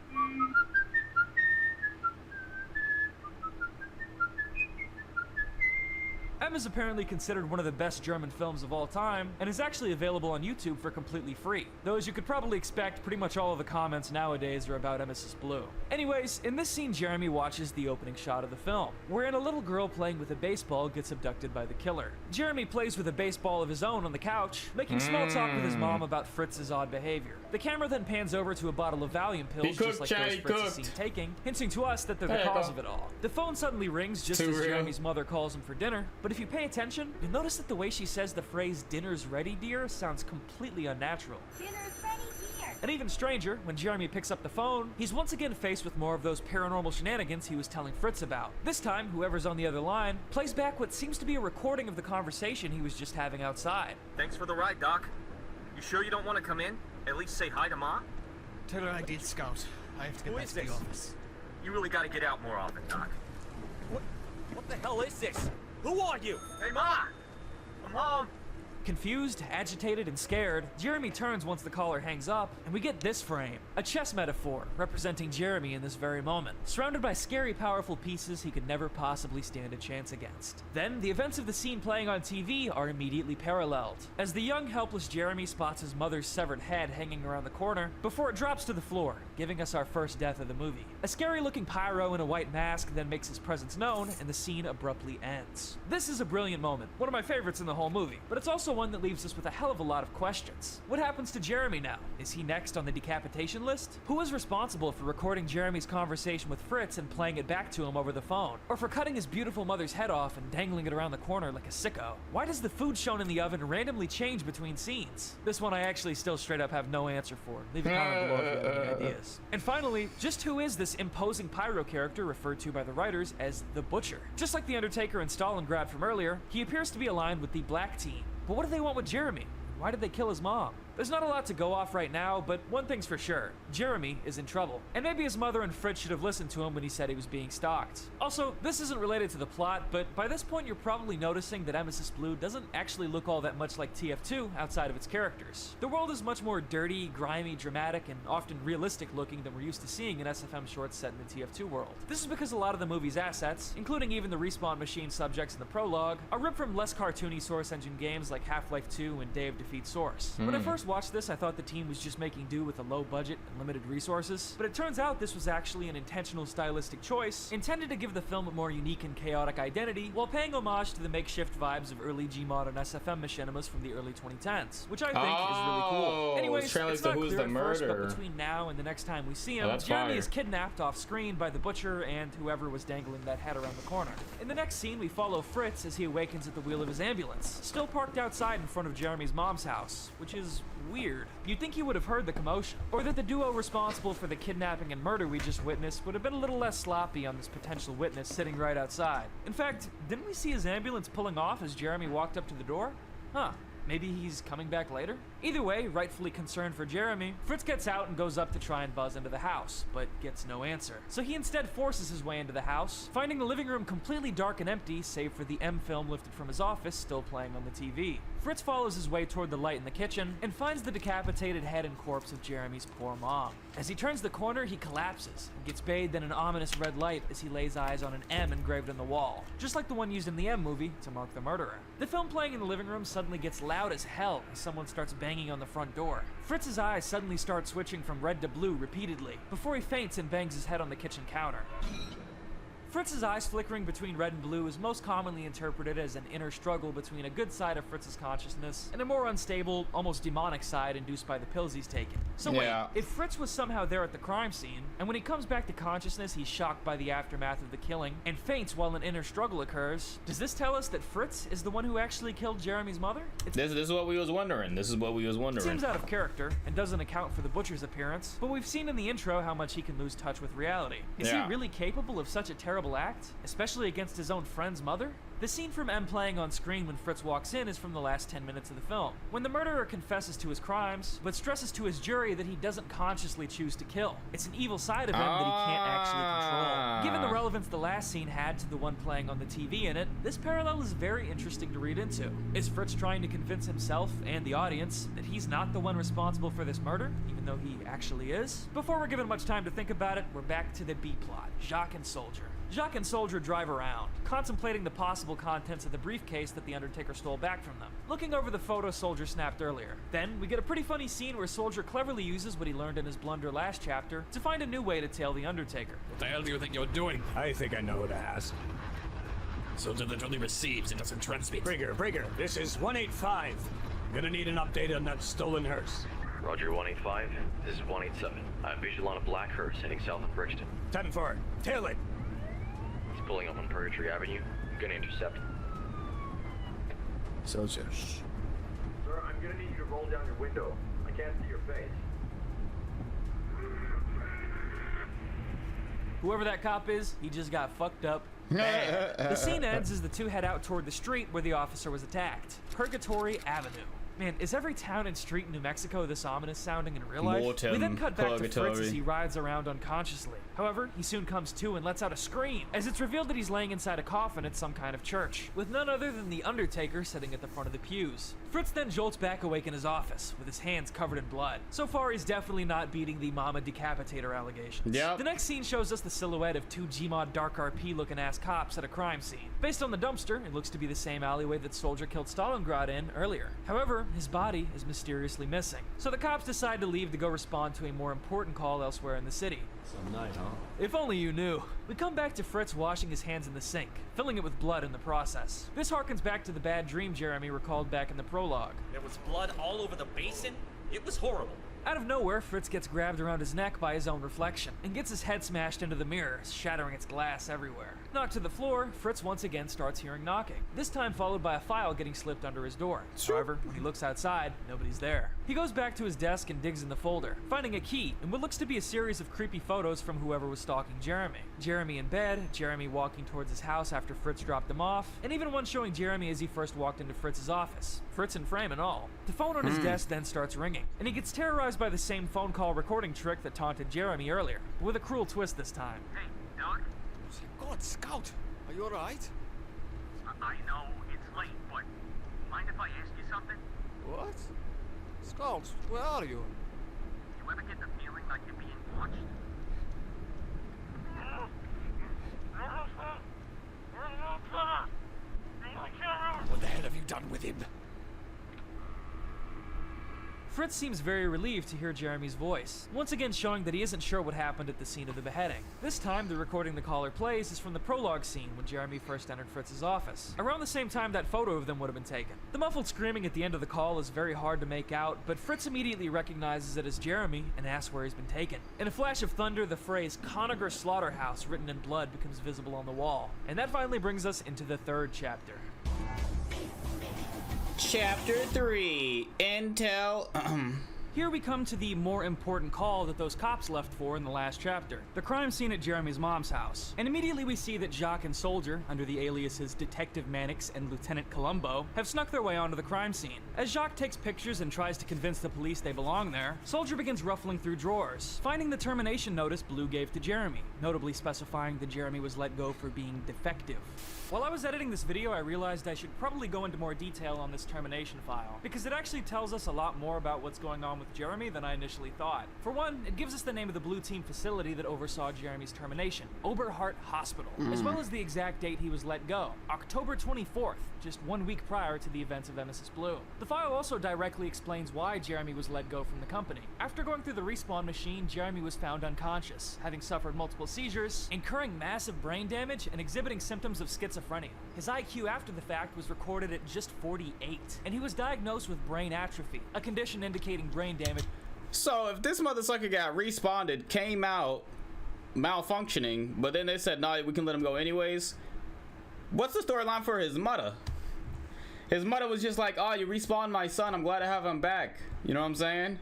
M is apparently considered one of the best German films of all time, and is actually available on YouTube for completely free. Though as you could probably expect, pretty much all of the comments nowadays are about Emesis Blue. Anyways, in this scene Jeremy watches the opening shot of the film, wherein a little girl playing with a baseball gets abducted by the killer. Jeremy plays with a baseball of his own on the couch, making small talk with his mom about Fritz's odd behavior. The camera then pans over to a bottle of Valium pills, just like those Fritz is seen taking, hinting to us that they're the cause of it all. The phone suddenly rings just as Jeremy's mother calls him for dinner, but if you pay attention, you'll notice that the way she says the phrase "dinner's ready, dear" sounds completely unnatural. Dinner's ready here. And even stranger, when Jeremy picks up the phone, he's once again faced with more of those paranormal shenanigans he was telling Fritz about. This time, whoever's on the other line plays back what seems to be a recording of the conversation he was just having outside. Thanks for the ride, Doc. You sure you don't want to come in? At least say hi to Ma? Tell her I did, Scout. I have to get Who back is to the this? office. You really gotta get out more often, Doc. What the hell is this? Who are you? Hey, Ma! I'm home. Confused, agitated, and scared, Jeremy turns once the caller hangs up, and we get this frame. A chess metaphor, representing Jeremy in this very moment. Surrounded by scary, powerful pieces he could never possibly stand a chance against. Then, the events of the scene playing on TV are immediately paralleled, as the young, helpless Jeremy spots his mother's severed head hanging around the corner before it drops to the floor, giving us our first death of the movie. A scary-looking pyro in a white mask then makes his presence known, and the scene abruptly ends. This is a brilliant moment, one of my favorites in the whole movie, but it's also one that leaves us with a hell of a lot of questions. What happens to Jeremy now? Is he next on the decapitation list? Who is responsible for recording Jeremy's conversation with Fritz and playing it back to him over the phone? Or for cutting his beautiful mother's head off and dangling it around the corner like a sicko? Why does the food shown in the oven randomly change between scenes? This one I actually still straight up have no answer for. Leave a comment below if you have any ideas. And finally, just who is this imposing pyro character referred to by the writers as the Butcher? Just like the Undertaker in Stalingrad from earlier, he appears to be aligned with the Black Team. But what do they want with Jeremy? Why did they kill his mom? There's not a lot to go off right now, but one thing's for sure. Jeremy is in trouble. And maybe his mother and Fritz should have listened to him when he said he was being stalked. Also, this isn't related to the plot, but by this point you're probably noticing that Emesis Blue doesn't actually look all that much like TF2 outside of its characters. The world is much more dirty, grimy, dramatic, and often realistic looking than we're used to seeing in SFM shorts set in the TF2 world. This is because a lot of the movie's assets, including even the respawn machine subjects in the prologue, are ripped from less cartoony Source Engine games like Half-Life 2 and Day of Defeat Source. When I first watched this, I thought the team was just making do with a low budget and limited resources, but it turns out this was actually an intentional stylistic choice intended to give the film a more unique and chaotic identity while paying homage to the makeshift vibes of early Gmod and SFM machinimas from the early 2010s, which I think is really cool. Anyways, it's not clear at first, but between now and the next time we see him, Jeremy is kidnapped off screen by the Butcher and whoever was dangling that head around the corner. In the next scene, we follow Fritz as he awakens at the wheel of his ambulance, still parked outside in front of Jeremy's mom's house, which is weird. You'd think he would have heard the commotion, or that the duo responsible for the kidnapping and murder we just witnessed would have been a little less sloppy on this potential witness sitting right outside. In fact, didn't we see his ambulance pulling off as Jeremy walked up to the door? Huh. Maybe he's coming back later? Either way, rightfully concerned for Jeremy, Fritz gets out and goes up to try and buzz into the house, but gets no answer. So he instead forces his way into the house, finding the living room completely dark and empty, save for the M film lifted from his office still playing on the TV. Fritz follows his way toward the light in the kitchen and finds the decapitated head and corpse of Jeremy's poor mom. As he turns the corner, he collapses and gets bathed in an ominous red light as he lays eyes on an M engraved on the wall, just like the one used in the M movie to mark the murderer. The film playing in the living room suddenly gets loud as hell as someone starts banging on the front door. Fritz's eyes suddenly start switching from red to blue repeatedly before he faints and bangs his head on the kitchen counter. Fritz's eyes flickering between red and blue is most commonly interpreted as an inner struggle between a good side of Fritz's consciousness and a more unstable, almost demonic side induced by the pills he's taken. So wait, if Fritz was somehow there at the crime scene, and when he comes back to consciousness he's shocked by the aftermath of the killing, and faints while an inner struggle occurs, does this tell us that Fritz is the one who actually killed Jeremy's mother? This is what we was wondering. This is what we was wondering. It seems out of character, and doesn't account for the Butcher's appearance, but we've seen in the intro how much he can lose touch with reality. Is he really capable of such a terrible act? Especially against his own friend's mother? The scene from M playing on screen when Fritz walks in is from the last 10 minutes of the film, when the murderer confesses to his crimes, but stresses to his jury that he doesn't consciously choose to kill. It's an evil side of him that he can't actually control. Given the relevance the last scene had to the one playing on the TV in it, this parallel is very interesting to read into. Is Fritz trying to convince himself and the audience that he's not the one responsible for this murder, even though he actually is? Before we're given much time to think about it, we're back to the B-plot, Jacques and Soldier. Jacques and Soldier drive around, contemplating the possible contents of the briefcase that the Undertaker stole back from them, looking over the photo Soldier snapped earlier. Then, we get a pretty funny scene where Soldier cleverly uses what he learned in his blunder last chapter to find a new way to tail the Undertaker. What the hell do you think you're doing? I think I know what to ask. Soldier that only receives, it doesn't transmit. Brigger, this is 185. I'm gonna need an update on that stolen hearse. Roger, 185. This is 187. I have visual on a black hearse heading south of Brixton. 10-4. Tail it. He's pulling up on Purgatory Avenue. I'm gonna intercept. Soldier. Sir, I'm gonna need you to roll down your window. I can't see your face. Whoever that cop is, he just got fucked up bad. The scene ends as the two head out toward the street where the officer was attacked, Purgatory Avenue. Man, is every town and street in New Mexico this ominous sounding in real life? Mortem, We then cut back to Fritz as purgatory. he rides around unconsciously. However, he soon comes to and lets out a scream, as it's revealed that he's laying inside a coffin at some kind of church, with none other than the Undertaker sitting at the front of the pews. Fritz then jolts back awake in his office, with his hands covered in blood. So far, he's definitely not beating the Mama Decapitator allegations. Yep. The next scene shows us the silhouette of two Gmod Dark RP looking ass cops at a crime scene. Based on the dumpster, it looks to be the same alleyway that Soldier killed Stalingrad in earlier. However, his body is mysteriously missing. So the cops decide to leave to go respond to a more important call elsewhere in the city. Some night, huh? If only you knew. We come back to Fritz washing his hands in the sink, filling it with blood in the process. This harkens back to the bad dream Jeremy recalled back in the prologue. There was blood all over the basin. It was horrible. Out of nowhere, Fritz gets grabbed around his neck by his own reflection and gets his head smashed into the mirror, shattering its glass everywhere. Knocked to the floor, Fritz once again starts hearing knocking, this time followed by a file getting slipped under his door. However, when he looks outside, nobody's there. He goes back to his desk and digs in the folder, finding a key and what looks to be a series of creepy photos from whoever was stalking Jeremy. Jeremy in bed, Jeremy walking towards his house after Fritz dropped him off, and even one showing Jeremy as he first walked into Fritz's office. Fritz in frame and all. The phone on his desk then starts ringing, and he gets terrorized by the same phone call recording trick that taunted Jeremy earlier, but with a cruel twist this time. Hey, Doug? God, Scout, are you alright? I know it's late, but mind if I ask you something? What? Scout, where are you? You ever get the feeling like you're being watched? What the hell have you done with him? Fritz seems very relieved to hear Jeremy's voice, once again showing that he isn't sure what happened at the scene of the beheading. This time, the recording the caller plays is from the prologue scene when Jeremy first entered Fritz's office, around the same time that photo of them would have been taken. The muffled screaming at the end of the call is very hard to make out, but Fritz immediately recognizes it as Jeremy and asks where he's been taken. In a flash of thunder, the phrase Conager Slaughterhouse written in blood becomes visible on the wall, and that finally brings us into the third chapter. Chapter 3, Intel. Here we come to the more important call that those cops left for in the last chapter, the crime scene at Jeremy's mom's house. And immediately we see that Jacques and Soldier, under the aliases Detective Mannix and Lieutenant Columbo, have snuck their way onto the crime scene. As Jacques takes pictures and tries to convince the police they belong there, Soldier begins ruffling through drawers, finding the termination notice Blue gave to Jeremy, notably specifying that Jeremy was let go for being defective. While I was editing this video, I realized I should probably go into more detail on this termination file, because it actually tells us a lot more about what's going on with Jeremy than I initially thought. For one, it gives us the name of the Blue Team facility that oversaw Jeremy's termination, Oberhart Hospital, as well as the exact date he was let go, October 24th, just 1 week prior to the events of Emesis Blue. The file also directly explains why Jeremy was let go from the company. After going through the respawn machine, Jeremy was found unconscious, having suffered multiple seizures, incurring massive brain damage, and exhibiting symptoms of schizophrenia. His IQ after the fact was recorded at just 48, and he was diagnosed with brain atrophy, a condition indicating brain damage. So if this motherfucker got respawned, came out malfunctioning, but then they said, nah, we can let him go anyways, what's the storyline for his mother? His mother was just like, oh, you respawned my son, I'm glad to have him back. You know what I'm saying?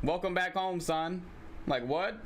Welcome back home, son. Like, what?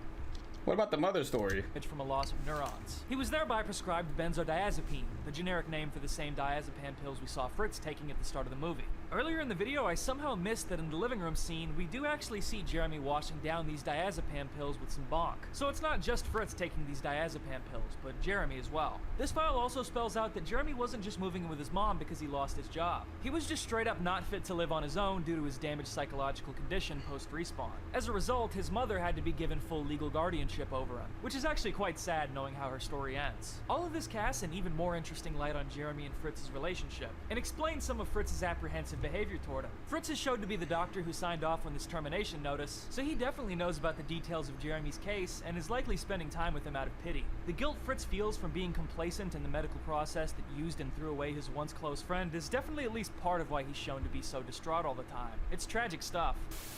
What about the mother story? From a loss of neurons. He was thereby prescribed benzodiazepine, the generic name for the same diazepam pills we saw Fritz taking at the start of the movie. Earlier in the video, I somehow missed that in the living room scene, we do actually see Jeremy washing down these diazepam pills with some bonk. So it's not just Fritz taking these diazepam pills, but Jeremy as well. This file also spells out that Jeremy wasn't just moving in with his mom because he lost his job. He was just straight up not fit to live on his own due to his damaged psychological condition post-respawn. As a result, his mother had to be given full legal guardianship over him, which is actually quite sad knowing how her story ends. All of this casts an even more interesting light on Jeremy and Fritz's relationship, and explains some of Fritz's apprehensive behavior toward him. Fritz is showed to be the doctor who signed off on this termination notice, so he definitely knows about the details of Jeremy's case and is likely spending time with him out of pity. The guilt Fritz feels from being complacent in the medical process that used and threw away his once close friend is definitely at least part of why he's shown to be so distraught all the time. It's tragic stuff.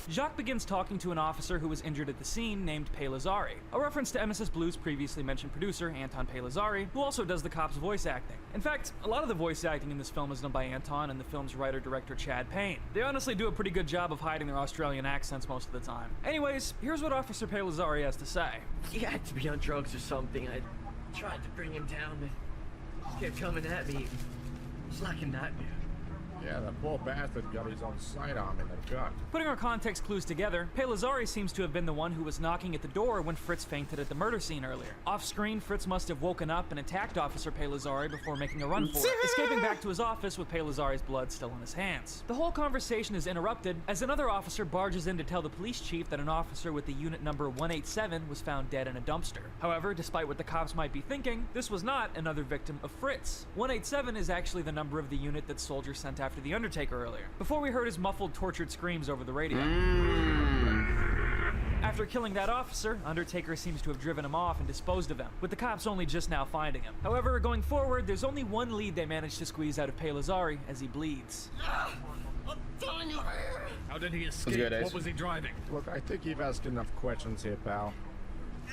Jacques begins talking to an officer who was injured at the scene named Pelazari, a reference to Emesis Blue's previously mentioned producer, Anton Pelazari, who also does the cop's voice acting. In fact, a lot of the voice acting in this film is done by Anton and the film's writer-director Chad Payne. They honestly do a pretty good job of hiding their Australian accents most of the time. Anyways, here's what Officer Pelazari has to say. He had to be on drugs or something. I tried to bring him down, but he kept coming at me. It's like a nightmare. Yeah, that poor bastard got his own sidearm in the gut. Putting our context clues together, Pelazari seems to have been the one who was knocking at the door when Fritz fainted at the murder scene earlier. Off-screen, Fritz must have woken up and attacked Officer Pelazari before making a run for it, escaping back to his office with Pelazari's blood still in his hands. The whole conversation is interrupted as another officer barges in to tell the police chief that an officer with the unit number 187 was found dead in a dumpster. However, despite what the cops might be thinking, this was not another victim of Fritz. 187 is actually the number of the unit that Soldier sent after the Undertaker earlier, before we heard his muffled, tortured screams over the radio. After killing that officer, Undertaker seems to have driven him off and disposed of him, with the cops only just now finding him. However, going forward, there's only one lead they managed to squeeze out of Pelazari as he bleeds. How did he escape? Good, what was he driving? Look, I think you've asked enough questions here, pal.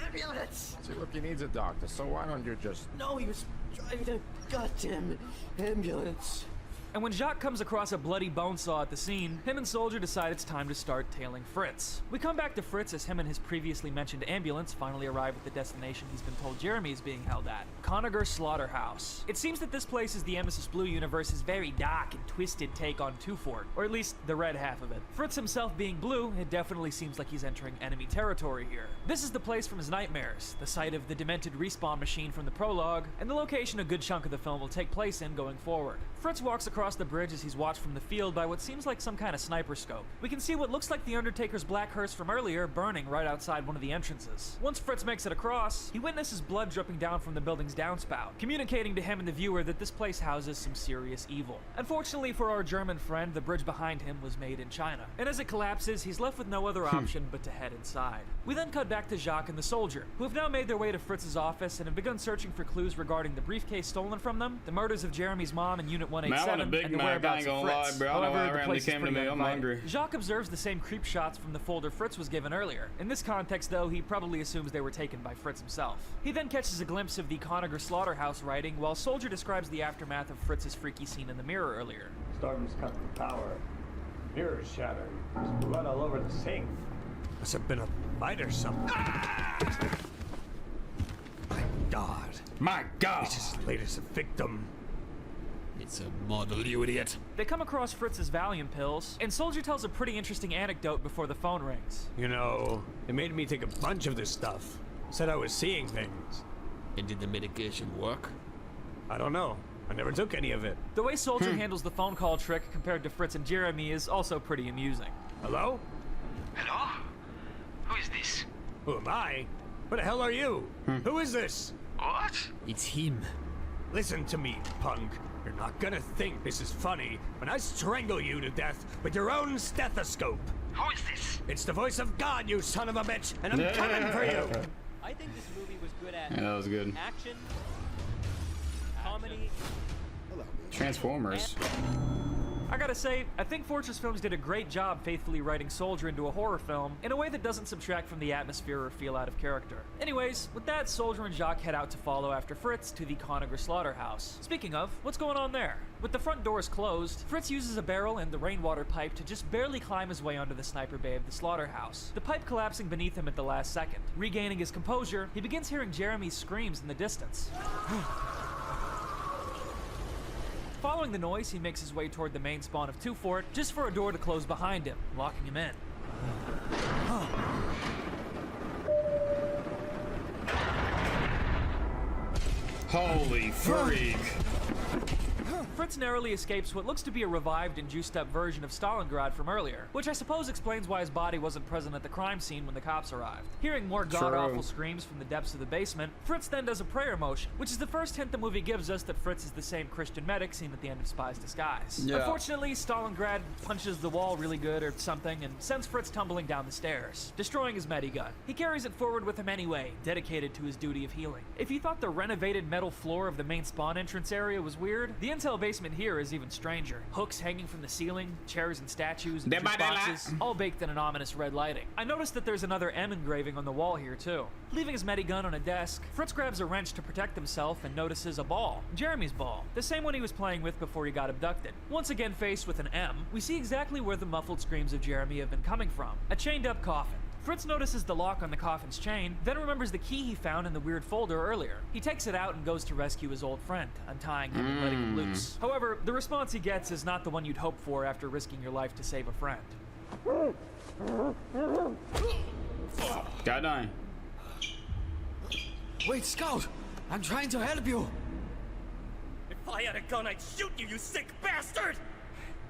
Ambulance! See, look, he needs a doctor, so why don't you just... No, he was driving a goddamn ambulance. And when Jacques comes across a bloody bone saw at the scene, him and Soldier decide it's time to start tailing Fritz. We come back to Fritz as him and his previously mentioned ambulance finally arrive at the destination he's been told Jeremy is being held at, Conager Slaughterhouse. It seems that this place is the Emesis Blue universe's very dark and twisted take on Two Fort, or at least the red half of it. Fritz himself being blue, it definitely seems like he's entering enemy territory here. This is the place from his nightmares, the site of the demented respawn machine from the prologue, and the location a good chunk of the film will take place in going forward. Fritz walks across the bridge as he's watched from the field by what seems like some kind of sniper scope. We can see what looks like the Undertaker's black hearse from earlier burning right outside one of the entrances. Once Fritz makes it across, he witnesses blood dripping down from the building's downspout, communicating to him and the viewer that this place houses some serious evil. Unfortunately for our German friend, the bridge behind him was made in China, and as it collapses, he's left with no other option but to head inside. We then cut back to Jacques and the Soldier, who have now made their way to Fritz's office and have begun searching for clues regarding the briefcase stolen from them, the murders of Jeremy's mom in Unit 187, and the whereabouts of Fritz. However, the place is pretty uninviting. Jacques observes the same creep shots from the folder Fritz was given earlier. In this context, though, he probably assumes they were taken by Fritz himself. He then catches a glimpse of the Conager Slaughterhouse writing, while Soldier describes the aftermath of Fritz's freaky scene in the mirror earlier. Storms cut the power. Mirrors shattered. There's blood all over the sink. Must have been a fight or something. Ah! My God. My God. It's just laid as a victim. It's a model, you idiot. They come across Fritz's Valium pills, and Soldier tells a pretty interesting anecdote before the phone rings. You know, it made me take a bunch of this stuff. Said I was seeing things. And did the medication work? I don't know. I never took any of it. The way Soldier handles the phone call trick compared to Fritz and Jeremy is also pretty amusing. Hello? Hello? Who is this? Who am I? What the hell are you? Who is this? What? It's him. Listen to me, punk. You're not gonna think this is funny when I strangle you to death with your own stethoscope. Who is this? It's the voice of God, you son of a bitch, and I'm coming for you. I think this movie was good at that was good. Action, comedy, Transformers. I gotta say, I think Fortress Films did a great job faithfully writing Soldier into a horror film in a way that doesn't subtract from the atmosphere or feel out of character. Anyways, with that, Soldier and Jacques head out to follow after Fritz to the Conager Slaughterhouse. Speaking of, what's going on there? With the front doors closed, Fritz uses a barrel and the rainwater pipe to just barely climb his way onto the sniper bay of the slaughterhouse, the pipe collapsing beneath him at the last second. Regaining his composure, he begins hearing Jeremy's screams in the distance. Following the noise, he makes his way toward the main spawn of Two Fort, just for a door to close behind him, locking him in. Holy freak! Fritz narrowly escapes what looks to be a revived and juiced up version of Stalingrad from earlier, which I suppose explains why his body wasn't present at the crime scene when the cops arrived. Hearing more god-awful screams from the depths of the basement, Fritz then does a prayer motion, which is the first hint the movie gives us that Fritz is the same Christian medic seen at the end of Spy's Disguise. Yeah. Unfortunately, Stalingrad punches the wall really good or something and sends Fritz tumbling down the stairs, destroying his medigun. He carries it forward with him anyway, dedicated to his duty of healing. If you thought the renovated metal floor of the main spawn entrance area was weird, the intel basement here is even stranger. Hooks hanging from the ceiling, chairs and statues, and boxes, all baked in an ominous red lighting. I noticed that there's another M engraving on the wall here too. Leaving his medigun on a desk, Fritz grabs a wrench to protect himself and notices a ball, Jeremy's ball, the same one he was playing with before he got abducted. Once again faced with an M, we see exactly where the muffled screams of Jeremy have been coming from, a chained up coffin. Fritz notices the lock on the coffin's chain, then remembers the key he found in the weird folder earlier. He takes it out and goes to rescue his old friend, untying him and letting him loose. However, the response he gets is not the one you'd hope for after risking your life to save a friend. Guy dying. Wait, Scout! I'm trying to help you! If I had a gun, I'd shoot you, you sick bastard!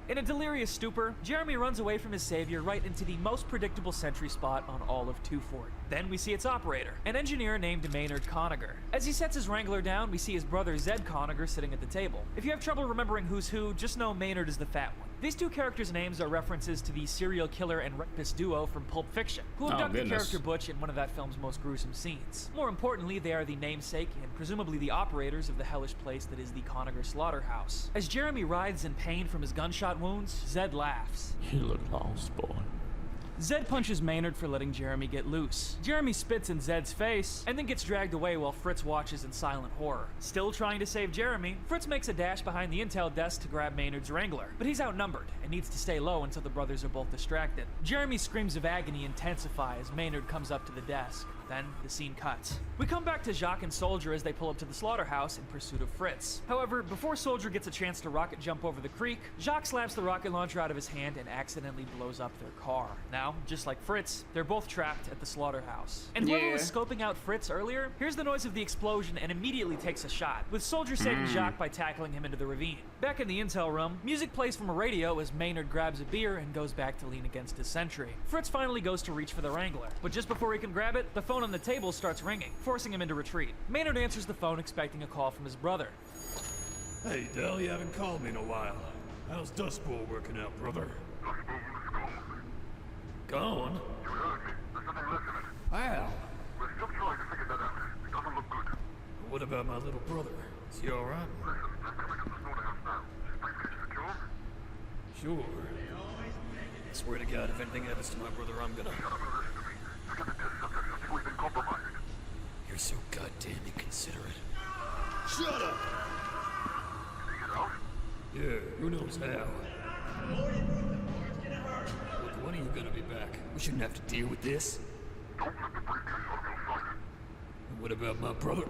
In a delirious stupor, Jeremy runs away from his savior right into the most predictable sentry spot on all of 240. Then we see its operator, an engineer named Maynard Conager. As he sets his Wrangler down, we see his brother Zed Conager sitting at the table. If you have trouble remembering who's who, just know Maynard is the fat one. These two characters' names are references to the serial killer and rapist duo from Pulp Fiction, who abduct the character Butch in one of that film's most gruesome scenes. More importantly, they are the namesake and presumably the operators of the hellish place that is the Conager slaughterhouse. As Jeremy writhes in pain from his gunshot wounds, Zed laughs. You look lost, boy. Zed punches Maynard for letting Jeremy get loose. Jeremy spits in Zed's face and then gets dragged away while Fritz watches in silent horror. Still trying to save Jeremy, Fritz makes a dash behind the intel desk to grab Maynard's Wrangler, but he's outnumbered and needs to stay low until the brothers are both distracted. Jeremy's screams of agony intensify as Maynard comes up to the desk. Then the scene cuts. We come back to Jacques and Soldier as they pull up to the slaughterhouse in pursuit of Fritz. However, before Soldier gets a chance to rocket jump over the creek, Jacques slaps the rocket launcher out of his hand and accidentally blows up their car. Now, just like Fritz, they're both trapped at the slaughterhouse. And whoever was scoping out Fritz earlier hears the noise of the explosion and immediately takes a shot, with Soldier saving Jacques by tackling him into the ravine. Back in the intel room, music plays from a radio as Maynard grabs a beer and goes back to lean against his sentry. Fritz finally goes to reach for the Wrangler, but just before he can grab it, the phone on the table starts ringing, forcing him into retreat. Maynard answers the phone expecting a call from his brother. Hey, Dell, you haven't called me in a while. How's Dust Bowl working out, brother? Gone? You heard me. There's nothing left of it. How? We're still trying to figure that out. It doesn't look good. What about my little brother? Is he alright? Listen, I'm coming to the slaughterhouse now. Is briefcase secure? Sure. I swear to God, if anything happens to my brother, I'm gonna... Shut up and listen to me. Forget the test subjects until we've been compromised. You're so goddamn inconsiderate. Shut up! Did he get out? Yeah, who knows how? Look, when are you gonna be back? We shouldn't have to deal with this. Don't let the briefcase out of your sight. And what about my brother?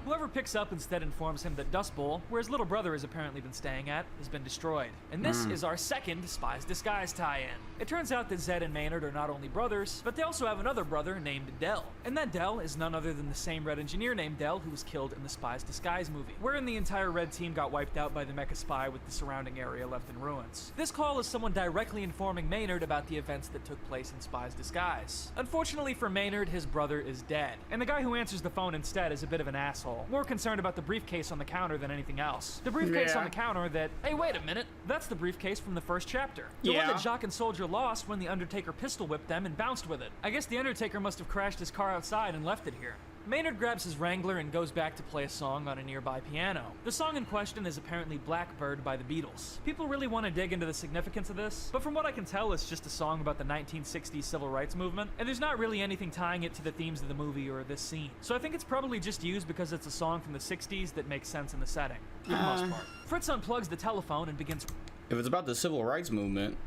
Whoever picks up instead informs him that Dust Bowl, where his little brother has apparently been staying at, has been destroyed. And this is our second Spy's Disguise tie-in. It turns out that Zed and Maynard are not only brothers, but they also have another brother named Dell. And that Dell is none other than the same Red engineer named Dell who was killed in the Spy's Disguise movie, wherein the entire Red team got wiped out by the Mecha Spy with the surrounding area left in ruins. This call is someone directly informing Maynard about the events that took place in Spy's Disguise. Unfortunately for Maynard, his brother is dead. And the guy who answers the phone instead is a bit of an asshole, more concerned about the briefcase on the counter than anything else. The briefcase on the counter that, hey, wait a minute, that's the briefcase from the first chapter. The one that Jacques and Soldier lost when the Undertaker pistol whipped them and bounced with it. I guess the Undertaker must have crashed his car outside and left it here. Maynard grabs his Wrangler and goes back to play a song on a nearby piano. The song in question is apparently Blackbird by the Beatles. People really want to dig into the significance of this, but from what I can tell, it's just a song about the 1960s civil rights movement, and there's not really anything tying it to the themes of the movie or this scene. So I think it's probably just used because it's a song from the 60s that makes sense in the setting, for the most part. Fritz unplugs the telephone and begins... If it's about the civil rights movement,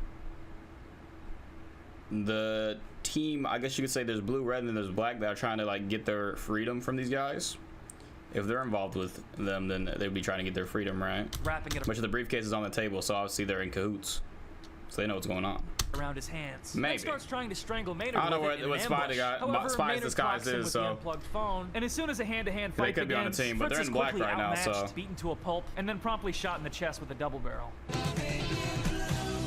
the team, I guess you could say there's blue, red, and then there's black that are trying to like get their freedom from these guys. If they're involved with them, then they'd be trying to get their freedom, right? Wrapping it up. Which the briefcase is on the table, so obviously they're in cahoots. So they know what's going on. Around his hands. Maybe. Then starts trying to strangle Maynard. I don't know what Spy's Disguise is, so. The unplugged phone, and as soon as a hand-to-hand fight they could begins, be on a team, but Fritz they're in is black quickly right now, outmatched, so. beaten to a pulp, and then promptly shot in the chest with a double barrel.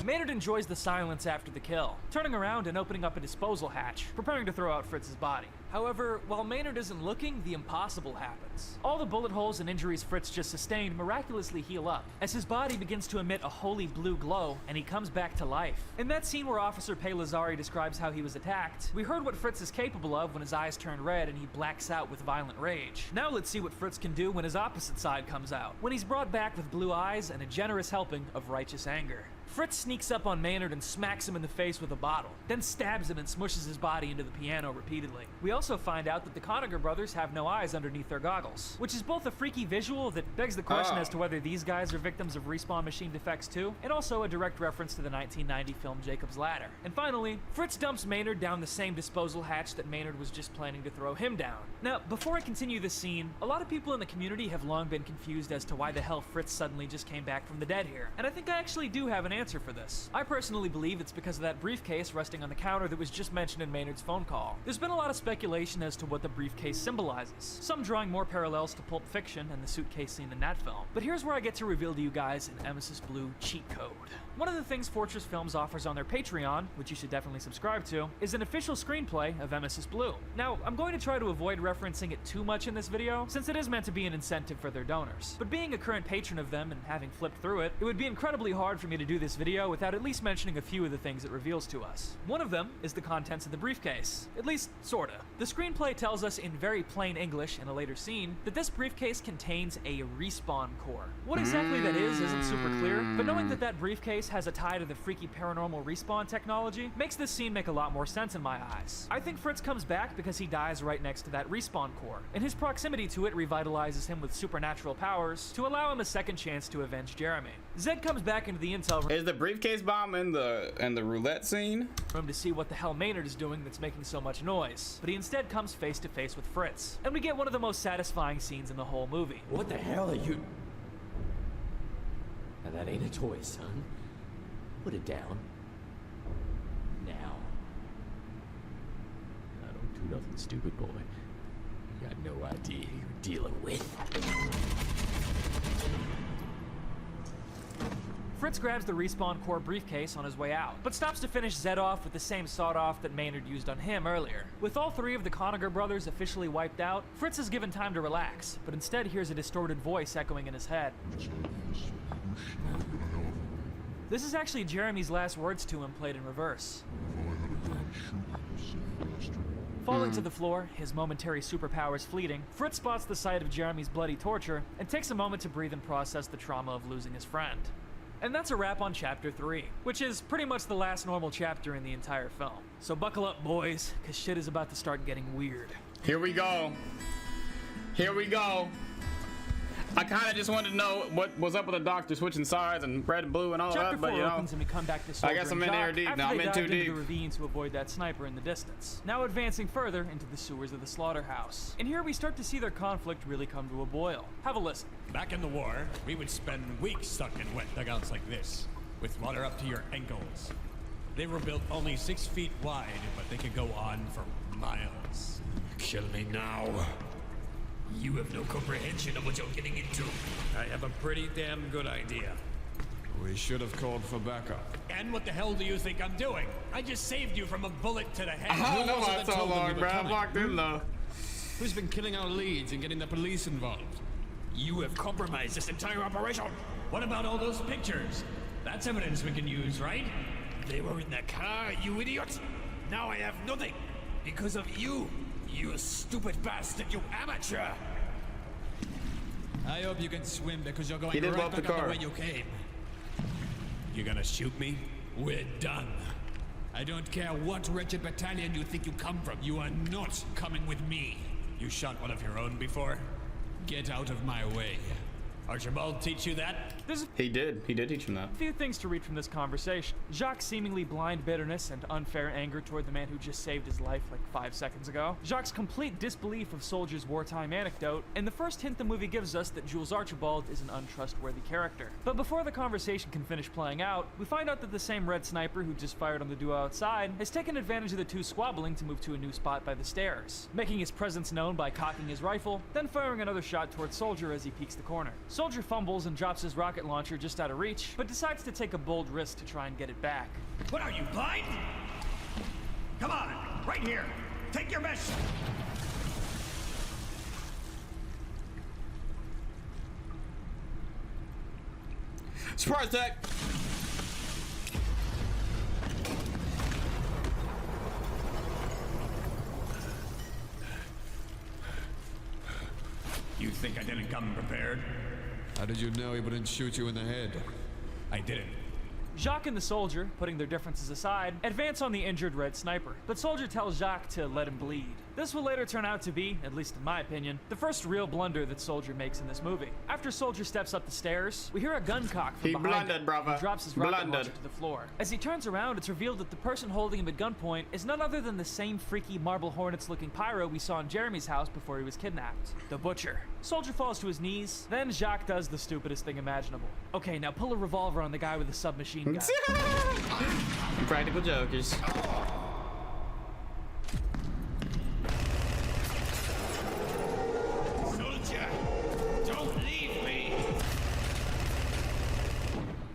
Maynard enjoys the silence after the kill, turning around and opening up a disposal hatch, preparing to throw out Fritz's body. However, while Maynard isn't looking, the impossible happens. All the bullet holes and injuries Fritz just sustained miraculously heal up, as his body begins to emit a holy blue glow, and he comes back to life. In that scene where Officer Pei Lazari describes how he was attacked, we heard what Fritz is capable of when his eyes turn red and he blacks out with violent rage. Now let's see what Fritz can do when his opposite side comes out, when he's brought back with blue eyes and a generous helping of righteous anger. Fritz sneaks up on Maynard and smacks him in the face with a bottle, then stabs him and smushes his body into the piano repeatedly. We also find out that the Conager brothers have no eyes underneath their goggles, which is both a freaky visual that begs the question as to whether these guys are victims of respawn machine defects too, and also a direct reference to the 1990 film Jacob's Ladder. And finally, Fritz dumps Maynard down the same disposal hatch that Maynard was just planning to throw him down. Now, before I continue this scene, a lot of people in the community have long been confused as to why the hell Fritz suddenly just came back from the dead here, and I think I actually do have an answer for this. I personally believe it's because of that briefcase resting on the counter that was just mentioned in Maynard's phone call. There's been a lot of speculation as to what the briefcase symbolizes, some drawing more parallels to Pulp Fiction and the suitcase scene in that film. But here's where I get to reveal to you guys an Emesis Blue cheat code. One of the things Fortress Films offers on their Patreon, which you should definitely subscribe to, is an official screenplay of Emesis Blue. Now, I'm going to try to avoid referencing it too much in this video, since it is meant to be an incentive for their donors. But being a current patron of them and having flipped through it, it would be incredibly hard for me to do this video without at least mentioning a few of the things it reveals to us. One of them is the contents of the briefcase. At least, sorta. The screenplay tells us in very plain English in a later scene that this briefcase contains a respawn core. What exactly that is isn't super clear, but knowing that that briefcase has a tie to the freaky paranormal respawn technology makes this scene make a lot more sense in my eyes. I think Fritz comes back because he dies right next to that respawn core, and his proximity to it revitalizes him with supernatural powers to allow him a second chance to avenge Jeremy. Zed comes back into the intel room. Is the briefcase bomb in the roulette scene? To see what the hell Maynard is doing that's making so much noise, but he instead comes face to face with Fritz, and we get one of the most satisfying scenes in the whole movie. What the hell are you? Now that ain't a toy, son. Put it down. Now. I don't do nothing stupid, boy. You got no idea who you're dealing with. Fritz grabs the respawn core briefcase on his way out, but stops to finish Zed off with the same sawed-off that Maynard used on him earlier. With all three of the Conager brothers officially wiped out, Fritz is given time to relax, but instead hears a distorted voice echoing in his head. This is actually Jeremy's last words to him played in reverse. Falling to the floor, his momentary superpowers fleeting, Fritz spots the site of Jeremy's bloody torture and takes a moment to breathe and process the trauma of losing his friend. And that's a wrap on Chapter 3, which is pretty much the last normal chapter in the entire film. So buckle up, boys, because shit is about to start getting weird. Here we go. Here we go. I kind of just wanted to know what was up with the doctor switching sides and red and blue and all that, but you know, opens and we come back to Soldier I guess I'm in and there Jock deep. after Now I'm they in too dived into deep. the ravine to avoid that sniper in the distance. Now advancing further into the sewers of the slaughterhouse. And here we start to see their conflict really come to a boil. Have a listen. Back in the war, we would spend weeks stuck in wet dugouts like this, with water up to your ankles. They were built only 6 feet wide, but they could go on for miles. Kill me now. You have no comprehension of what you're getting into. I have a pretty damn good idea. We should have called for backup. And what the hell do you think I'm doing? I just saved you from a bullet to the head. I don't know why it's so long, bro. I'm locked in though. Who's been killing our leads and getting the police involved? You have compromised this entire operation. What about all those pictures? That's evidence we can use, right? They were in the car, you idiot. Now I have nothing. Because of you. You stupid bastard, you amateur! I hope you can swim because you're going He did right love the back up car. the way you came. You gonna shoot me? We're done. I don't care what wretched battalion you think you come from. You are not coming with me. You shot one of your own before? Get out of my way. Archibald teach you that? He did teach him that. A few things to read from this conversation. Jacques' seemingly blind bitterness and unfair anger toward the man who just saved his life like 5 seconds ago. Jacques' complete disbelief of Soldier's wartime anecdote, and the first hint the movie gives us that Jules Archibald is an untrustworthy character. But before the conversation can finish playing out, we find out that the same red sniper who just fired on the duo outside has taken advantage of the two squabbling to move to a new spot by the stairs, making his presence known by cocking his rifle, then firing another shot towards Soldier as he peeks the corner. Soldier fumbles and drops his rocket launcher just out of reach, but decides to take a bold risk to try and get it back. What are you, blind? Come on, right here. Take your best. Surprise attack! You think I didn't come prepared? How did you know he wouldn't shoot you in the head? I didn't. Jacques and the soldier, putting their differences aside, advance on the injured red sniper, but soldier tells Jacques to let him bleed. This will later turn out to be, at least in my opinion, the first real blunder that soldier makes in this movie. After soldier steps up the stairs, we hear a gun cock from behind him, and he drops his rocket launcher to the floor. As he turns around, it's revealed that the person holding him at gunpoint is none other than the same freaky Marble Hornets looking pyro we saw in Jeremy's house before he was kidnapped. The Butcher. Soldier falls to his knees, then Jacques does the stupidest thing imaginable. Okay, now pull a revolver on the guy with the submachine gun. Practical jokers.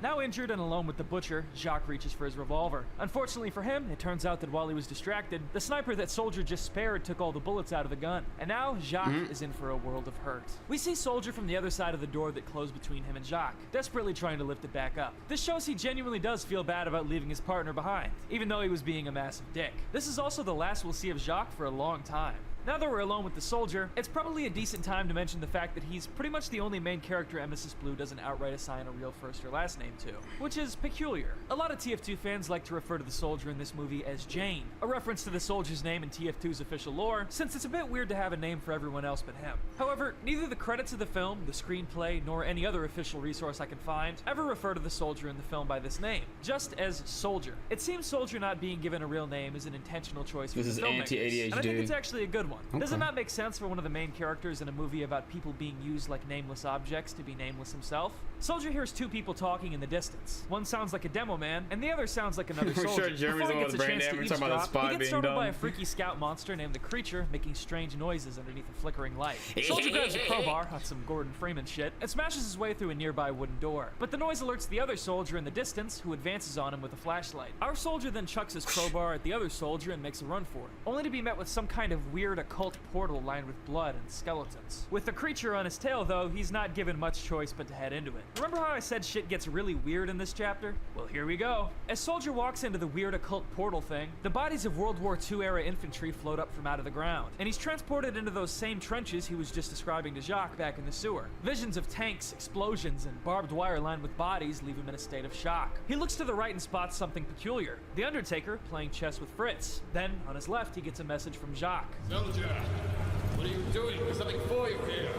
Now injured and alone with the Butcher, Jacques reaches for his revolver. Unfortunately for him, it turns out that while he was distracted, the sniper that Soldier just spared took all the bullets out of the gun. And now Jacques is in for a world of hurt. We see Soldier from the other side of the door that closed between him and Jacques, desperately trying to lift it back up. This shows he genuinely does feel bad about leaving his partner behind, even though he was being a massive dick. This is also the last we'll see of Jacques for a long time. Now that we're alone with the soldier, it's probably a decent time to mention the fact that he's pretty much the only main character Emesis Blue doesn't outright assign a real first or last name to, which is peculiar. A lot of TF2 fans like to refer to the soldier in this movie as Jane, a reference to the soldier's name in TF2's official lore, since it's a bit weird to have a name for everyone else but him. However, neither the credits of the film, the screenplay, nor any other official resource I can find ever refer to the soldier in the film by this name, just as Soldier. It seems Soldier not being given a real name is an intentional choice for the filmmakers, anti-ADHD. and I think it's actually a good one. Okay. Does it not make sense for one of the main characters in a movie about people being used like nameless objects to be nameless himself? Soldier hears two people talking in the distance. One sounds like a demo man, and the other sounds like another soldier. Sure, Jeremy's the one with brain damage talking about the spy he gets being startled dumb. by a freaky scout monster named the Creature, making strange noises underneath a flickering light. Soldier grabs a crowbar on some Gordon Freeman shit and smashes his way through a nearby wooden door. But the noise alerts the other soldier in the distance, who advances on him with a flashlight. Our soldier then chucks his crowbar at the other soldier and makes a run for it, only to be met with some kind of weird occult portal lined with blood and skeletons. With the Creature on his tail, though, he's not given much choice but to head into it. Remember how I said shit gets really weird in this chapter? Well, here we go. As Soldier walks into the weird occult portal thing, the bodies of World War II era infantry float up from out of the ground, and he's transported into those same trenches he was just describing to Jacques back in the sewer. Visions of tanks, explosions, and barbed wire lined with bodies leave him in a state of shock. He looks to the right and spots something peculiar. The Undertaker playing chess with Fritz. Then, on his left, he gets a message from Jacques. Soldier, what are you doing? There's something for you here.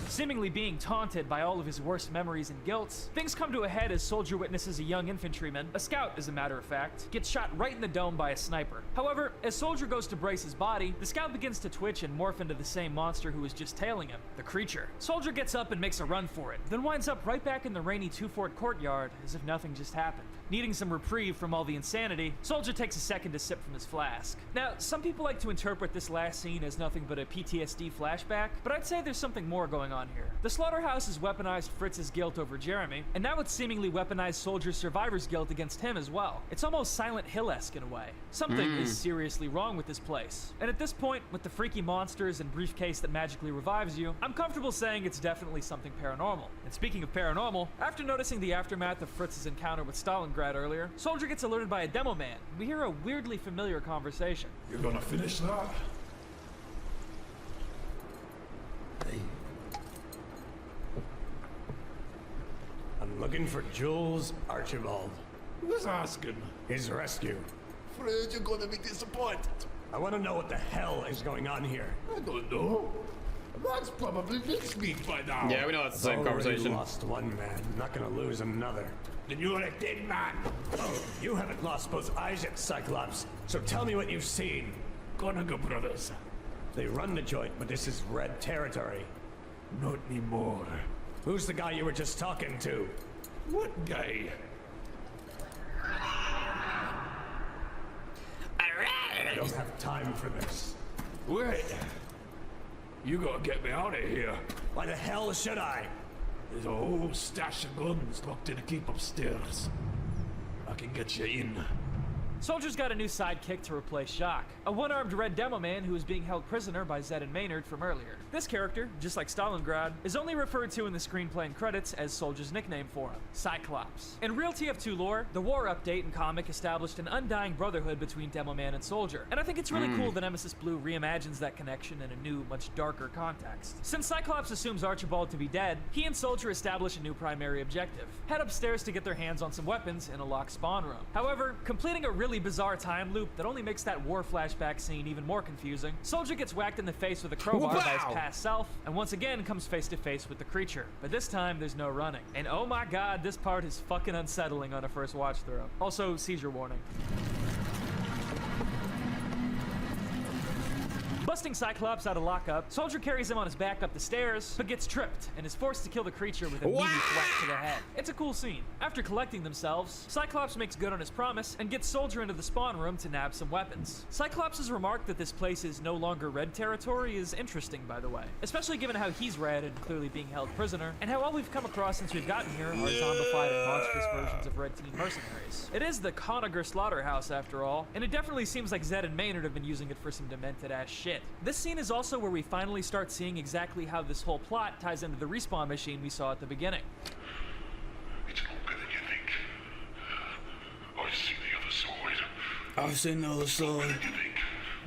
Seemingly being taunted by all of his worst memories and guilt, things come to a head as Soldier witnesses a young infantryman, a scout as a matter of fact, get shot right in the dome by a sniper. However, as Soldier goes to brace his body, the scout begins to twitch and morph into the same monster who was just tailing him, the Creature. Soldier gets up and makes a run for it, then winds up right back in the rainy Two-Fort courtyard as if nothing just happened. Needing some reprieve from all the insanity, Soldier takes a second to sip from his flask. Now, some people like to interpret this last scene as nothing but a PTSD flashback, but I'd say there's something more going on here. The slaughterhouse has weaponized Fritz's guilt over Jeremy, and now it's seemingly weaponized Soldier's survivor's guilt against him as well. It's almost Silent Hill-esque in a way. Something is seriously wrong with this place. And at this point, with the freaky monsters and briefcase that magically revives you, I'm comfortable saying it's definitely something paranormal. And speaking of paranormal, after noticing the aftermath of Fritz's encounter with Stalingrad earlier, Soldier gets alerted by a demo man. We hear a weirdly familiar conversation. You're gonna finish that? Hey. I'm looking for Jules Archibald. Who's asking? His rescue. Fred, you're gonna be disappointed. I want to know what the hell is going on here. I don't know. That's probably mincemeat by now. Yeah, we know that's the same Already conversation. Lost one man, not gonna lose another. Then you're a dead man. Oh, you haven't lost both eyes yet, Cyclops. So tell me what you've seen. Conaga Brothers. They run the joint, but this is red territory. Not anymore. Who's the guy you were just talking to? What guy? I don't have time for this. Wait. You gotta get me out of here. Why the hell should I? There's a whole stash of guns locked in a keep upstairs. I can get you in. Soldier's got a new sidekick to replace Jacques, a one-armed red demo man who is being held prisoner by Zed and Maynard from earlier. This character, just like Stalingrad, is only referred to in the screenplay and credits as Soldier's nickname for him, Cyclops. In real TF2 lore, the war update and comic established an undying brotherhood between Demo Man and Soldier, and I think it's really cool that Emesis Blue reimagines that connection in a new, much darker context. Since Cyclops assumes Archibald to be dead, he and Soldier establish a new primary objective: head upstairs to get their hands on some weapons in a locked spawn room. However, completing a really bizarre time loop that only makes that war flashback scene even more confusing, Soldier gets whacked in the face with a crowbar by his past self, and once again comes face to face with the creature. But this time, there's no running. And oh my god, this part is fucking unsettling on a first watch through. Also, seizure warning. Busting Cyclops out of lockup, Soldier carries him on his back up the stairs, but gets tripped and is forced to kill the creature with a meaty whack to the head. It's a cool scene. After collecting themselves, Cyclops makes good on his promise and gets Soldier into the spawn room to nab some weapons. Cyclops' remark that this place is no longer red territory is interesting, by the way, especially given how he's red and clearly being held prisoner, and how all we've come across since we've gotten here are zombified and monstrous versions of red team mercenaries. It is the Conager slaughterhouse after all, and it definitely seems like Zed and Maynard have been using it for some demented ass shit. This scene is also where we finally start seeing exactly how this whole plot ties into the respawn machine we saw at the beginning. It's longer than you think. I've seen the other side. I've seen the other side.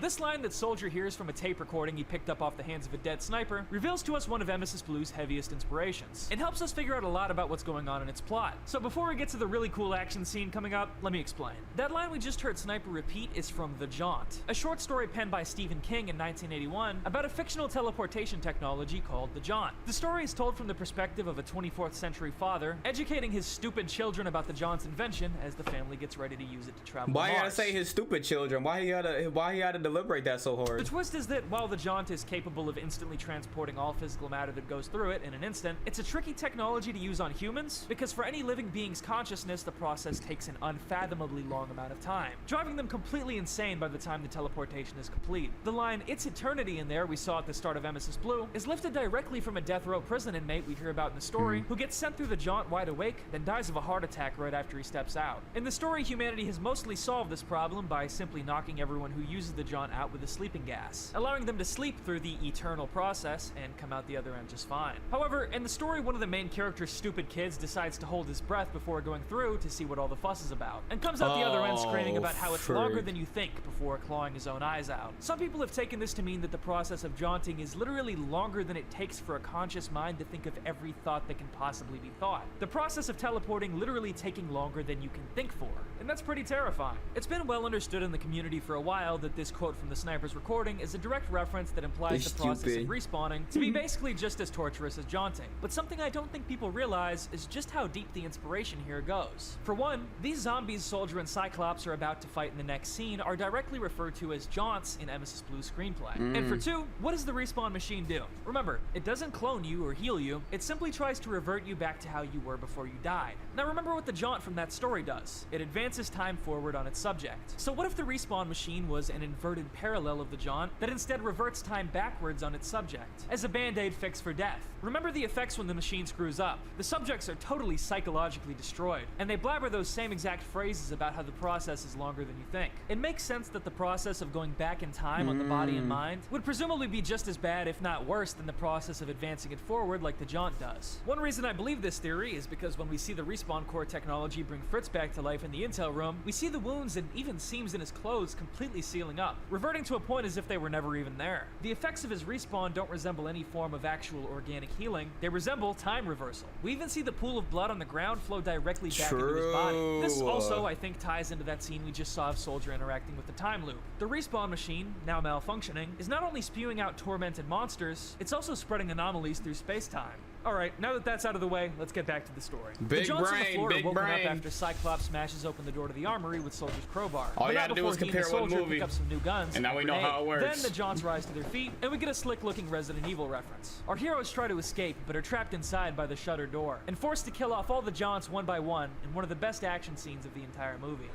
This line that Soldier hears from a tape recording he picked up off the hands of a dead sniper reveals to us one of Emesis Blue's heaviest inspirations. It helps us figure out a lot about what's going on in its plot. So before we get to the really cool action scene coming up, let me explain. That line we just heard Sniper repeat is from The Jaunt, a short story penned by Stephen King in 1981 about a fictional teleportation technology called The Jaunt. The story is told from the perspective of a 24th century father educating his stupid children about the Jaunt's invention as the family gets ready to use it to travel to Mars. Why you gotta say his stupid children? Why he gotta deliberate that so hard? The twist is that while the Jaunt is capable of instantly transporting all physical matter that goes through it in an instant, it's a tricky technology to use on humans, because for any living being's consciousness, the process takes an unfathomably long amount of time, driving them completely insane by the time the teleportation is complete. The line, "It's eternity in there," we saw at the start of Emesis Blue, is lifted directly from a death row prison inmate we hear about in the story, who gets sent through the Jaunt wide awake, then dies of a heart attack right after he steps out. In the story, humanity has mostly solved this problem by simply knocking everyone who uses the Jaunt out with a sleeping gas, allowing them to sleep through the eternal process and come out the other end just fine. However, in the story, one of the main character's stupid kids decides to hold his breath before going through to see what all the fuss is about, and comes out the other end screaming about how it's longer than you think before clawing his own eyes out. Some people have taken this to mean that the process of jaunting is literally longer than it takes for a conscious mind to think of every thought that can possibly be thought. The process of teleporting literally taking longer than you can think for, and that's pretty terrifying. It's been well understood in the community for a while that this quote from the sniper's recording is a direct reference that implies the process of respawning to be basically just as torturous as jaunting. But something I don't think people realize is just how deep the inspiration here goes. For one, these zombies Soldier and Cyclops are about to fight in the next scene are directly referred to as jaunts in Emesis Blue's screenplay. And for two, what does the respawn machine do? Remember, it doesn't clone you or heal you, it simply tries to revert you back to how you were before you died. Now remember what the jaunt from that story does. It advances time forward on its subject. So what if the respawn machine was an inverted parallel of the jaunt that instead reverts time backwards on its subject, as a band-aid fix for death? Remember the effects when the machine screws up. The subjects are totally psychologically destroyed, and they blabber those same exact phrases about how the process is longer than you think. It makes sense that the process of going back in time on the body and mind would presumably be just as bad, if not worse, than the process of advancing it forward like the jaunt does. One reason I believe this theory is because when we see the respawn core technology bring Fritz back to life in the intel room, we see the wounds and even seams in his clothes completely sealing up, reverting to a point as if they were never even there. The effects of his respawn don't resemble any form of actual organic healing, they resemble time reversal. We even see the pool of blood on the ground flow directly back into his body. This also, I think, ties into that scene we just saw of Soldier interacting with the time loop. The respawn machine, now malfunctioning, is not only spewing out tormented monsters, it's also spreading anomalies through space-time. Alright, now that that's out of the way, let's get back to the story. The Jaunts on the floor are woken up after Cyclops smashes open the door to the armory with Soldier's crowbar. All you gotta do is compare one movie, pick up some new guns, and now we know how it works. Then the Jaunts rise to their feet, and we get a slick-looking Resident Evil reference. Our heroes try to escape, but are trapped inside by the shuttered door, and forced to kill off all the Jaunts one by one in one of the best action scenes of the entire movie.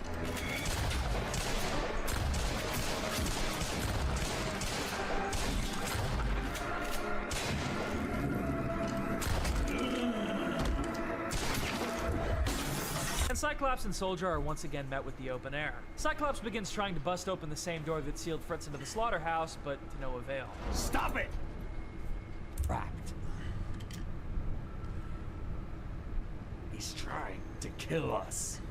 and Cyclops and Soldier are once again met with the open air. Cyclops begins trying to bust open the same door that sealed Fritz into the slaughterhouse, but to no avail. Stop it! Trapped. He's trying to kill us.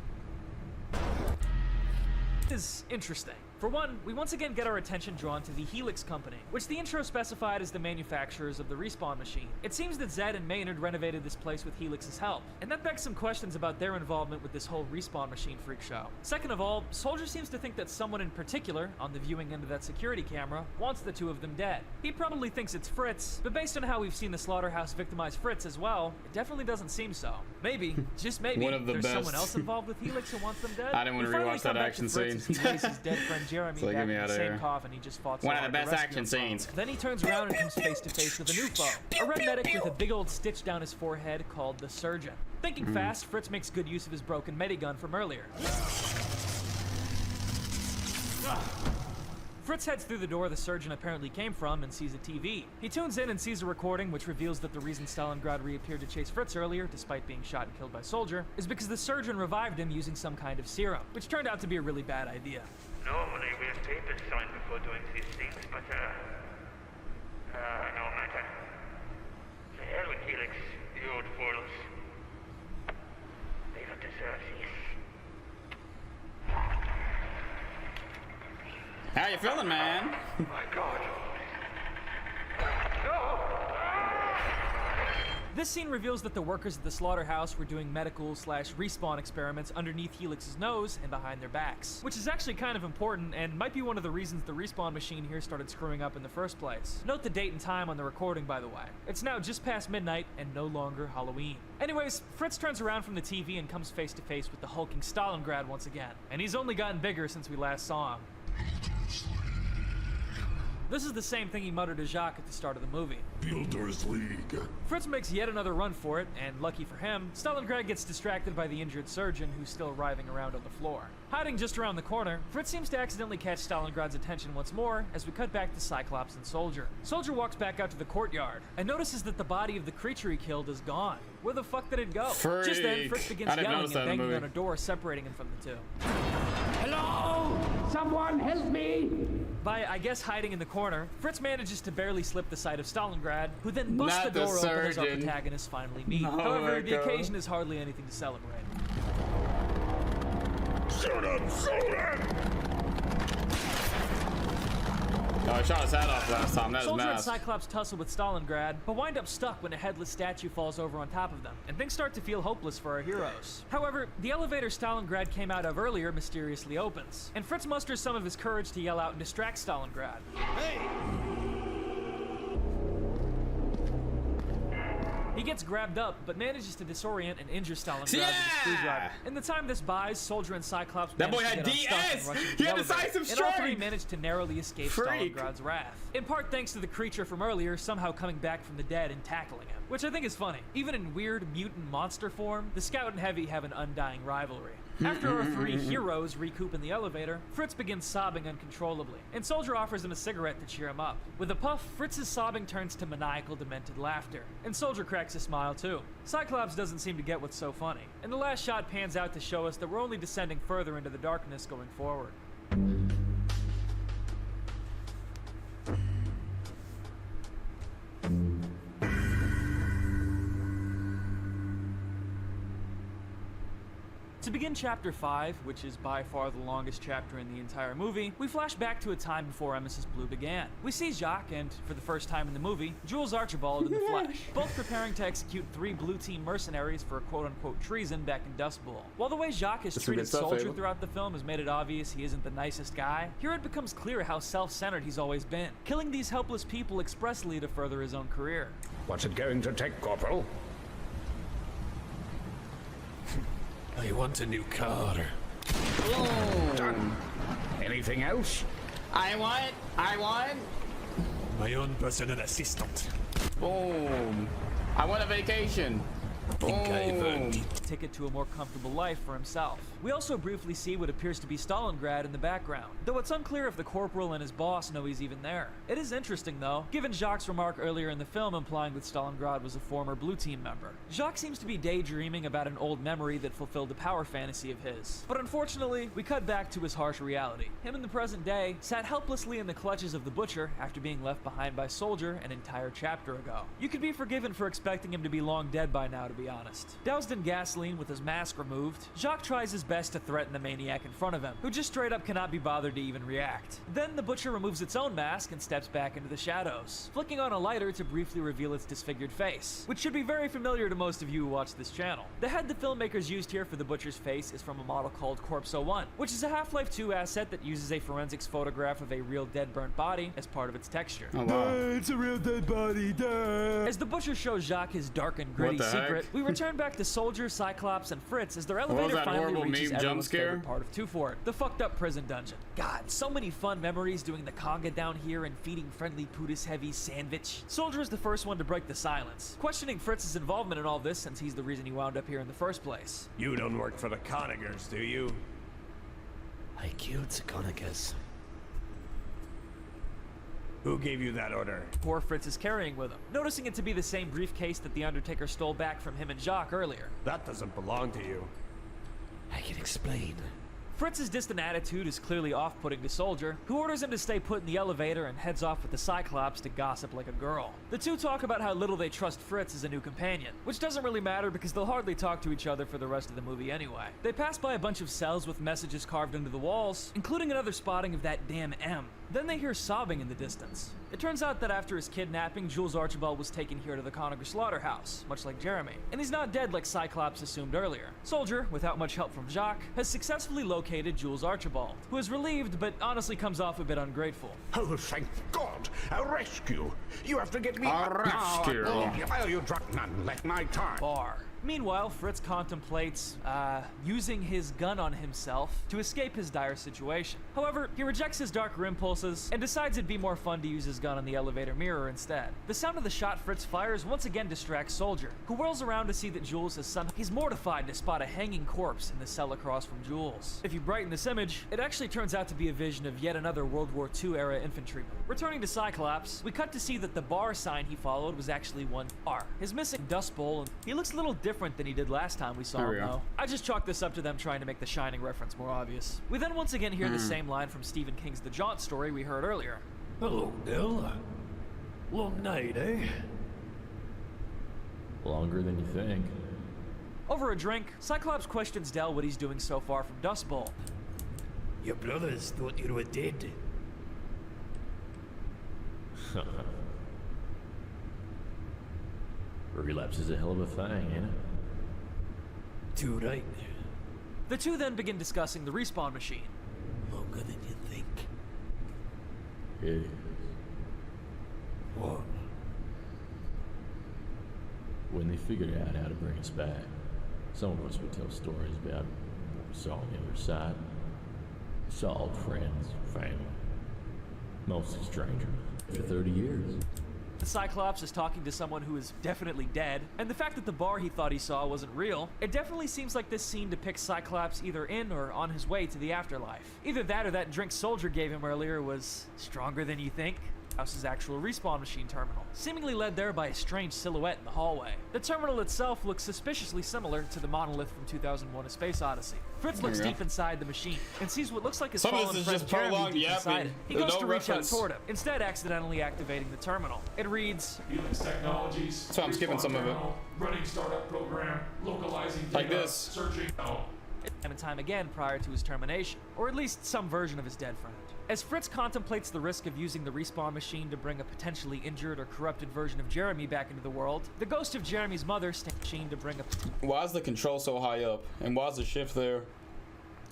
Is interesting. For one, we once again get our attention drawn to the Helix Company, which the intro specified as the manufacturers of the respawn machine. It seems that Zed and Maynard renovated this place with Helix's help, and that begs some questions about their involvement with this whole respawn machine freak show. Second of all, Soldier seems to think that someone in particular, on the viewing end of that security camera, wants the two of them dead. He probably thinks it's Fritz, but based on how we've seen the slaughterhouse victimize Fritz as well, it definitely doesn't seem so. Maybe, just maybe, One of the there's best. someone else involved with Helix who wants them dead. I didn't want to rewatch that action scene. He lays his dead friend Jeremy So back get in me the out of same here. coffin he just fought so One of hard the to best rescue action him from. scenes. Then he turns around and comes face to face with a new foe, a red medic with a big old stitch down his forehead called the Surgeon. Thinking fast, Fritz makes good use of his broken medigun from earlier. Fritz heads through the door the Surgeon apparently came from and sees a TV. He tunes in and sees a recording which reveals that the reason Stalingrad reappeared to chase Fritz earlier, despite being shot and killed by Soldier, is because the Surgeon revived him using some kind of serum, which turned out to be a really bad idea. Normally we have papers signed before doing these things, but, no matter. The hell with Helix, the old fools. They don't deserve this. How you feeling, man? My God. This scene reveals that the workers at the slaughterhouse were doing medical/respawn experiments underneath Helix's nose and behind their backs, which is actually kind of important and might be one of the reasons the respawn machine here started screwing up in the first place. Note the date and time on the recording, by the way. It's now just past midnight and no longer Halloween. Anyways, Fritz turns around from the TV and comes face to face with the hulking Stalingrad once again, and he's only gotten bigger since we last saw him. This is the same thing he muttered to Jacques at the start of the movie. Builders League. Fritz makes yet another run for it, and lucky for him, Stalingrad gets distracted by the injured surgeon who's still writhing around on the floor. Hiding just around the corner, Fritz seems to accidentally catch Stalingrad's attention once more as we cut back to Cyclops and Soldier. Soldier walks back out to the courtyard and notices that the body of the creature he killed is gone. Where the fuck did it go? Freak. Just then, Fritz begins I didn't yelling notice and that in the banging movie. on a door separating him from the two. Hello? Someone help me! By, I guess, hiding in the corner, Fritz manages to barely slip the sight of Stalingrad, who then busts Not the the door open as our surgeon. protagonists finally meet. No, However, the Echo. occasion is hardly anything to celebrate. Shoot him! Shoot him! Oh, he shot his head off last time. That was Soldier and mass. Cyclops tussle with Stalingrad, but wind up stuck when a headless statue falls over on top of them, and things start to feel hopeless for our heroes. However, the elevator Stalingrad came out of earlier mysteriously opens, and Fritz musters some of his courage to yell out and distract Stalingrad. Hey! He gets grabbed up, but manages to disorient and injure Stalingrad with a screwdriver. In the time this buys, Soldier and Cyclops That boy manage to had get unstuck and DS! rush into He the had elevator. decisive And all three strike! manage to narrowly escape Freak. Stalingrad's wrath. In part thanks to the creature from earlier somehow coming back from the dead and tackling him, which I think is funny. Even in weird mutant monster form, the Scout and Heavy have an undying rivalry. After our three heroes recoup in the elevator, Fritz begins sobbing uncontrollably, and Soldier offers him a cigarette to cheer him up. With a puff, Fritz's sobbing turns to maniacal, demented laughter, and Soldier cracks a smile too. Cyclops doesn't seem to get what's so funny, and the last shot pans out to show us that we're only descending further into the darkness going forward. To begin Chapter 5, which is by far the longest chapter in the entire movie, we flash back to a time before Emesis Blue began. We see Jacques and, for the first time in the movie, Jules Archibald in the flesh, both preparing to execute 3 Blue Team mercenaries for quote-unquote treason back in Dust Bowl. While the way Jacques has That's some treated good stuff, Soldier Abel. throughout the film has made it obvious he isn't the nicest guy, here it becomes clear how self-centered he's always been, killing these helpless people expressly to further his own career. What's it going to take, Corporal? I want a new car. Done. Anything else? I want. My own personal assistant. Boom. I want a vacation. Ticket to a more comfortable life for himself. We also briefly see what appears to be Stalingrad in the background, though it's unclear if the corporal and his boss know he's even there. It is interesting though, given Jacques' remark earlier in the film implying that Stalingrad was a former Blue Team member. Jacques seems to be daydreaming about an old memory that fulfilled a power fantasy of his. But unfortunately, we cut back to his harsh reality. Him in the present day sat helplessly in the clutches of the Butcher after being left behind by Soldier an entire chapter ago. You could be forgiven for expecting him to be long dead by now, to be honest. Doused in gasoline with his mask removed, Jacques tries his best to threaten the maniac in front of him, who just straight up cannot be bothered to even react. Then the Butcher removes its own mask and steps back into the shadows, flicking on a lighter to briefly reveal its disfigured face, which should be very familiar to most of you who watch this channel. The head the filmmakers used here for the Butcher's face is from a model called Corpse 01, which is a Half-Life 2 asset that uses a forensics photograph of a real dead burnt body as part of its texture. Oh, wow. It's a real dead body. Duh. As the Butcher shows Jacques his dark and gritty secret, we return back to Soldier, Cyclops, and Fritz as their elevator finally reaches everyone's favorite part of 2 Fort, the fucked up prison dungeon. God, so many fun memories doing the conga down here and feeding friendly Pootis heavy sandwich. Soldier is the first one to break the silence, questioning Fritz's involvement in all this since he's the reason he wound up here in the first place. You don't work for the Conagers, do you? I killed the Conagers. Who gave you that order? Poor Fritz is carrying with him, noticing it to be the same briefcase that the Undertaker stole back from him and Jacques earlier. That doesn't belong to you. I can explain. Fritz's distant attitude is clearly off-putting to Soldier, who orders him to stay put in the elevator and heads off with the Cyclops to gossip like a girl. The two talk about how little they trust Fritz as a new companion, which doesn't really matter because they'll hardly talk to each other for the rest of the movie anyway. They pass by a bunch of cells with messages carved into the walls, including another spotting of that damn M. Then they hear sobbing in the distance. It turns out that after his kidnapping, Jules Archibald was taken here to the Conager slaughterhouse, much like Jeremy. And he's not dead like Cyclops assumed earlier. Soldier, without much help from Jacques, has successfully located Jules Archibald, who is relieved but honestly comes off a bit ungrateful. Oh, thank God! A rescue! You have to get me a rescue. Oh, you drunk none, let my time. Bar. Meanwhile, Fritz contemplates, using his gun on himself to escape his dire situation. However, he rejects his darker impulses and decides it'd be more fun to use his gun on the elevator mirror instead. The sound of the shot Fritz fires once again distracts Soldier, who whirls around to see that Jules has somehow... He's mortified to spot a hanging corpse in the cell across from Jules. If you brighten this image, it actually turns out to be a vision of yet another World War II era infantryman. Returning to Cyclops, we cut to see that the bar sign he followed was actually one bar. His missing dust bowl, and he looks a little different than he did last time we saw him, though. I just chalked this up to them trying to make the Shining reference more obvious. We then once again hear the same line from Stephen King's The Jaunt story we heard earlier. Hello, Bill. Long night, eh? Longer than you think. Over a drink, Cyclops questions Dell what he's doing so far from Dust Bowl. Your brothers thought you were dead. Relapse is a hell of a thing, ain't it? Too right. The two then begin discussing the respawn machine. Longer than you think. It is. What? When they figured out how to bring us back, some of us would tell stories about what we saw on the other side. We saw old friends, family, mostly strangers, for 30 years. The Cyclops is talking to someone who is definitely dead, and the fact that the bar he thought he saw wasn't real, it definitely seems like this scene depicts Cyclops either in or on his way to the afterlife. Either that or that drink Soldier gave him earlier was stronger than you think. House's actual respawn machine terminal, seemingly led there by a strange silhouette in the hallway. The terminal itself looks suspiciously similar to the monolith from 2001: A Space Odyssey. Fritz looks deep inside the machine and sees what looks like his fallen friend Jeremy deep inside it. He goes to reach out toward him, instead accidentally activating the terminal. It reads, Helix Technologies. So I'm skipping some of it. Running startup program, localizing data, like this. Searching. Time and time again prior to his termination, or at least some version of his dead friend. As Fritz contemplates the risk of using the respawn machine to bring a potentially injured or corrupted version of Jeremy back into the world, the ghost of Jeremy's mother stands machine to bring a... Why is the control so high up? And why is the shift there?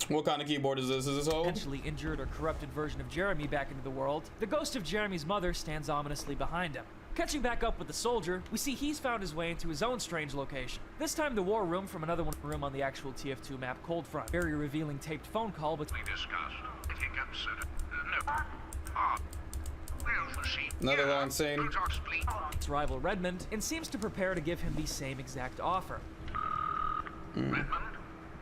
What kind of keyboard is this? Is this old? Potentially injured or corrupted version of Jeremy back into the world, the ghost of Jeremy's mother stands ominously behind him. Catching back up with the Soldier, we see he's found his way into his own strange location. This time the war room from another room on the actual TF2 map, Cold Front. Very revealing taped phone call between... Discussed. If you consider... Another long scene. Its rival Redmond, and seems to prepare to give him the same exact offer. Redmond,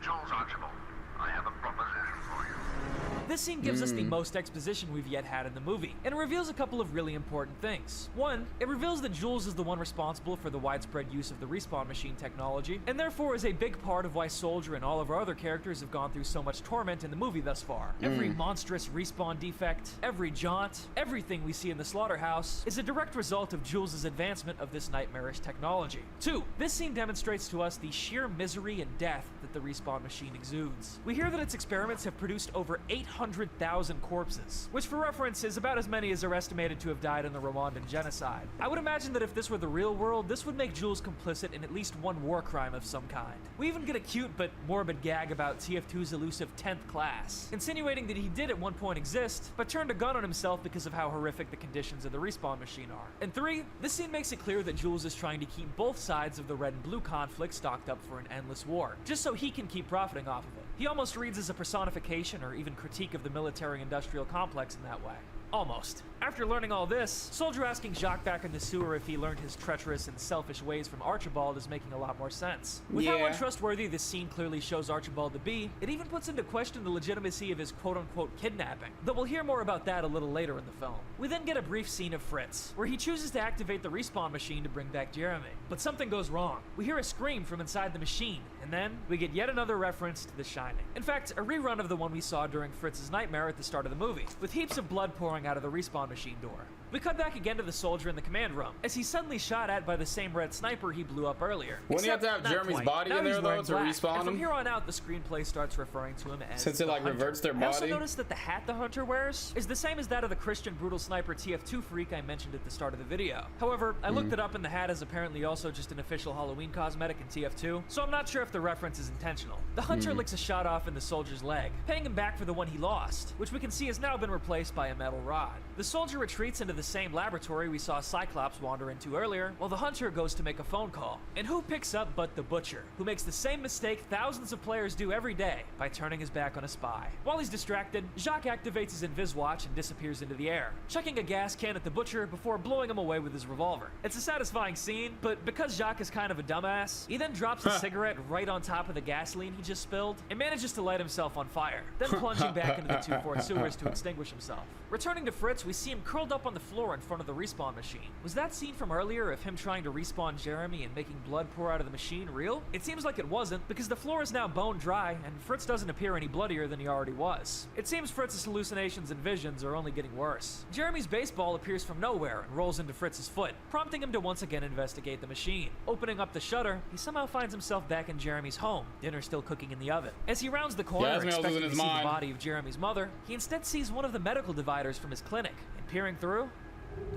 Charles Archibald, I have a proposition for you. This scene gives us the most exposition we've yet had in the movie, and it reveals a couple of really important things. One, it reveals that Jules is the one responsible for the widespread use of the respawn machine technology, and therefore is a big part of why Soldier and all of our other characters have gone through so much torment in the movie thus far. Every monstrous respawn defect, every jaunt, everything we see in the slaughterhouse is a direct result of Jules' advancement of this nightmarish technology. Two, this scene demonstrates to us the sheer misery and death that the respawn machine exudes. We hear that its experiments have produced over 800,000 corpses, which for reference is about as many as are estimated to have died in the Rwandan genocide. I would imagine that if this were the real world, this would make Jules complicit in at least one war crime of some kind. We even get a cute but morbid gag about TF2's elusive 10th class, insinuating that he did at one point exist, but turned a gun on himself because of how horrific the conditions of the respawn machine are. And three, this scene makes it clear that Jules is trying to keep both sides of the red and blue conflict stocked up for an endless war, just so he can keep profiting off of it. He almost reads as a personification or even critique of the military-industrial complex in that way. Almost. After learning all this, Soldier asking Jacques back in the sewer if he learned his treacherous and selfish ways from Archibald is making a lot more sense. With how untrustworthy this scene clearly shows Archibald to be, it even puts into question the legitimacy of his quote-unquote kidnapping, though we'll hear more about that a little later in the film. We then get a brief scene of Fritz, where he chooses to activate the respawn machine to bring back Jeremy. But something goes wrong. We hear a scream from inside the machine, and then we get yet another reference to The Shining. In fact, a rerun of the one we saw during Fritz's nightmare at the start of the movie, with heaps of blood pouring out of the respawn machine door. We cut back again to the Soldier in the command room, as he's suddenly shot at by the same red sniper he blew up earlier. Wouldn't you have to have Jeremy's body in there though to respawn him? From here on out, the screenplay starts referring to him as since it like reverts their body. I also noticed that the hat the Hunter wears is the same as that of the Christian brutal sniper TF2 freak I mentioned at the start of the video. However, I looked it up and the hat is apparently also just an official Halloween cosmetic in TF2, so I'm not sure if the reference is intentional. The Hunter licks a shot off in the Soldier's leg, paying him back for the one he lost, which we can see has now been replaced by a metal rod. The Soldier retreats into the same laboratory we saw Cyclops wander into earlier, while the Hunter goes to make a phone call. And who picks up but the Butcher, who makes the same mistake thousands of players do every day by turning his back on a spy. While he's distracted, Jacques activates his Invis watch and disappears into the air, chucking a gas can at the Butcher before blowing him away with his revolver. It's a satisfying scene, but because Jacques is kind of a dumbass, he then drops the cigarette right on top of the gasoline he just spilled and manages to light himself on fire, then plunging back into the 2-4 sewers to extinguish himself. Returning to Fritz, we see him curled up on the floor in front of the respawn machine. Was that scene from earlier of him trying to respawn Jeremy and making blood pour out of the machine real? It seems like it wasn't, because the floor is now bone dry and Fritz doesn't appear any bloodier than he already was. It seems Fritz's hallucinations and visions are only getting worse. Jeremy's baseball appears from nowhere and rolls into Fritz's foot, prompting him to once again investigate the machine. Opening up the shutter, he somehow finds himself back in Jeremy's home, dinner still cooking in the oven. As he rounds the corner, expecting to see the body of Jeremy's mother, he instead sees one of the medical dividers from his clinic, and peering through...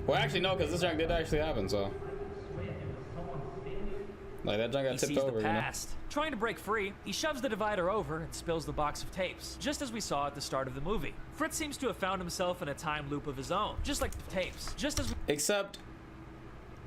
Well, actually, no, because this junk did actually happen, so... Like, that junk got tipped over, you know? Trying to break free, he shoves the divider over and spills the box of tapes, just as we saw at the start of the movie. Fritz seems to have found himself in a time loop of his own, just like the tapes, just as... Except,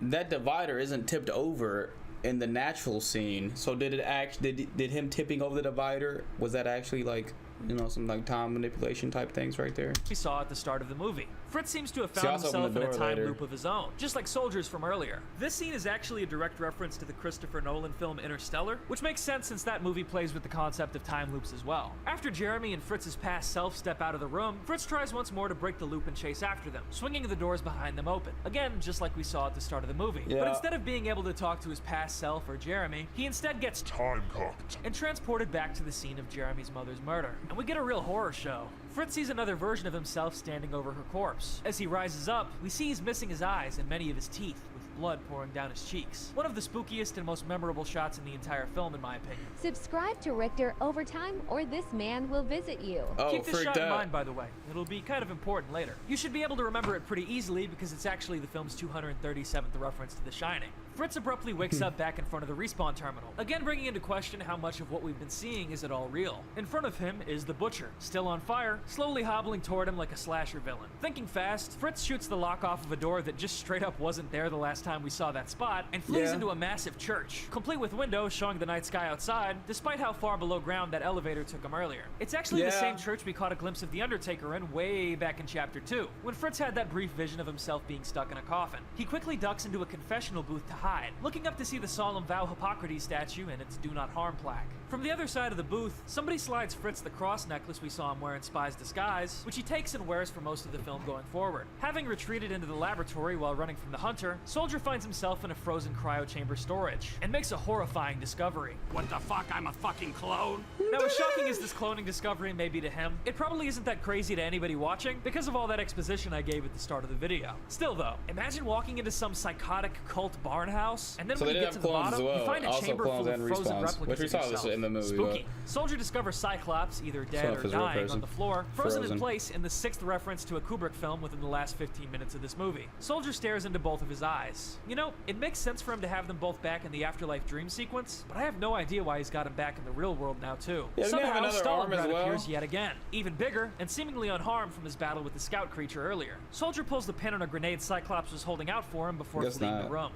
that divider isn't tipped over in the natural scene, so did it actually... Did him tipping over the divider, was that actually, like... You know, some like time manipulation type things right there. We saw at the start of the movie. Fritz seems to have found himself in a time loop of his own, just like Soldiers from earlier. This scene is actually a direct reference to the Christopher Nolan film Interstellar, which makes sense since that movie plays with the concept of time loops as well. After Jeremy and Fritz's past self step out of the room, Fritz tries once more to break the loop and chase after them, swinging the doors behind them open. Again, just like we saw at the start of the movie. Yeah. But instead of being able to talk to his past self or Jeremy, he instead gets time-cocked and transported back to the scene of Jeremy's mother's murder. And we get a real horror show. Fritz sees another version of himself standing over her corpse. As he rises up, we see he's missing his eyes and many of his teeth, with blood pouring down his cheeks. One of the spookiest and most memorable shots in the entire film, in my opinion. Subscribe to Richter Overtime, or this man will visit you. Oh, keep this shot in mind, by the way. It'll be kind of important later. You should be able to remember it pretty easily because it's actually the film's 237th reference to The Shining. Fritz abruptly wakes up back in front of the respawn terminal, again bringing into question how much of what we've been seeing is at all real. In front of him is the Butcher, still on fire, slowly hobbling toward him like a slasher villain. Thinking fast, Fritz shoots the lock off of a door that just straight up wasn't there the last time we saw that spot, and flees into a massive church, complete with windows showing the night sky outside, despite how far below ground that elevator took him earlier. It's actually the same church we caught a glimpse of the Undertaker in way back in Chapter 2, when Fritz had that brief vision of himself being stuck in a coffin. He quickly ducks into a confessional booth to hide, looking up to see the solemn vow Hippocrates statue and its do not harm plaque. From the other side of the booth, somebody slides Fritz the cross necklace we saw him wear in Spy's disguise, which he takes and wears for most of the film going forward. Having retreated into the laboratory while running from the Hunter, Soldier finds himself in a frozen cryo chamber storage, and makes a horrifying discovery. What the fuck? I'm a fucking clone? Now, as shocking as this cloning discovery may be to him, it probably isn't that crazy to anybody watching because of all that exposition I gave at the start of the video. Still though, imagine walking into some psychotic cult barn house, and then when you get to the bottom, you find a chamber full of frozen replicas of yourself. In the movie, spooky. Soldier discovers Cyclops, either dead or dying, on the floor, frozen in place in the 6th reference to a Kubrick film within the last 15 minutes of this movie. Soldier stares into both of his eyes. You know, it makes sense for him to have them both back in the afterlife dream sequence, but I have no idea why he's got him back in the real world now too. Somehow, Stalingrad appears yet again, even bigger and seemingly unharmed from his battle with the scout creature earlier. Soldier pulls the pin on a grenade Cyclops was holding out for him before fleeing the room.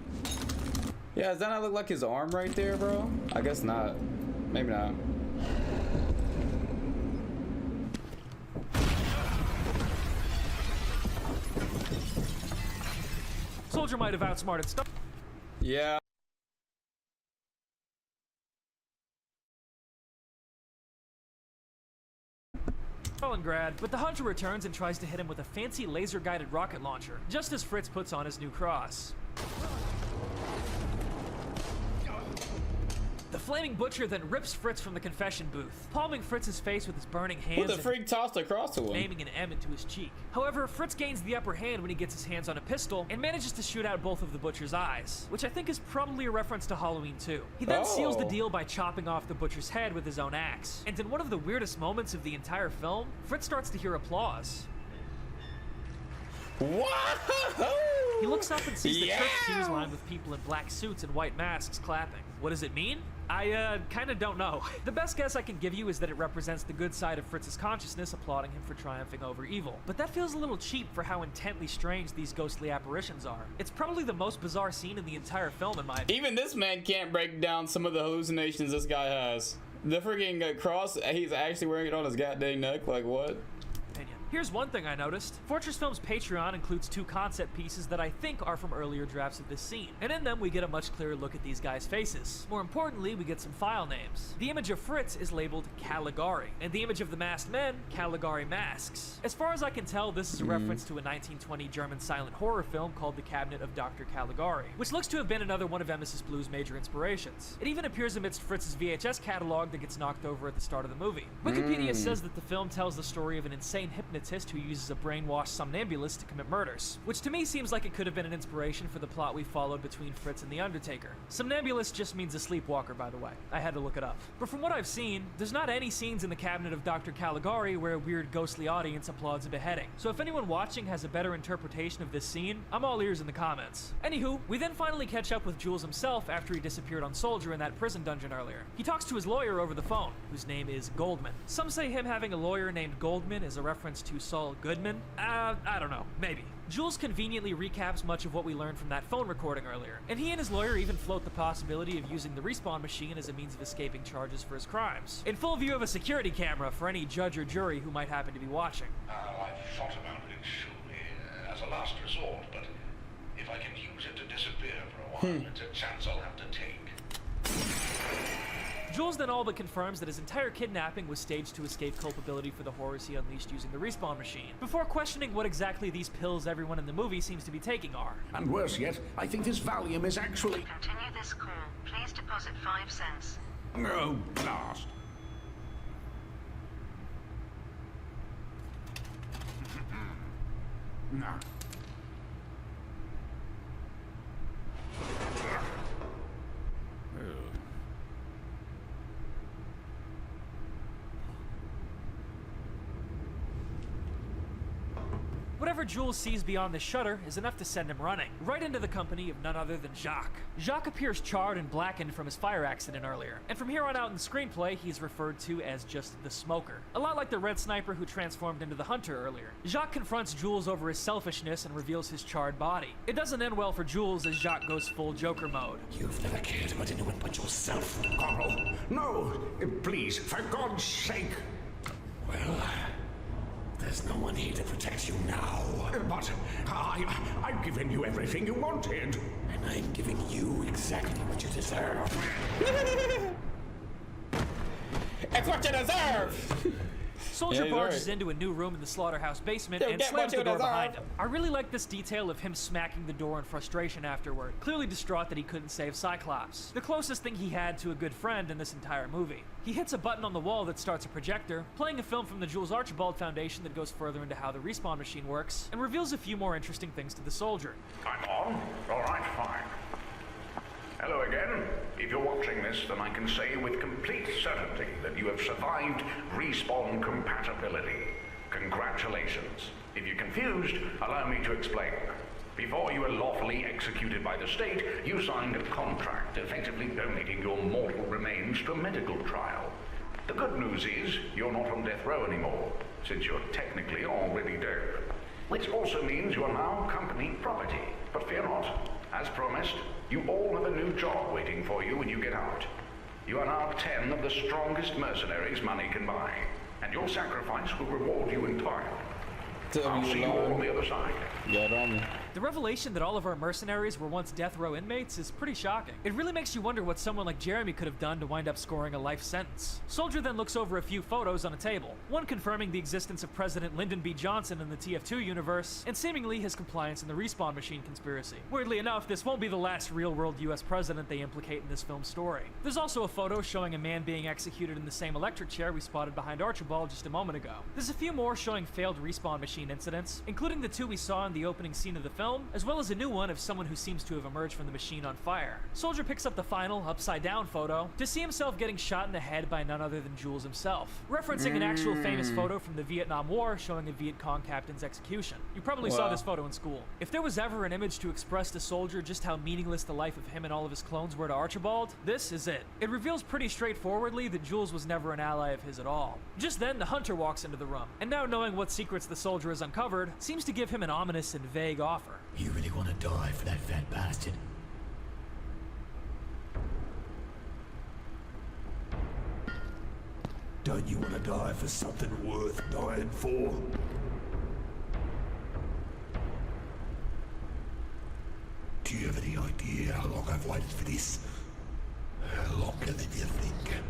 Yeah, does that not look like his arm right there, bro? I guess not. Maybe not. Soldier might have outsmarted stuff. Yeah. Stalingrad, but the Hunter returns and tries to hit him with a fancy laser-guided rocket launcher, just as Fritz puts on his new cross. The flaming Butcher then rips Fritz from the confession booth, palming Fritz's face with his burning hands. Who the freak tossed across to him? Aiming an M into his cheek. However, Fritz gains the upper hand when he gets his hands on a pistol and manages to shoot out both of the Butcher's eyes, which I think is probably a reference to Halloween 2. He then seals the deal by chopping off the Butcher's head with his own axe. And in one of the weirdest moments of the entire film, Fritz starts to hear applause. Whoa! He looks up and sees the church pews lined with people in black suits and white masks clapping. What does it mean? I kinda don't know. The best guess I can give you is that it represents the good side of Fritz's consciousness applauding him for triumphing over evil. But that feels a little cheap for how intently strange these ghostly apparitions are. It's probably the most bizarre scene in the entire film in my opinion. Even this man can't break down some of the hallucinations this guy has. The freaking cross, he's actually wearing it on his goddamn neck, like what? Here's one thing I noticed. Fortress Films Patreon includes 2 concept pieces that I think are from earlier drafts of this scene, and in them we get a much clearer look at these guys' faces. More importantly, we get some file names. The image of Fritz is labeled Caligari, and the image of the masked men, Caligari Masks. As far as I can tell, this is a reference to a 1920 German silent horror film called The Cabinet of Dr. Caligari, which looks to have been another one of Emesis Blue's major inspirations. It even appears amidst Fritz's VHS catalog that gets knocked over at the start of the movie. Wikipedia says that the film tells the story of an insane hypnotist who uses a brainwashed somnambulist to commit murders, which to me seems like it could have been an inspiration for the plot we followed between Fritz and the Undertaker. Somnambulist just means a sleepwalker, by the way. I had to look it up. But from what I've seen, there's not any scenes in the Cabinet of Dr. Caligari where a weird ghostly audience applauds a beheading. So if anyone watching has a better interpretation of this scene, I'm all ears in the comments. Anywho, we then finally catch up with Jules himself after he disappeared on Soldier in that prison dungeon earlier. He talks to his lawyer over the phone, whose name is Goldman. Some say him having a lawyer named Goldman is a reference to Saul Goodman? I don't know, maybe. Jules conveniently recaps much of what we learned from that phone recording earlier, and he and his lawyer even float the possibility of using the respawn machine as a means of escaping charges for his crimes, in full view of a security camera for any judge or jury who might happen to be watching. I've thought about it, surely, as a last resort, but if I can use it to disappear for a while, it's a chance I'll have to take. Jules then all but confirms that his entire kidnapping was staged to escape culpability for the horrors he unleashed using the respawn machine, before questioning what exactly these pills everyone in the movie seems to be taking are. And worse yet, I think this Valium is actually... Continue this call. Please deposit 5 cents. Oh, blast. No. whatever Jules sees beyond the shutter is enough to send him running, right into the company of none other than Jacques. Jacques appears charred and blackened from his fire accident earlier, and from here on out in the screenplay, he's referred to as just the Smoker. A lot like the Red Sniper who transformed into the Hunter earlier. Jacques confronts Jules over his selfishness and reveals his charred body. It doesn't end well for Jules as Jacques goes full Joker mode. You've never cared about anyone but yourself, Carl. No, please, for God's sake. Well, there's no one here to protect you now. But I've given you everything you wanted. And I'm giving you exactly what you deserve. It's what you deserve! Soldier barges into a new room in the slaughterhouse basement and slams the door behind him. I really like this detail of him smacking the door in frustration afterward, clearly distraught that he couldn't save Cyclops, the closest thing he had to a good friend in this entire movie. He hits a button on the wall that starts a projector, playing a film from the Jules Archibald Foundation that goes further into how the respawn machine works, and reveals a few more interesting things to the soldier. I'm on? Alright, fine. Hello again. If you're watching this, then I can say with complete certainty that you have survived respawn compatibility. Congratulations. If you're confused, allow me to explain. Before you were lawfully executed by the state, you signed a contract effectively donating your mortal remains to a medical trial. The good news is you're not on death row anymore, since you're technically already dead. Which also means you are now company property. But fear not. As promised, you all have a new job waiting for you when you get out. You are now 10 of the strongest mercenaries money can buy, and your sacrifice will reward you in time. I'll see you all on the other side. The revelation that all of our mercenaries were once death row inmates is pretty shocking. It really makes you wonder what someone like Jeremy could have done to wind up scoring a life sentence. Soldier then looks over a few photos on a table, one confirming the existence of President Lyndon B. Johnson in the TF2 universe, and seemingly his compliance in the respawn machine conspiracy. Weirdly enough, this won't be the last real-world US president they implicate in this film's story. There's also a photo showing a man being executed in the same electric chair we spotted behind Archibald just a moment ago. There's a few more showing failed respawn machine incidents, including the two we saw in the opening scene of the film, as well as a new one of someone who seems to have emerged from the machine on fire. Soldier picks up the final, upside-down photo to see himself getting shot in the head by none other than Jules himself, referencing an actual famous photo from the Vietnam War showing a Viet Cong captain's execution. You probably saw this photo in school. If there was ever an image to express to Soldier just how meaningless the life of him and all of his clones were to Archibald, this is it. It reveals pretty straightforwardly that Jules was never an ally of his at all. Just then, the Hunter walks into the room, and now knowing what secrets the Soldier has uncovered, seems to give him an ominous and vague offer. You really want to die for that fat bastard? Don't you want to die for something worth dying for? Do you have any idea how long I've waited for this? Longer than you think.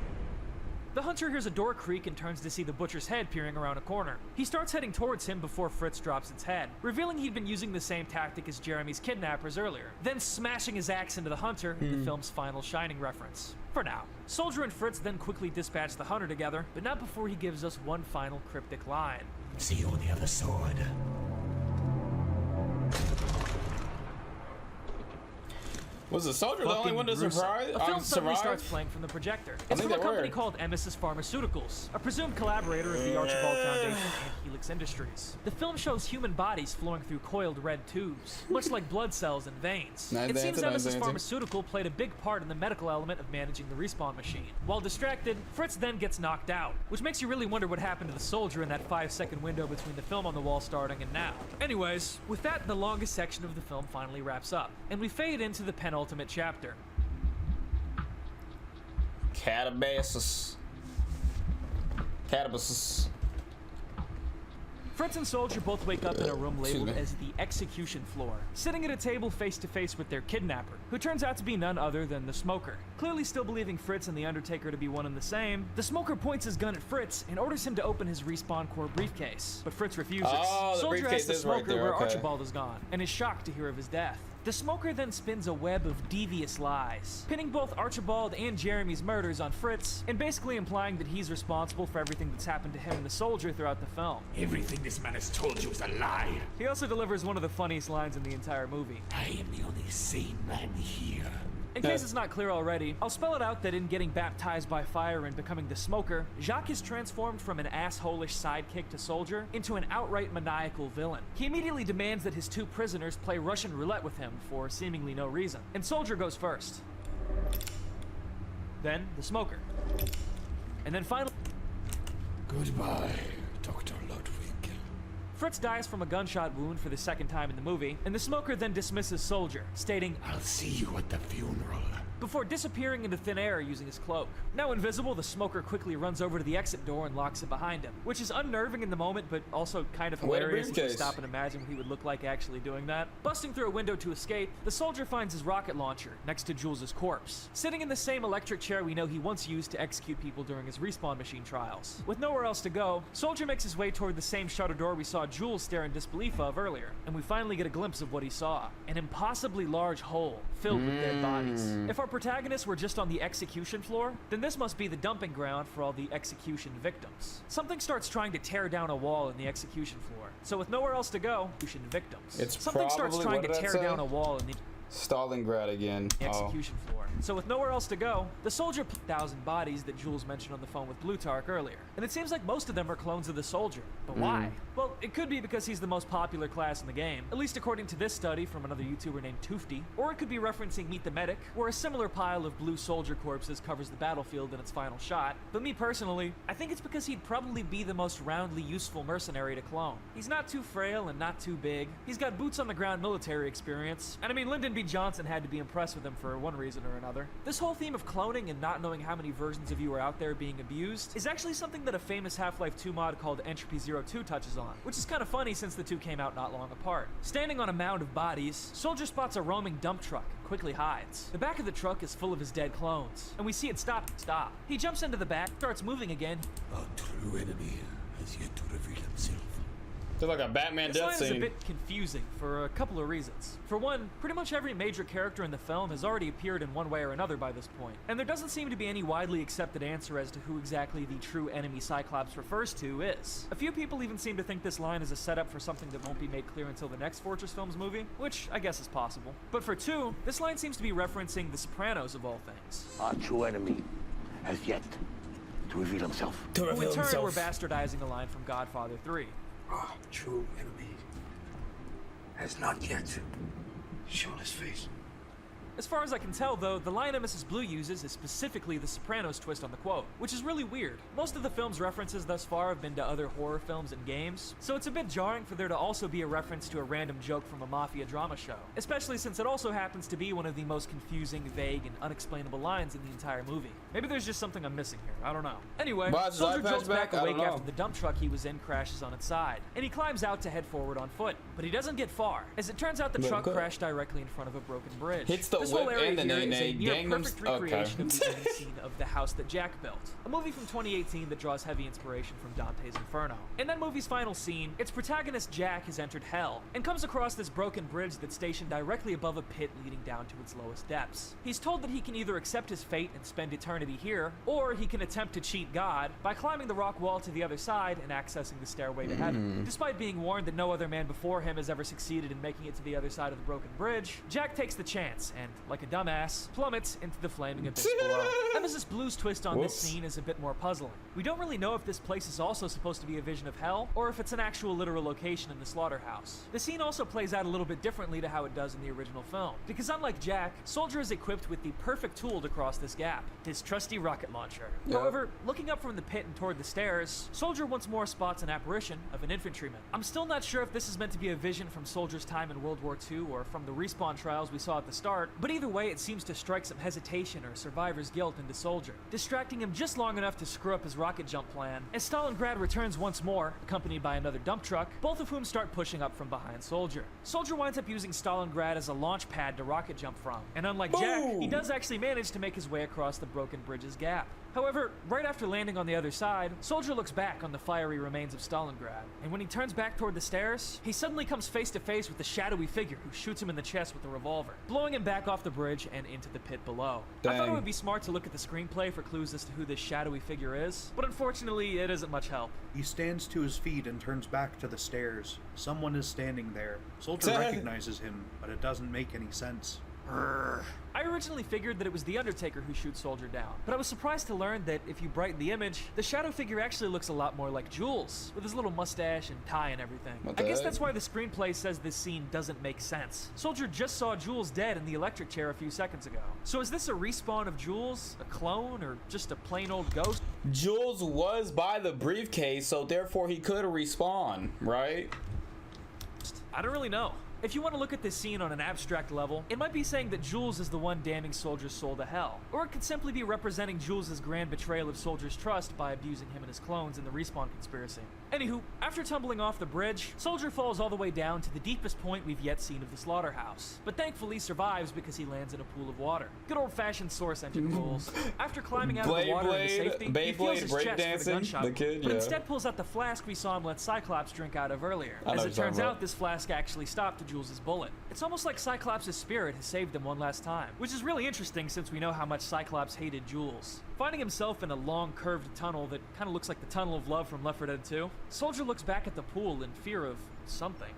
The Hunter hears a door creak and turns to see the Butcher's head peering around a corner. He starts heading towards him before Fritz drops its head, revealing he'd been using the same tactic as Jeremy's kidnappers earlier, then smashing his axe into the Hunter in the film's final Shining reference. For now. Soldier and Fritz then quickly dispatch the Hunter together, but not before he gives us one final cryptic line. See you on the other side. Was the Soldier the only one to survive? A film suddenly starts playing from the projector. It's from a company called Emesis Pharmaceuticals, a presumed collaborator of the Archibald Foundation and Helix Industries. The film shows human bodies flowing through coiled red tubes, much like blood cells and veins. It seems Emesis Pharmaceutical played a big part in the medical element of managing the respawn machine. While distracted, Fritz then gets knocked out, which makes you really wonder what happened to the Soldier in that 5-second window between the film on the wall starting and now. Anyways, with that, the longest section of the film finally wraps up, and we fade into the penultimate chapter. Catabasis. Fritz and Soldier both wake up in a room labeled as the execution floor, sitting at a table face to face with their kidnapper, who turns out to be none other than the Smoker. Clearly still believing Fritz and the Undertaker to be one and the same, the Smoker points his gun at Fritz and orders him to open his Respawn Corps briefcase, but Fritz refuses. Soldier asks the Smoker where Archibald is gone, and is shocked to hear of his death. The Smoker then spins a web of devious lies, pinning both Archibald and Jeremy's murders on Fritz, and basically implying that he's responsible for everything that's happened to him and the Soldier throughout the film. Everything this man has told you is a lie. He also delivers one of the funniest lines in the entire movie. I am the only sane man here. In case it's not clear already, I'll spell it out that in getting baptized by fire and becoming the Smoker, Jacques is transformed from an asshole-ish sidekick to soldier into an outright maniacal villain. He immediately demands that his two prisoners play Russian roulette with him for seemingly no reason. And Soldier goes first. Then the Smoker. And then finally... Goodbye, Dr. Ludwig. Fritz dies from a gunshot wound for the second time in the movie, and the Smoker then dismisses Soldier, stating, I'll see you at the funeral. Before disappearing into thin air using his cloak. Now invisible, the Smoker quickly runs over to the exit door and locks it behind him, which is unnerving in the moment, but also kind of hilarious if you stop and imagine what he would look like actually doing that. Busting through a window to escape, the Soldier finds his rocket launcher next to Jules' corpse, sitting in the same electric chair we know he once used to execute people during his respawn machine trials. With nowhere else to go, Soldier makes his way toward the same shutter door we saw Jules stare in disbelief of earlier, and we finally get a glimpse of what he saw. An impossibly large hole filled with dead bodies. If our protagonists were just on the execution floor, then this must be the dumping ground for all the execution victims. Something starts trying to tear down a wall in the execution floor. So with nowhere else to go, execution victims. Something starts trying to tear down a wall in the Stalingrad again. Execution floor. So with nowhere else to go, the Soldier 1,000 bodies that Jules mentioned on the phone with Plutarch earlier. And it seems like most of them are clones of the Soldier. But why? Well, it could be because he's the most popular class in the game, at least according to this study from another YouTuber named Toofty. Or it could be referencing Meet the Medic, where a similar pile of blue soldier corpses covers the battlefield in its final shot. But me personally, I think it's because he'd probably be the most roundly useful mercenary to clone. He's not too frail and not too big. He's got boots on the ground military experience. And I mean, Lyndon B. Johnson had to be impressed with him for one reason or another. This whole theme of cloning and not knowing how many versions of you are out there being abused is actually something that a famous Half-Life 2 mod called Entropy 02 touches on, which is kind of funny since the two came out not long apart. Standing on a mound of bodies, Soldier spots a roaming dump truck and quickly hides. The back of the truck is full of his dead clones, and we see it stop. He jumps into the back, starts moving again. A true enemy has yet to reveal himself. It's like a Batman death This line is scene. a bit confusing for a couple of reasons. For one, pretty much every major character in the film has already appeared in one way or another by this point, and there doesn't seem to be any widely accepted answer as to who exactly the true enemy Cyclops refers to is. A few people even seem to think this line is a setup for something that won't be made clear until the next Fortress Films movie, which I guess is possible. But for two, this line seems to be referencing The Sopranos of all things. Our true enemy has yet to reveal himself. In turn, we're bastardizing the line from Godfather 3. Our true enemy has not yet shown his face. As far as I can tell, though, the line Emesis Blue uses is specifically the Sopranos twist on the quote, which is really weird. Most of the film's references thus far have been to other horror films and games, so it's a bit jarring for there to also be a reference to a random joke from a mafia drama show, especially since it also happens to be one of the most confusing, vague, and unexplainable lines in the entire movie. Maybe there's just something I'm missing here, I don't know. Anyway, Soldier jolts back awake after the dump truck he was in crashes on its side, and he climbs out to head forward on foot. But he doesn't get far, as it turns out the truck crashed directly in front of a broken bridge. Hits the this whole whip area and the here is a nay-nay. near-perfect Gangnam's... recreation of the ending scene of The House That Jack Built, a movie from 2018 that draws heavy inspiration from Dante's Inferno. In that movie's final scene, its protagonist Jack has entered hell, and comes across this broken bridge that's stationed directly above a pit leading down to its lowest depths. He's told that he can either accept his fate and spend eternity here, or he can attempt to cheat God by climbing the rock wall to the other side and accessing the stairway to heaven. Despite being warned that no other man before him has ever succeeded in making it to the other side of the broken bridge, Jack takes the chance and, like a dumbass, plummets into the flaming abyss below. Emesis Blue's twist on this scene is a bit more puzzling. We don't really know if this place is also supposed to be a vision of hell, or if it's an actual literal location in the slaughterhouse. The scene also plays out a little bit differently to how it does in the original film, because unlike Jack, Soldier is equipped with the perfect tool to cross this gap, his trusty rocket launcher. However, looking up from the pit and toward the stairs, Soldier once more spots an apparition of an infantryman. I'm still not sure if this is meant to be a vision from Soldier's time in World War II or from the respawn trials we saw at the start, but either way it seems to strike some hesitation or survivor's guilt into Soldier, distracting him just long enough to screw up his rocket jump plan, as Stalingrad returns once more, accompanied by another dump truck, both of whom start pushing up from behind Soldier. Soldier winds up using Stalingrad as a launch pad to rocket jump from, and unlike Jack, he does actually manage to make his way across the broken bridge's gap. However, right after landing on the other side, Soldier looks back on the fiery remains of Stalingrad, and when he turns back toward the stairs, he suddenly comes face to face with a shadowy figure who shoots him in the chest with a revolver, blowing him back off the bridge and into the pit below. I thought it would be smart to look at the screenplay for clues as to who this shadowy figure is, but unfortunately, it isn't much help. He stands to his feet and turns back to the stairs. Someone is standing there. Soldier recognizes him, but it doesn't make any sense. I originally figured that it was the Undertaker who shoots Soldier down, but I was surprised to learn that if you brighten the image, the shadow figure actually looks a lot more like Jules, with his little mustache and tie and everything. I guess that's why the screenplay says this scene doesn't make sense. Soldier just saw Jules dead in the electric chair a few seconds ago. So is this a respawn of Jules, a clone, or just a plain old ghost? Jules was by the briefcase, so therefore he could respawn, right? I don't really know. If you want to look at this scene on an abstract level, it might be saying that Jules is the one damning Soldier's soul to hell. Or it could simply be representing Jules' grand betrayal of Soldier's trust by abusing him and his clones in the respawn conspiracy. Anywho, after tumbling off the bridge, Soldier falls all the way down to the deepest point we've yet seen of the slaughterhouse, but thankfully survives because he lands in a pool of water. Good old-fashioned Source engine rules. After climbing out of the water into safety, he feels his chest for the gunshot, but instead pulls out the flask we saw him let Cyclops drink out of earlier. As it turns out, this flask actually stopped Jules' bullet. It's almost like Cyclops' spirit has saved him one last time, which is really interesting since we know how much Cyclops hated Jules. Finding himself in a long, curved tunnel that kind of looks like the Tunnel of Love from Left 4 Dead 2, Soldier looks back at the pool in fear of something.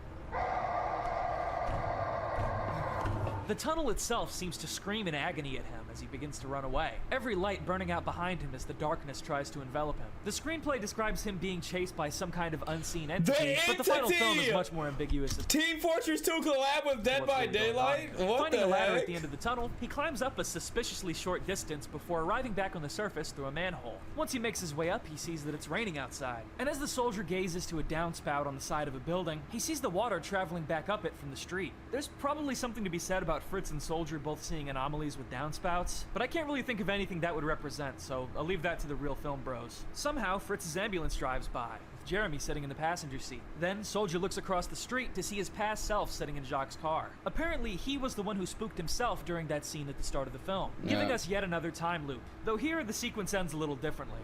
The tunnel itself seems to scream in agony at him as he begins to run away, every light burning out behind him as the darkness tries to envelop him. The screenplay describes him being chased by some kind of unseen entity, but the final film is much more ambiguous. Team Fortress 2 collab with Dead by Daylight? What Finding the a ladder heck? at the end of the tunnel, he climbs up a suspiciously short distance before arriving back on the surface through a manhole. Once he makes his way up, he sees that it's raining outside. And as the soldier gazes to a downspout on the side of a building, he sees the water traveling back up it from the street. There's probably something to be said about Fritz and Soldier both seeing anomalies with downspouts, but I can't really think of anything that would represent, so I'll leave that to the real film bros. Somehow, Fritz's ambulance drives by, with Jeremy sitting in the passenger seat. Then, Soldier looks across the street to see his past self sitting in Jacques' car. Apparently, he was the one who spooked himself during that scene at the start of the film, giving us yet another time loop, though here the sequence ends a little differently.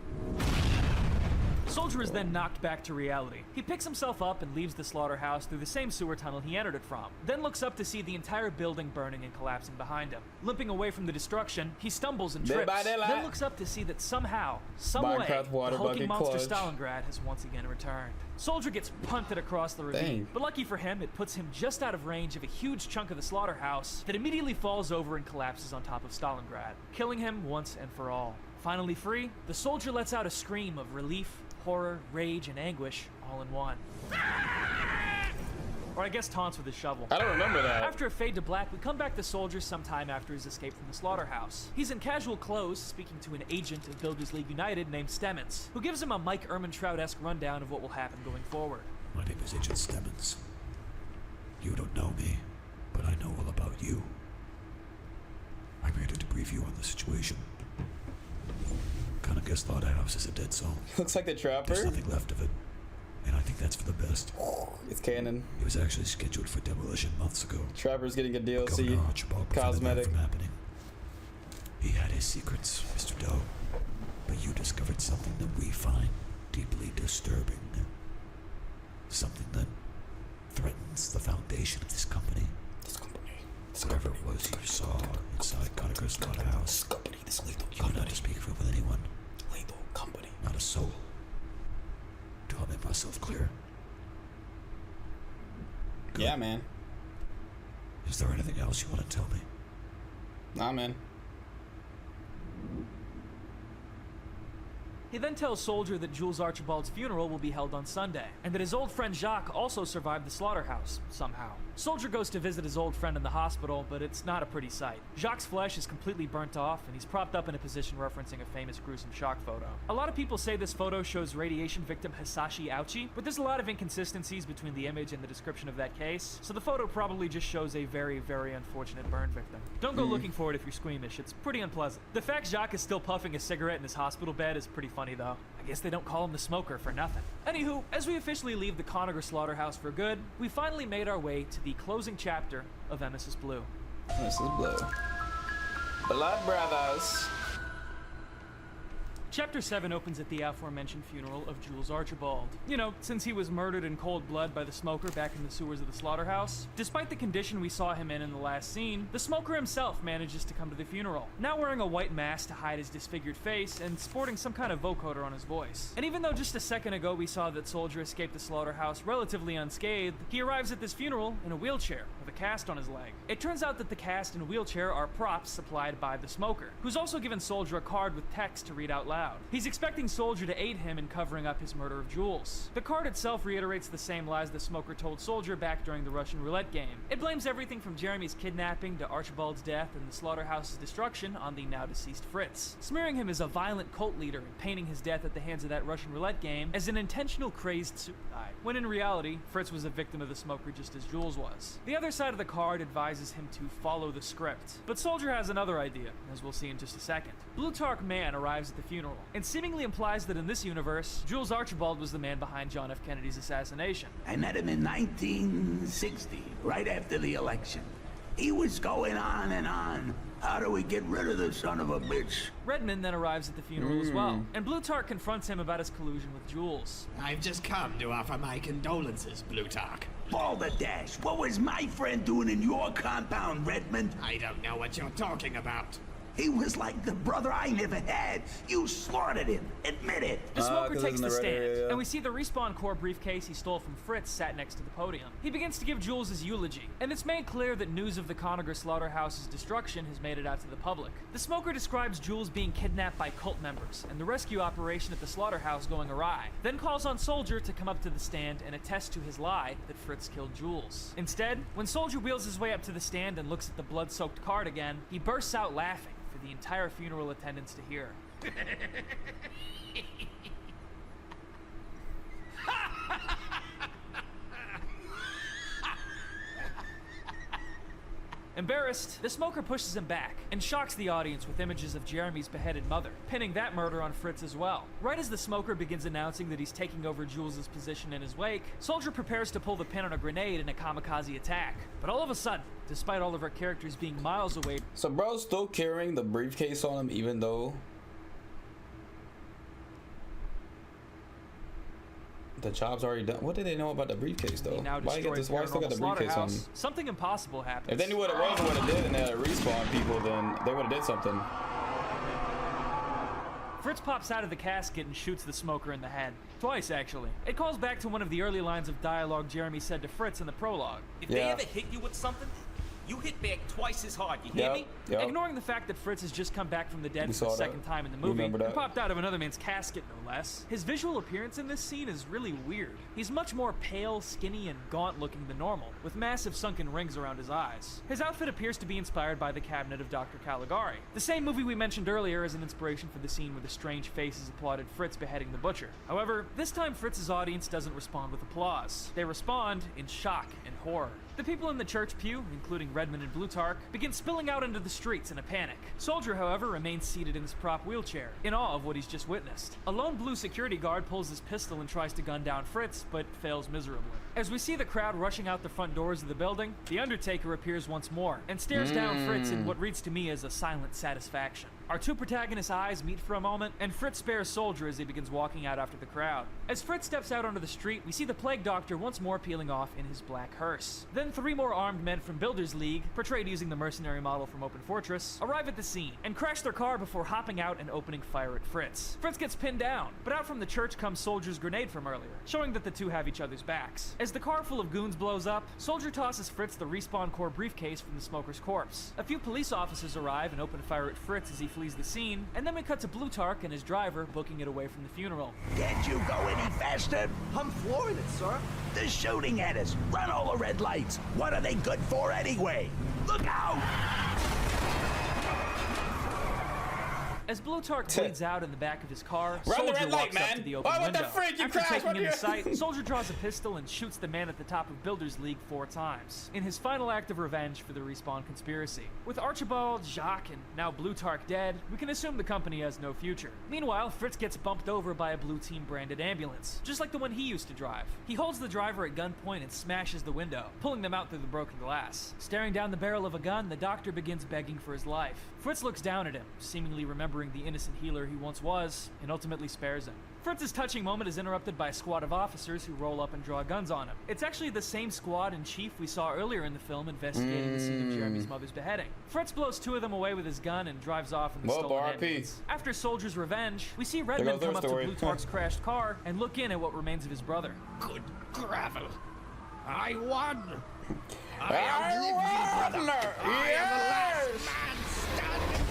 Soldier is then knocked back to reality. He picks himself up and leaves the slaughterhouse through the same sewer tunnel he entered it from, then looks up to see the entire building burning and collapsing behind him. Limping away from the destruction, he stumbles and trips, then looks up to see that somehow, someway, the hulking monster Stalingrad has once again returned. Soldier gets punted across the ravine, but lucky for him, it puts him just out of range of a huge chunk of the slaughterhouse that immediately falls over and collapses on top of Stalingrad, killing him once and for all. Finally free, the soldier lets out a scream of relief, horror, rage, and anguish all in one. Or I guess taunts with his shovel. I don't remember that. After a fade to black, we come back to Soldier sometime after his escape from the slaughterhouse. He's in casual clothes, speaking to an agent of Builders League United named Stemmons, who gives him a Mike Ehrmantraut-esque rundown of what will happen going forward. My name is Agent Stemmons. You don't know me, but I know all about you. I'm here to debrief you on the situation. Kinda guess slaughterhouse is a dead zone. Looks like the Trapper. There's nothing left of it, and I think that's for the best. It's canon. It was actually scheduled for demolition months ago. Trapper's getting a DLC Governor Archibald cosmetic. From happening. He had his secrets, Mr. Doe, but you discovered something that we find deeply disturbing. Something that threatens the foundation of this company. Whatever it was you saw inside Conacher's slaughterhouse. You were not to speak for it with anyone. Lethal company. Not a soul. Do I make myself clear? Good. Yeah, man. Is there anything else you want to tell me? Nah, man. He then tells Soldier that Jules Archibald's funeral will be held on Sunday, and that his old friend Jacques also survived the slaughterhouse, somehow. Soldier goes to visit his old friend in the hospital, but it's not a pretty sight. Jacques' flesh is completely burnt off, and he's propped up in a position referencing a famous gruesome shock photo. A lot of people say this photo shows radiation victim Hisashi Ouchi, but there's a lot of inconsistencies between the image and the description of that case, so the photo probably just shows a very, very unfortunate burn victim. Don't go looking for it if you're squeamish, it's pretty unpleasant. The fact Jacques is still puffing a cigarette in his hospital bed is pretty funny though. I guess they don't call him the smoker for nothing. Anywho, as we officially leave the Conacher slaughterhouse for good, we finally made our way to the closing chapter of Emesis Blue. Emesis Blue. Blood Brothers. Chapter 7 opens at the aforementioned funeral of Jules Archibald. You know, since he was murdered in cold blood by the smoker back in the sewers of the slaughterhouse. Despite the condition we saw him in the last scene, the smoker himself manages to come to the funeral, now wearing a white mask to hide his disfigured face and sporting some kind of vocoder on his voice. And even though just a second ago we saw that Soldier escaped the slaughterhouse relatively unscathed, he arrives at this funeral in a wheelchair with a cast on his leg. It turns out that the cast and wheelchair are props supplied by the smoker, who's also given Soldier a card with text to read out loud. He's expecting Soldier to aid him in covering up his murder of Jules. The card itself reiterates the same lies the smoker told Soldier back during the Russian roulette game. It blames everything from Jeremy's kidnapping to Archibald's death and the slaughterhouse's destruction on the now deceased Fritz, smearing him as a violent cult leader and painting his death at the hands of that Russian roulette game as an intentional crazed suicide, when in reality, Fritz was a victim of the smoker just as Jules was. The other side of the card advises him to follow the script, but Soldier has another idea, as we'll see in just a second. Plutarch Mann arrives at the funeral, and seemingly implies that in this universe, Jules Archibald was the man behind John F. Kennedy's assassination. I met him in 1960, right after the election. He was going on and on. How do we get rid of this son of a bitch? Redmond then arrives at the funeral as well, and Plutarch confronts him about his collusion with Jules. I've just come to offer my condolences, Plutarch. Balderdash, what was my friend doing in your compound, Redmond? I don't know what you're talking about. He was like the brother I never had. You slaughtered him. Admit it. The smoker takes the stand, and we see the Respawn Corps briefcase he stole from Fritz sat next to the podium. He begins to give Jules his eulogy, and it's made clear that news of the Conagra Slaughterhouse's destruction has made it out to the public. The smoker describes Jules being kidnapped by cult members, and the rescue operation at the slaughterhouse going awry, then calls on Soldier to come up to the stand and attest to his lie that Fritz killed Jules. Instead, when Soldier wheels his way up to the stand and looks at the blood-soaked card again, he bursts out laughing for the entire funeral attendants to hear. Embarrassed, the smoker pushes him back and shocks the audience with images of Jeremy's beheaded mother, pinning that murder on Fritz as well. Right as the smoker begins announcing that he's taking over Jules' position in his wake, Soldier prepares to pull the pin on a grenade in a kamikaze attack. But all of a sudden, despite all of our characters being miles away... So bro's still carrying the briefcase on him even though the job's already done. What did they know about the briefcase though? Why still got the briefcase on him? Something impossible happens. If they knew what it was and what it did and they had respawn people, then they would have did something. Fritz pops out of the casket and shoots the smoker in the head. Twice, actually. It calls back to one of the early lines of dialogue Jeremy said to Fritz in the prologue. If they ever hit you with something, you hit back twice as hard, you hear me? Ignoring the fact that Fritz has just come back from the dead for the second time in the movie, and popped out of another man's casket, no less, his visual appearance in this scene is really weird. He's much more pale, skinny, and gaunt looking than normal, with massive sunken rings around his eyes. His outfit appears to be inspired by the cabinet of Dr. Caligari, the same movie we mentioned earlier as an inspiration for the scene where the strange faces applauded Fritz beheading the butcher. However, this time Fritz's audience doesn't respond with applause. They respond in shock and horror. The people in the church pew, including Redmond and Plutarch, begin spilling out into the streets in a panic. Soldier, however, remains seated in his prop wheelchair, in awe of what he's just witnessed. A lone blue security guard pulls his pistol and tries to gun down Fritz, but fails miserably. As we see the crowd rushing out the front doors of the building, the Undertaker appears once more, and stares down Fritz in what reads to me as a silent satisfaction. Our two protagonists' eyes meet for a moment, and Fritz spares Soldier as he begins walking out after the crowd. As Fritz steps out onto the street, we see the Plague Doctor once more peeling off in his black hearse. Then 3 more armed men from Builders League, portrayed using the mercenary model from Open Fortress, arrive at the scene and crash their car before hopping out and opening fire at Fritz. Fritz gets pinned down, but out from the church comes Soldier's grenade from earlier, showing that the two have each other's backs. As the car full of goons blows up, Soldier tosses Fritz the Respawn Corps briefcase from the smoker's corpse. A few police officers arrive and open fire at Fritz as he flees the scene, and then we cut to Plutarch and his driver booking it away from the funeral. Can't you go any faster? I'm flooring it, sir. They're shooting at us. Run all the red lights. What are they good for anyway? Look out! As Plutarch bleeds out in the back of his car, Run the Soldier red walks light, up man. to the open What window. the freak? You After crashed. taking in the sight, Soldier draws a pistol and shoots the man at the top of Builders League 4 times, in his final act of revenge for the Respawn conspiracy. With Archibald, Jacques, and now Plutarch dead, we can assume the company has no future. Meanwhile, Fritz gets bumped over by a blue team branded ambulance, just like the one he used to drive. He holds the driver at gunpoint and smashes the window, pulling them out through the broken glass. Staring down the barrel of a gun, the doctor begins begging for his life. Fritz looks down at him, seemingly remembering remembering the innocent healer he once was, and ultimately spares him. Fritz's touching moment is interrupted by a squad of officers who roll up and draw guns on him. It's actually the same squad and chief we saw earlier in the film investigating the scene of Jeremy's mother's beheading. Fritz blows 2 of them away with his gun and drives off in the stolen ambulance. After Soldier's revenge, we see Redmond come up to Blutarch's crashed car and look in at what remains of his brother. Good gravel. I won. I won! am the last man standing.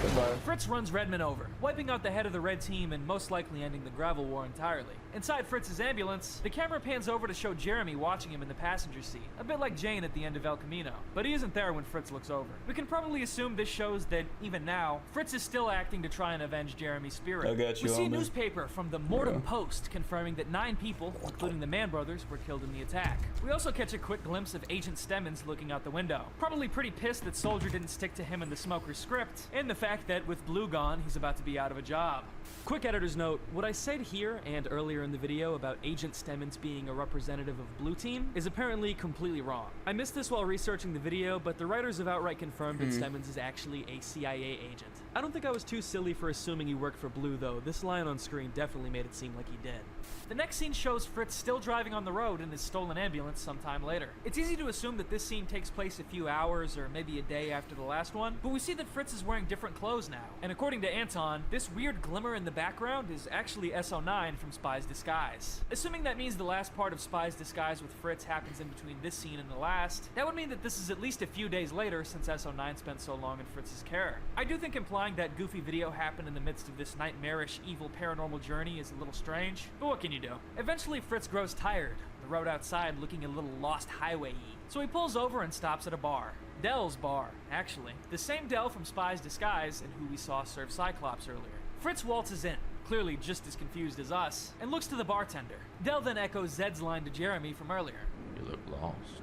Goodbye. Fritz runs Redmond over, wiping out the head of the red team and most likely ending the gravel war entirely. Inside Fritz's ambulance, the camera pans over to show Jeremy watching him in the passenger seat, a bit like Jane at the end of El Camino. But he isn't there when Fritz looks over. We can probably assume this shows that, even now, Fritz is still acting to try and avenge Jeremy's spirit. I got you, we see a homie. newspaper from the Mortem Post confirming that 9 people, including the Mann brothers, were killed in the attack. We also catch a quick glimpse of Agent Stemmons looking out the window, probably pretty pissed that Soldier didn't stick to him in the Smoker's script, and the fact that with Blue gone, he's about to be out of a job. Quick editor's note, what I said here and earlier in the video about Agent Stemmons being a representative of Blue Team is apparently completely wrong. I missed this while researching the video, but the writers have outright confirmed that Stemmons is actually a CIA agent. I don't think I was too silly for assuming he worked for Blue, though. This line on screen definitely made it seem like he did. The next scene shows Fritz still driving on the road in his stolen ambulance sometime later. It's easy to assume that this scene takes place a few hours or maybe a day after the last one, but we see that Fritz is wearing different clothes now. And according to Anton, this weird glimmer in the background is actually SO9 from Spy's Disguise. Assuming that means the last part of Spy's Disguise with Fritz happens in between this scene and the last, that would mean that this is at least a few days later since SO9 spent so long in Fritz's care. I do think implying that goofy video happened in the midst of this nightmarish, evil paranormal journey is a little strange, but what can you do? Eventually, Fritz grows tired, the road outside looking a little Lost Highway-y, so he pulls over and stops at a bar. Dell's bar, actually. The same Dell from Spy's Disguise and who we saw serve Cyclops earlier. Fritz waltzes in, clearly just as confused as us, and looks to the bartender. Dell then echoes Zed's line to Jeremy from earlier. You look lost,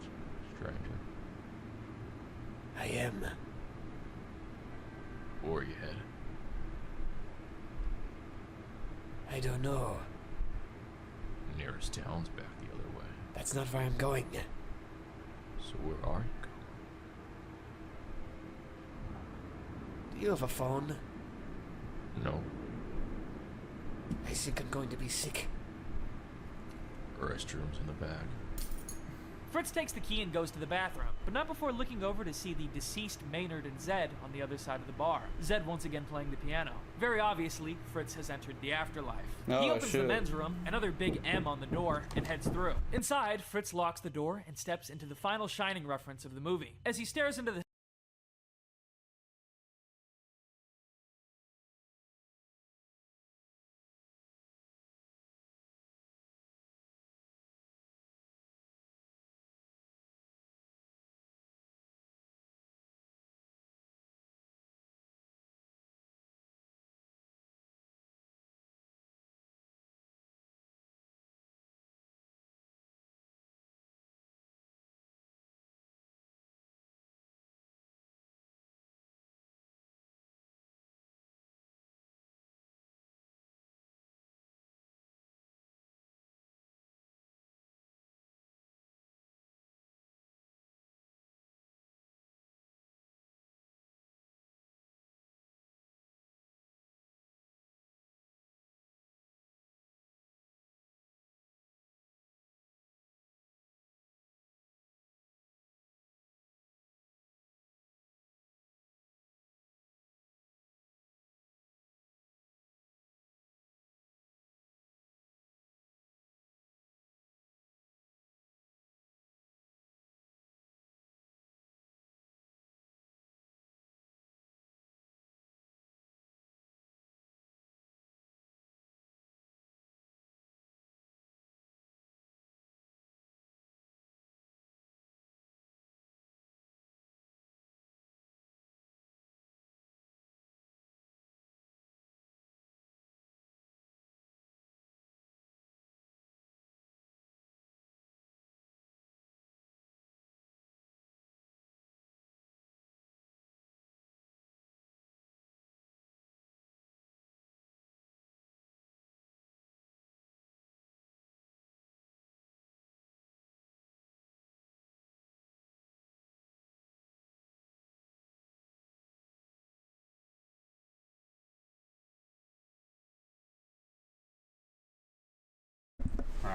stranger. I am. Where are you headed? I don't know. Nearest town's back the other way. That's not where I'm going. So where are you going? Do you have a phone? No. I think I'm going to be sick. Restroom's in the back. Fritz takes the key and goes to the bathroom, but not before looking over to see the deceased Maynard and Zed on the other side of the bar. Zed once again playing the piano. Very obviously, Fritz has entered the afterlife. He opens the men's room, another big M on the door, and heads through. Inside, Fritz locks the door and steps into the final Shining reference of the movie. As he stares into the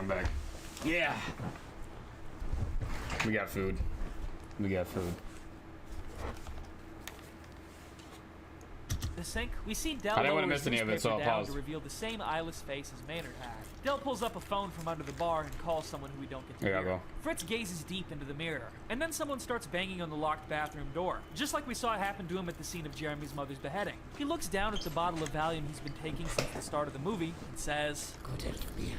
I'm back. Yeah. We got food. We got food. The sink, we see Dell I didn't want to lower miss his any of it, so I'll newspaper down pause. to reveal the same eyeless face as Maynard had. Dell pulls up a phone from under the bar and calls someone who we don't get to Here I hear. go. Fritz gazes deep into the mirror, and then someone starts banging on the locked bathroom door, just like we saw happen to him at the scene of Jeremy's mother's beheading. He looks down at the bottle of Valium he's been taking since the start of the movie and says, "God help me."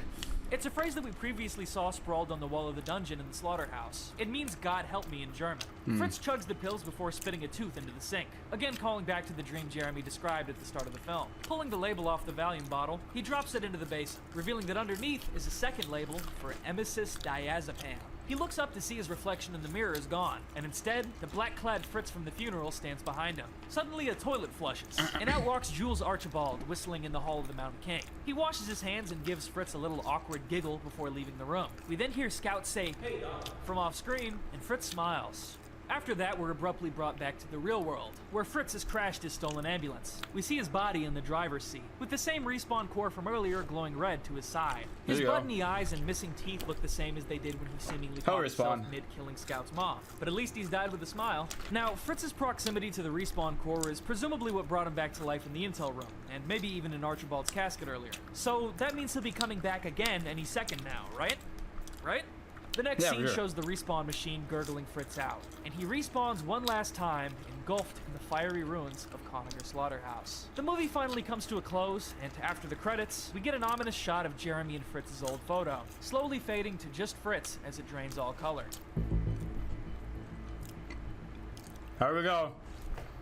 It's a phrase that we previously saw sprawled on the wall of the dungeon in the slaughterhouse. It means "God help me" in German. Fritz chugs the pills before spitting a tooth into the sink, again calling back to the dream Jeremy described at the start of the film. Pulling the label off the Valium bottle, he drops it into the basin, revealing that underneath is a second label for Emesis diazepam. He looks up to see his reflection in the mirror is gone, and instead, the black-clad Fritz from the funeral stands behind him. Suddenly, a toilet flushes, and out walks Jules Archibald, whistling in the hall of the Mountain King. He washes his hands and gives Fritz a little awkward giggle before leaving the room. We then hear Scout say, "Hey, Doc," from off-screen, and Fritz smiles. After that, we're abruptly brought back to the real world, where Fritz has crashed his stolen ambulance. We see his body in the driver's seat, with the same respawn core from earlier glowing red to his side. His buttony eyes and missing teeth look the same as they did when he seemingly caught himself mid-killing Scout's mom, but at least he's died with a smile. Now, Fritz's proximity to the respawn core is presumably what brought him back to life in the intel room, and maybe even in Archibald's casket earlier. So that means he'll be coming back again any second now, right? Right? The next scene shows the respawn machine gurgling Fritz out, and he respawns one last time, engulfed in the fiery ruins of Conager Slaughterhouse. The movie finally comes to a close, and after the credits, we get an ominous shot of Jeremy and Fritz's old photo, slowly fading to just Fritz as it drains all color. Here we go.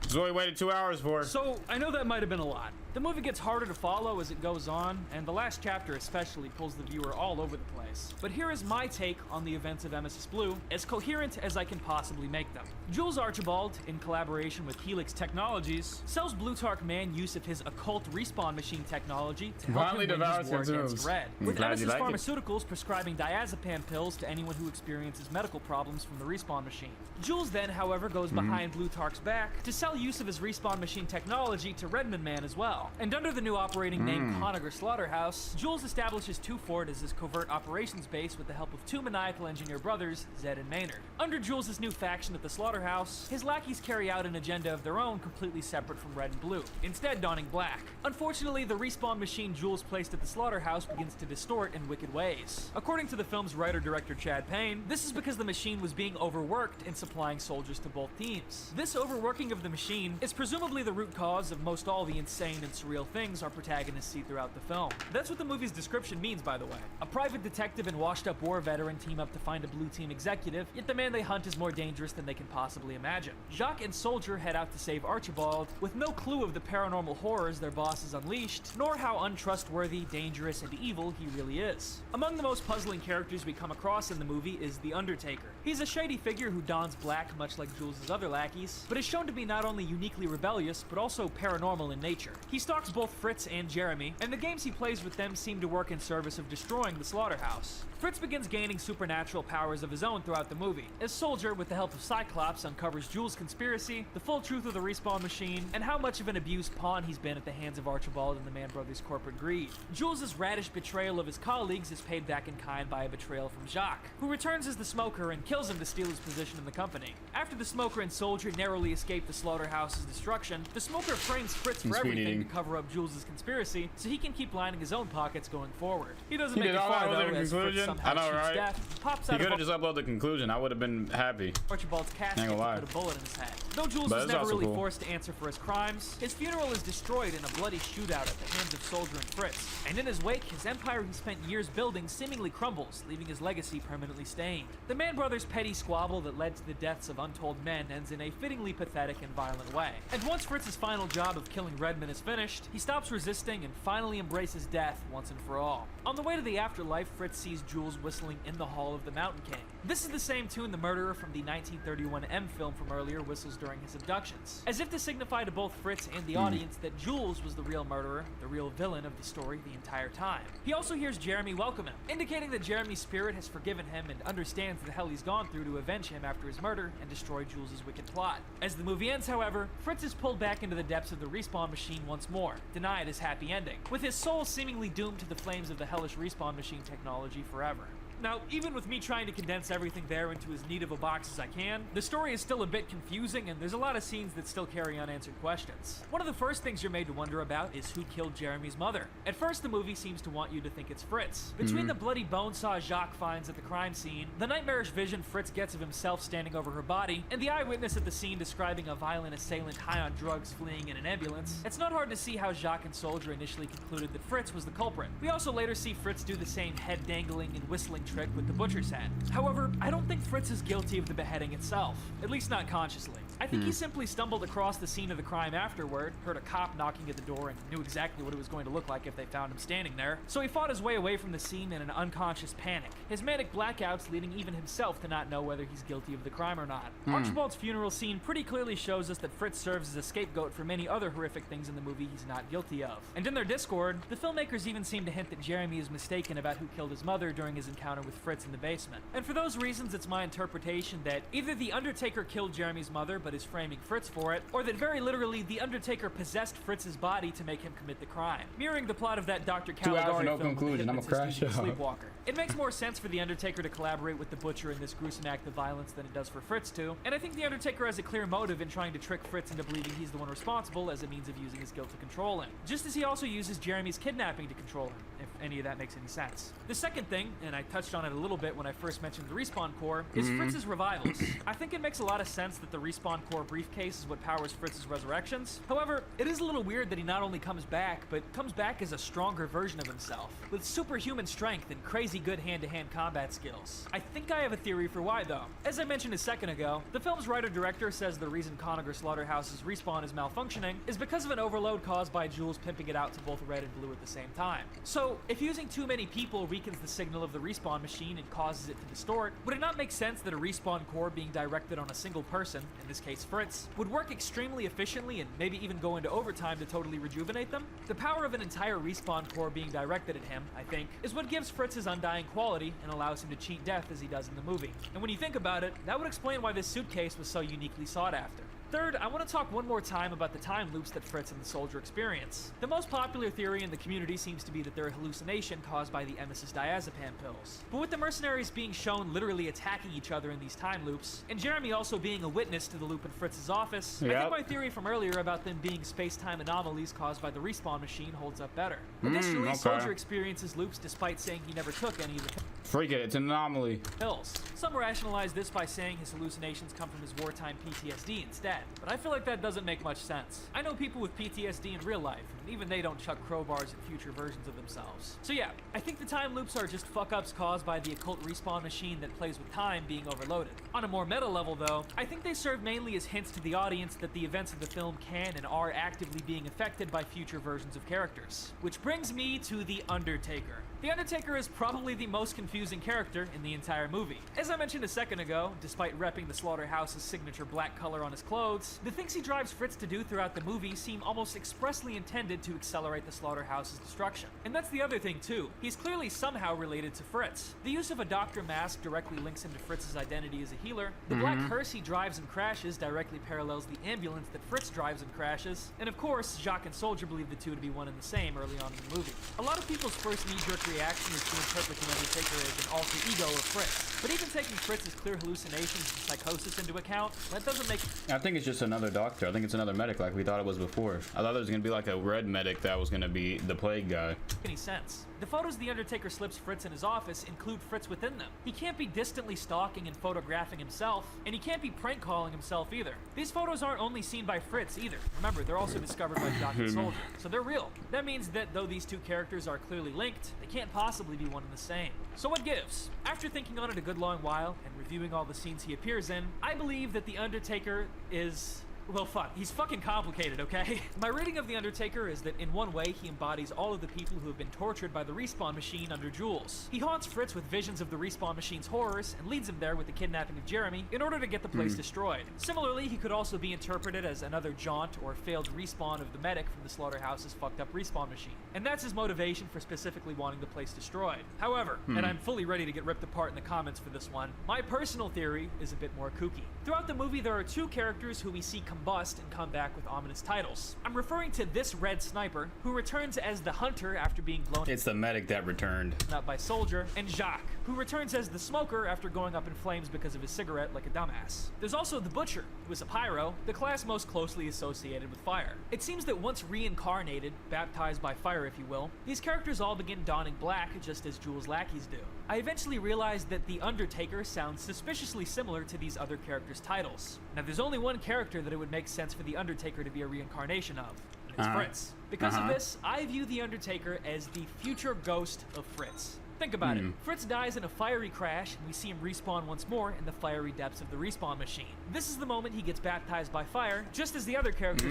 This is what we waited 2 hours for. So, I know that might have been a lot. The movie gets harder to follow as it goes on, and the last chapter especially pulls the viewer all over the place. But here is my take on the events of Emesis Blue, as coherent as I can possibly make them. Jules Archibald, in collaboration with Helix Technologies, sells Blutarch Man use of his occult respawn machine technology to help him win his war against Red. With Emesis Pharmaceuticals prescribing diazepam pills to anyone who experiences medical problems from the respawn machine. Jules then, however, goes behind Blutarch's back to sell use of his respawn machine technology to Redman Man as well. And under the new operating name Conager Slaughterhouse, Jules establishes 2 Fort as his covert operations base with the help of 2 maniacal engineer brothers, Zed and Maynard. Under Jules' new faction at the Slaughterhouse, his lackeys carry out an agenda of their own completely separate from Red and Blue, instead donning black. Unfortunately, the respawn machine Jules placed at the Slaughterhouse begins to distort in wicked ways. According to the film's writer-director Chad Payne, this is because the machine was being overworked in supplying soldiers to both teams. This overworking of the machine is presumably the root cause of most all the insane and surreal things our protagonists see throughout the film. That's what the movie's description means, by the way. A private detective and washed-up war veteran team up to find a blue team executive, yet the man they hunt is more dangerous than they can possibly imagine. Jacques and Soldier head out to save Archibald, with no clue of the paranormal horrors their boss has unleashed, nor how untrustworthy, dangerous, and evil he really is. Among the most puzzling characters we come across in the movie is the Undertaker. He's a shady figure who dons black much like Jules' other lackeys, but is shown to be not only uniquely rebellious, but also paranormal in nature. He stalks both Fritz and Jeremy, and the games he plays with them seem to work in service of destroying the Slaughterhouse. Fritz begins gaining supernatural powers of his own throughout the movie, as Soldier, with the help of Cyclops, uncovers Jules' conspiracy, the full truth of the respawn machine, and how much of an abused pawn he's been at the hands of Archibald and the Mann brothers' corporate greed. Jules' radish betrayal of his colleagues is paid back in kind by a betrayal from Jacques, who returns as the Smoker and kills him to steal his position in the company. After the Smoker and Soldier narrowly escape the Slaughterhouse's destruction, the Smoker frames Fritz for everything to cover up Jules' conspiracy, so he can keep lining his own pockets going forward. He doesn't make it far, though, as Fritz somehow shoots death, pops out he could have just uploaded the conclusion. I would have been happy. Archibald's casket to put a bullet in his head. Though Jules was never really forced to answer for his crimes, his funeral is destroyed in a bloody shootout at the hands of Soldier and Fritz. And in his wake, his empire he spent years building seemingly crumbles, leaving his legacy permanently stained. The Mann brothers' petty squabble that led to the deaths of untold men ends in a fittingly pathetic and violent way. And once Fritz's final job of killing Redman is finished, he stops resisting and finally embraces death once and for all. On the way to the afterlife, Fritz sees Jules whistling in the hall of the Mountain King. This is the same tune the murderer from the 1931 M film from earlier whistles during his abductions, as if to signify to both Fritz and the audience that Jules was the real murderer, the real villain of the story the entire time. He also hears Jeremy welcome him, indicating that Jeremy's spirit has forgiven him and understands the hell he's gone through to avenge him after his murder and destroy Jules' wicked plot. As the movie ends, however, Fritz is pulled back into the depths of the respawn machine once more, denied his happy ending, with his soul seemingly doomed to the flames of the hellish respawn machine technology forever. Now, even with me trying to condense everything there into as neat of a box as I can, the story is still a bit confusing and there's a lot of scenes that still carry unanswered questions. One of the first things you're made to wonder about is who killed Jeremy's mother. At first, the movie seems to want you to think it's Fritz. Between the bloody bone saw Jacques finds at the crime scene, the nightmarish vision Fritz gets of himself standing over her body, and the eyewitness at the scene describing a violent assailant high on drugs fleeing in an ambulance, it's not hard to see how Jacques and Soldier initially concluded that Fritz was the culprit. We also later see Fritz do the same head dangling and whistling trick with the butcher's hat. However, I don't think Fritz is guilty of the beheading itself, at least not consciously. I think he simply stumbled across the scene of the crime afterward, heard a cop knocking at the door, and knew exactly what it was going to look like if they found him standing there. So he fought his way away from the scene in an unconscious panic, his manic blackouts leading even himself to not know whether he's guilty of the crime or not. Archibald's funeral scene pretty clearly shows us that Fritz serves as a scapegoat for many other horrific things in the movie he's not guilty of. And in their Discord, the filmmakers even seem to hint that Jeremy is mistaken about who killed his mother during his encounter with Fritz in the basement. And for those reasons, it's my interpretation that either the Undertaker killed Jeremy's mother but is framing Fritz for it, or that very literally the Undertaker possessed Fritz's body to make him commit the crime, mirroring the plot of that Dr. Caligari no film conclusion. I'm a crash out. Sleepwalker. It makes more sense for the Undertaker to collaborate with the Butcher in this gruesome act of violence than it does for Fritz to, and I think the Undertaker has a clear motive in trying to trick Fritz into believing he's the one responsible as a means of using his guilt to control him, just as he also uses Jeremy's kidnapping to control him, if any of that makes any sense. The second thing, and I touched on it a little bit when I first mentioned the Respawn Core, is Fritz's revivals. I think it makes a lot of sense that the Respawn Core briefcase is what powers Fritz's resurrections. However, it is a little weird that he not only comes back, but comes back as a stronger version of himself, with superhuman strength and crazy good hand-to-hand combat skills. I think I have a theory for why, though. As I mentioned a second ago, the film's writer-director says the reason Conager Slaughterhouse's Respawn is malfunctioning is because of an overload caused by Jules pimping it out to both red and blue at the same time. So, if using too many people weakens the signal of the Respawn machine and causes it to distort, would it not make sense that a Respawn Core being directed on a single person, in this case Fritz, would work extremely efficiently and maybe even go into overtime to totally rejuvenate them? The power of an entire Respawn Core being directed at him, I think, is what gives Fritz his undying quality and allows him to cheat death as he does in the movie. And when you think about it, that would explain why this suitcase was so uniquely sought after. Third, I want to talk one more time about the time loops that Fritz and the Soldier experience. The most popular theory in the community seems to be that they're a hallucination caused by the Emesis diazepam pills. But with the mercenaries being shown literally attacking each other in these time loops, and Jeremy also being a witness to the loop in Fritz's office, I think my theory from earlier about them being space-time anomalies caused by the Respawn machine holds up better. Additionally, Soldier experiences loops despite saying he never took any of the Freak it, it's an anomaly. pills. Some rationalize this by saying his hallucinations come from his wartime PTSD instead, but I feel like that doesn't make much sense. I know people with PTSD in real life, and even they don't chuck crowbars at future versions of themselves. So yeah, I think the time loops are just fuck-ups caused by the occult Respawn machine that plays with time being overloaded. On a more meta level though, I think they serve mainly as hints to the audience that the events of the film can and are actively being affected by future versions of characters. Which brings me to The Undertaker. The Undertaker is probably the most confusing character in the entire movie. As I mentioned a second ago, despite repping the Slaughterhouse's signature black color on his clothes, the things he drives Fritz to do throughout the movie seem almost expressly intended to accelerate the Slaughterhouse's destruction. And that's the other thing too. He's clearly somehow related to Fritz. The use of a doctor mask directly links him to Fritz's identity as a healer. The black hearse he drives and crashes directly parallels the ambulance that Fritz drives and crashes. And of course, Jacques and Soldier believe the two to be one and the same early on in the movie. A lot of people's first knee-jerk reaction is to interpret the Undertaker as an alter ego of Fritz. But even taking Fritz's clear hallucinations and psychosis into account, that doesn't make... I think it's just another doctor. I think it's another medic like we thought it was before. I thought it was going to be like a red medic that was going to be the plague guy. Any sense. The photos the Undertaker slips Fritz in his office include Fritz within them. He can't be distantly stalking and photographing himself, and he can't be prank calling himself either. These photos aren't only seen by Fritz either. Remember, they're also discovered by Jacques and Soldier, so they're real. That means that though these two characters are clearly linked, they can't possibly be one and the same. So what gives? After thinking on it a good long while, and reviewing all the scenes he appears in, I believe that the Undertaker is... well, fuck. He's fucking complicated, okay? My reading of The Undertaker is that in one way, he embodies all of the people who have been tortured by the Respawn machine under Jules. He haunts Fritz with visions of the Respawn machine's horrors and leads him there with the kidnapping of Jeremy in order to get the place destroyed. Similarly, he could also be interpreted as another jaunt or failed respawn of the medic from the Slaughterhouse's fucked up Respawn machine. And that's his motivation for specifically wanting the place destroyed. However, and I'm fully ready to get ripped apart in the comments for this one, my personal theory is a bit more kooky. Throughout the movie, there are two characters who we see combust and come back with ominous titles. I'm referring to this red sniper, who returns as the hunter after being blown It's the medic that returned. up by Soldier, and Jacques, who returns as the smoker after going up in flames because of his cigarette like a dumbass. There's also the Butcher, who is a pyro, the class most closely associated with fire. It seems that once reincarnated, baptized by fire if you will, these characters all begin donning black just as Jules' lackeys do. I eventually realized that the Undertaker sounds suspiciously similar to these other characters' titles. Now there's only one character that it would make sense for the Undertaker to be a reincarnation of, and it's Fritz. Because of this, I view the Undertaker as the future ghost of Fritz. Think about it. Fritz dies in a fiery crash, and we see him respawn once more in the fiery depths of the respawn machine. This is the moment he gets baptized by fire, just as the other characters.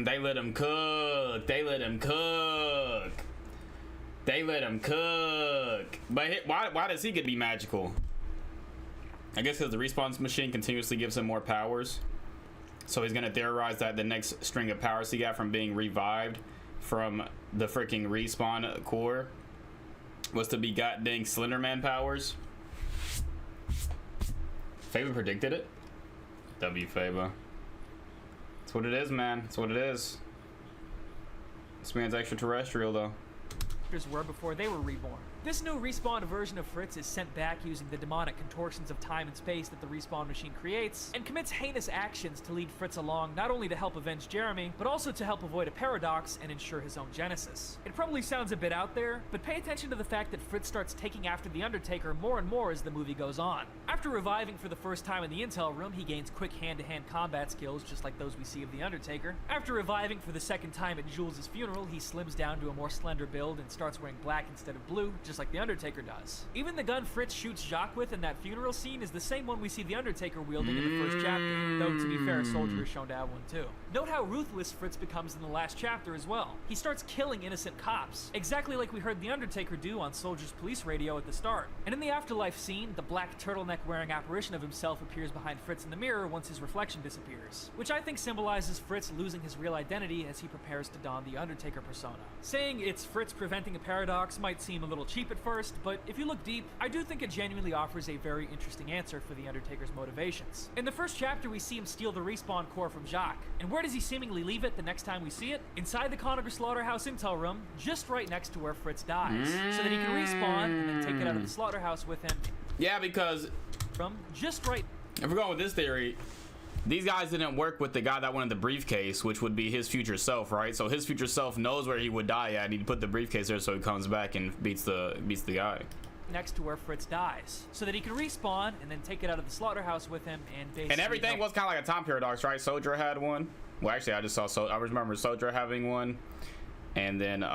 They let him cook. They let him cook. They let him cook. But why does he get to be magical? I guess because the respawn machine continuously gives him more powers. So he's gonna theorize that the next string of powers he got from being revived from the freaking respawn core was to be goddamn Slenderman powers. Faba predicted it. W Faba. That's what it is, man. That's what it is. This man's extraterrestrial, though. Were before they were reborn. This new respawned version of Fritz is sent back using the demonic contortions of time and space that the respawn machine creates, and commits heinous actions to lead Fritz along not only to help avenge Jeremy, but also to help avoid a paradox and ensure his own genesis. It probably sounds a bit out there, but pay attention to the fact that Fritz starts taking after the Undertaker more and more as the movie goes on. After reviving for the first time in the intel room, he gains quick hand-to-hand combat skills just like those we see of the Undertaker. After reviving for the second time at Jules' funeral, he slims down to a more slender build and starts wearing black instead of blue, just like the Undertaker does. Even the gun Fritz shoots Jacques with in that funeral scene is the same one we see the Undertaker wielding in the first chapter, though to be fair, Soldier is shown to have one too. Note how ruthless Fritz becomes in the last chapter as well. He starts killing innocent cops, exactly like we heard the Undertaker do on Soldier's police radio at the start. And in the afterlife scene, the black turtleneck-wearing apparition of himself appears behind Fritz in the mirror once his reflection disappears, which I think symbolizes Fritz losing his real identity as he prepares to don the Undertaker persona. Saying it's Fritz preventing a paradox might seem a little cheap at first, but if you look deep, I do think it genuinely offers a very interesting answer for the Undertaker's motivations. In the first chapter, we see him steal the respawn core from Jacques, and where does he seemingly leave it the next time we see it? Inside the Conager Slaughterhouse intel room, just right next to where Fritz dies, so that he can respawn and then take it out of the slaughterhouse with him. Yeah, because from just right. If we're going with this theory, these guys didn't work with the guy that wanted the briefcase, which would be his future self, right? So his future self knows where he would die at, and he'd put the briefcase there so he comes back and beats the guy. Next to where Fritz dies, so that he can respawn and then take it out of the slaughterhouse with him and basically. And everything was kind of like a time paradox, right? Soldier had one. Well, actually, I remember Soldier having one, and then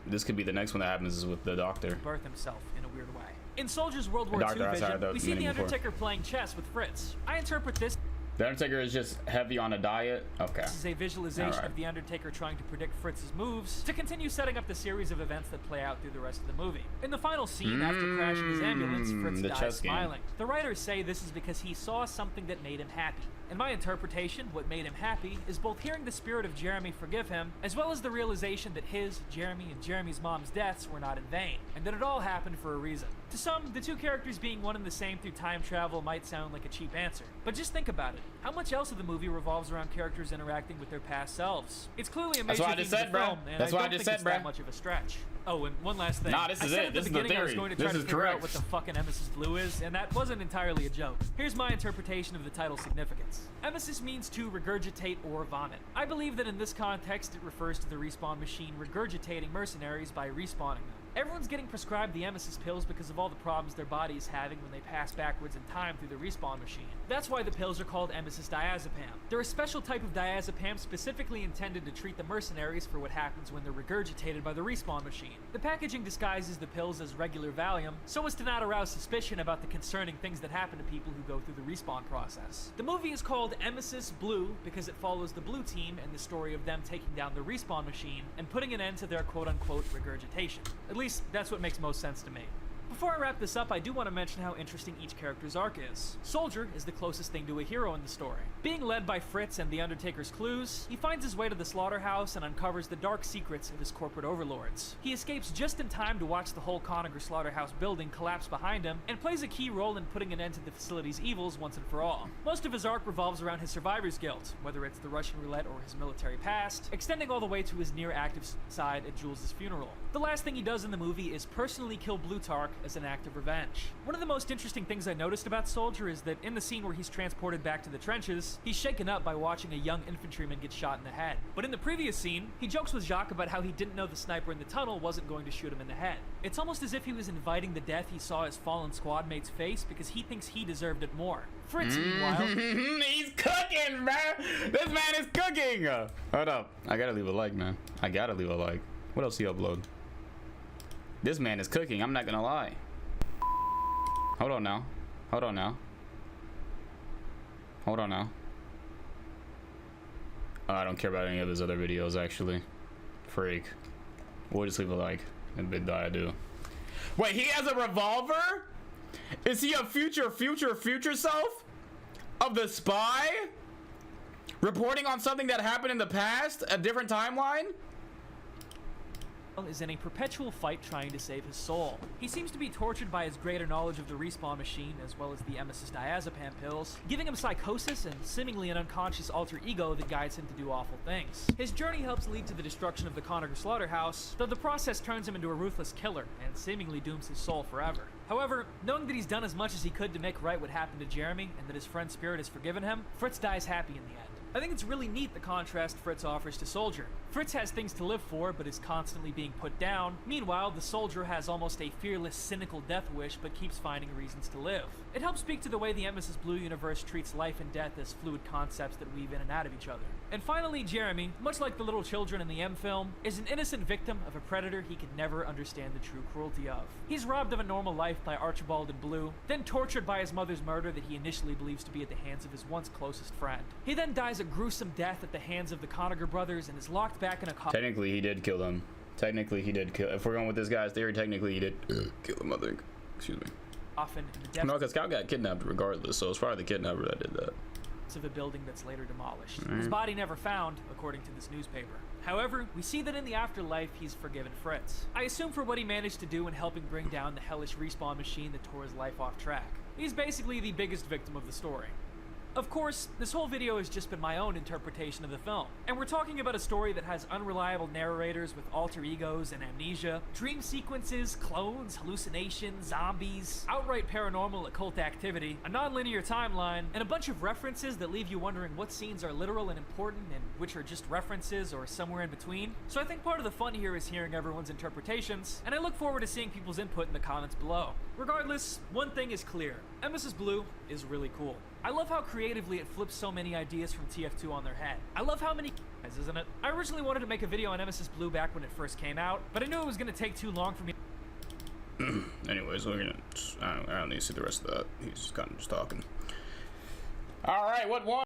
this could be the next one that happens is with the Doctor. Birth himself in a weird way. In Soldier's World War II vision, we see the Undertaker playing chess with Fritz. I interpret this. The Undertaker is just heavy on a diet? Okay. This is a visualization of the Undertaker trying to predict Fritz's moves to continue setting up the series of events that play out through the rest of the movie. In the final scene, after crashing his ambulance, Fritz dies smiling. The writers say this is because he saw something that made him happy. In my interpretation, what made him happy is both hearing the spirit of Jeremy forgive him, as well as the realization that his, Jeremy, and Jeremy's mom's deaths were not in vain, and that it all happened for a reason. To some, the two characters being one and the same through time travel might sound like a cheap answer, but just think about it. How much else of the movie revolves around characters interacting with their past selves? It's clearly a major theme of the film, and I don't think it's that much of a stretch. Oh, and one last thing. Nah, this is it. This is the theory. I was going to try to figure out what the fuck an Emesis blue is, and that wasn't entirely a joke. Here's my interpretation of the title's significance. Emesis means to regurgitate or vomit. I believe that in this context, it refers to the respawn machine regurgitating mercenaries by respawning them. Everyone's getting prescribed the Emesis pills because of all the problems their body is having when they pass backwards in time through the respawn machine. That's why the pills are called Emesis diazepam. They're a special type of diazepam specifically intended to treat the mercenaries for what happens when they're regurgitated by the respawn machine. The packaging disguises the pills as regular Valium so as to not arouse suspicion about the concerning things that happen to people who go through the respawn process. The movie is called Emesis Blue because it follows the Blue Team and the story of them taking down the respawn machine and putting an end to their quote-unquote regurgitation. At least, that's what makes most sense to me. Before I wrap this up, I do want to mention how interesting each character's arc is. Soldier is the closest thing to a hero in the story. Being led by Fritz and the Undertaker's clues, he finds his way to the slaughterhouse and uncovers the dark secrets of his corporate overlords. He escapes just in time to watch the whole Conager slaughterhouse building collapse behind him, and plays a key role in putting an end to the facility's evils once and for all. Most of his arc revolves around his survivor's guilt, whether it's the Russian roulette or his military past, extending all the way to his near-active side at Jules' funeral. The last thing he does in the movie is personally kill Blutarch as an act of revenge. One of the most interesting things I noticed about Soldier is that in the scene where he's transported back to the trenches, he's shaken up by watching a young infantryman get shot in the head. But in the previous scene, he jokes with Jacques about how he didn't know the sniper in the tunnel wasn't going to shoot him in the head. It's almost as if he was inviting the death he saw his fallen squad mate's face because he thinks he deserved it more. Fritz, meanwhile... He's cooking, man! This man is cooking! Hold up. I gotta leave a like, man. I gotta leave a like. What else he upload? This man is cooking, I'm not gonna lie. Hold on now. Hold on now. Hold on now. I don't care about any of his other videos, actually. Freak. We'll just leave a like. And bid I do. Wait, he has a revolver? Is he a future self? Of the spy? Reporting on something that happened in the past? A different timeline? Is in a perpetual fight trying to save his soul. He seems to be tortured by his greater knowledge of the respawn machine, as well as the Emesis diazepam pills, giving him psychosis and seemingly an unconscious alter ego that guides him to do awful things. His journey helps lead to the destruction of the Conager slaughterhouse, though the process turns him into a ruthless killer and seemingly dooms his soul forever. However, knowing that he's done as much as he could to make right what happened to Jeremy and that his friend Spirit has forgiven him, Fritz dies happy in the end. I think it's really neat the contrast Fritz offers to Soldier. Fritz has things to live for, but is constantly being put down. Meanwhile, the Soldier has almost a fearless, cynical death wish, but keeps finding reasons to live. It helps speak to the way the Emesis Blue universe treats life and death as fluid concepts that weave in and out of each other. And finally, Jeremy, much like the little children in the M film, is an innocent victim of a predator he could never understand the true cruelty of. He's robbed of a normal life by Archibald and Blue, then tortured by his mother's murder that he initially believes to be at the hands of his once closest friend. He then dies a gruesome death at the hands of the Conager brothers and is locked back in a Technically, he did kill them. Technically, he did kill. If we're going with this guy's theory, technically, he did kill them, I think. Excuse me. Often in the depths no, because Scout got kidnapped regardless, so it's probably the kidnapper that did that. Of a building that's later demolished. His body never found, according to this newspaper. However, we see that in the afterlife, he's forgiven Fritz. I assume for what he managed to do in helping bring down the hellish respawn machine that tore his life off track. He's basically the biggest victim of the story. Of course, this whole video has just been my own interpretation of the film, and we're talking about a story that has unreliable narrators with alter egos and amnesia, dream sequences, clones, hallucinations, zombies, outright paranormal occult activity, a non-linear timeline, and a bunch of references that leave you wondering what scenes are literal and important and which are just references or somewhere in between. So I think part of the fun here is hearing everyone's interpretations, and I look forward to seeing people's input in the comments below. Regardless, one thing is clear. Emesis Blue is really cool. I love how creatively it flips so many ideas from TF2 on their head. I love how many isn't it? I originally wanted to make a video on Emesis Blue back when it first came out, but I knew it was going to take too long for me. Anyways, we're gonna. I don't need to see the rest of that. He's kind of just talking. All right, what one?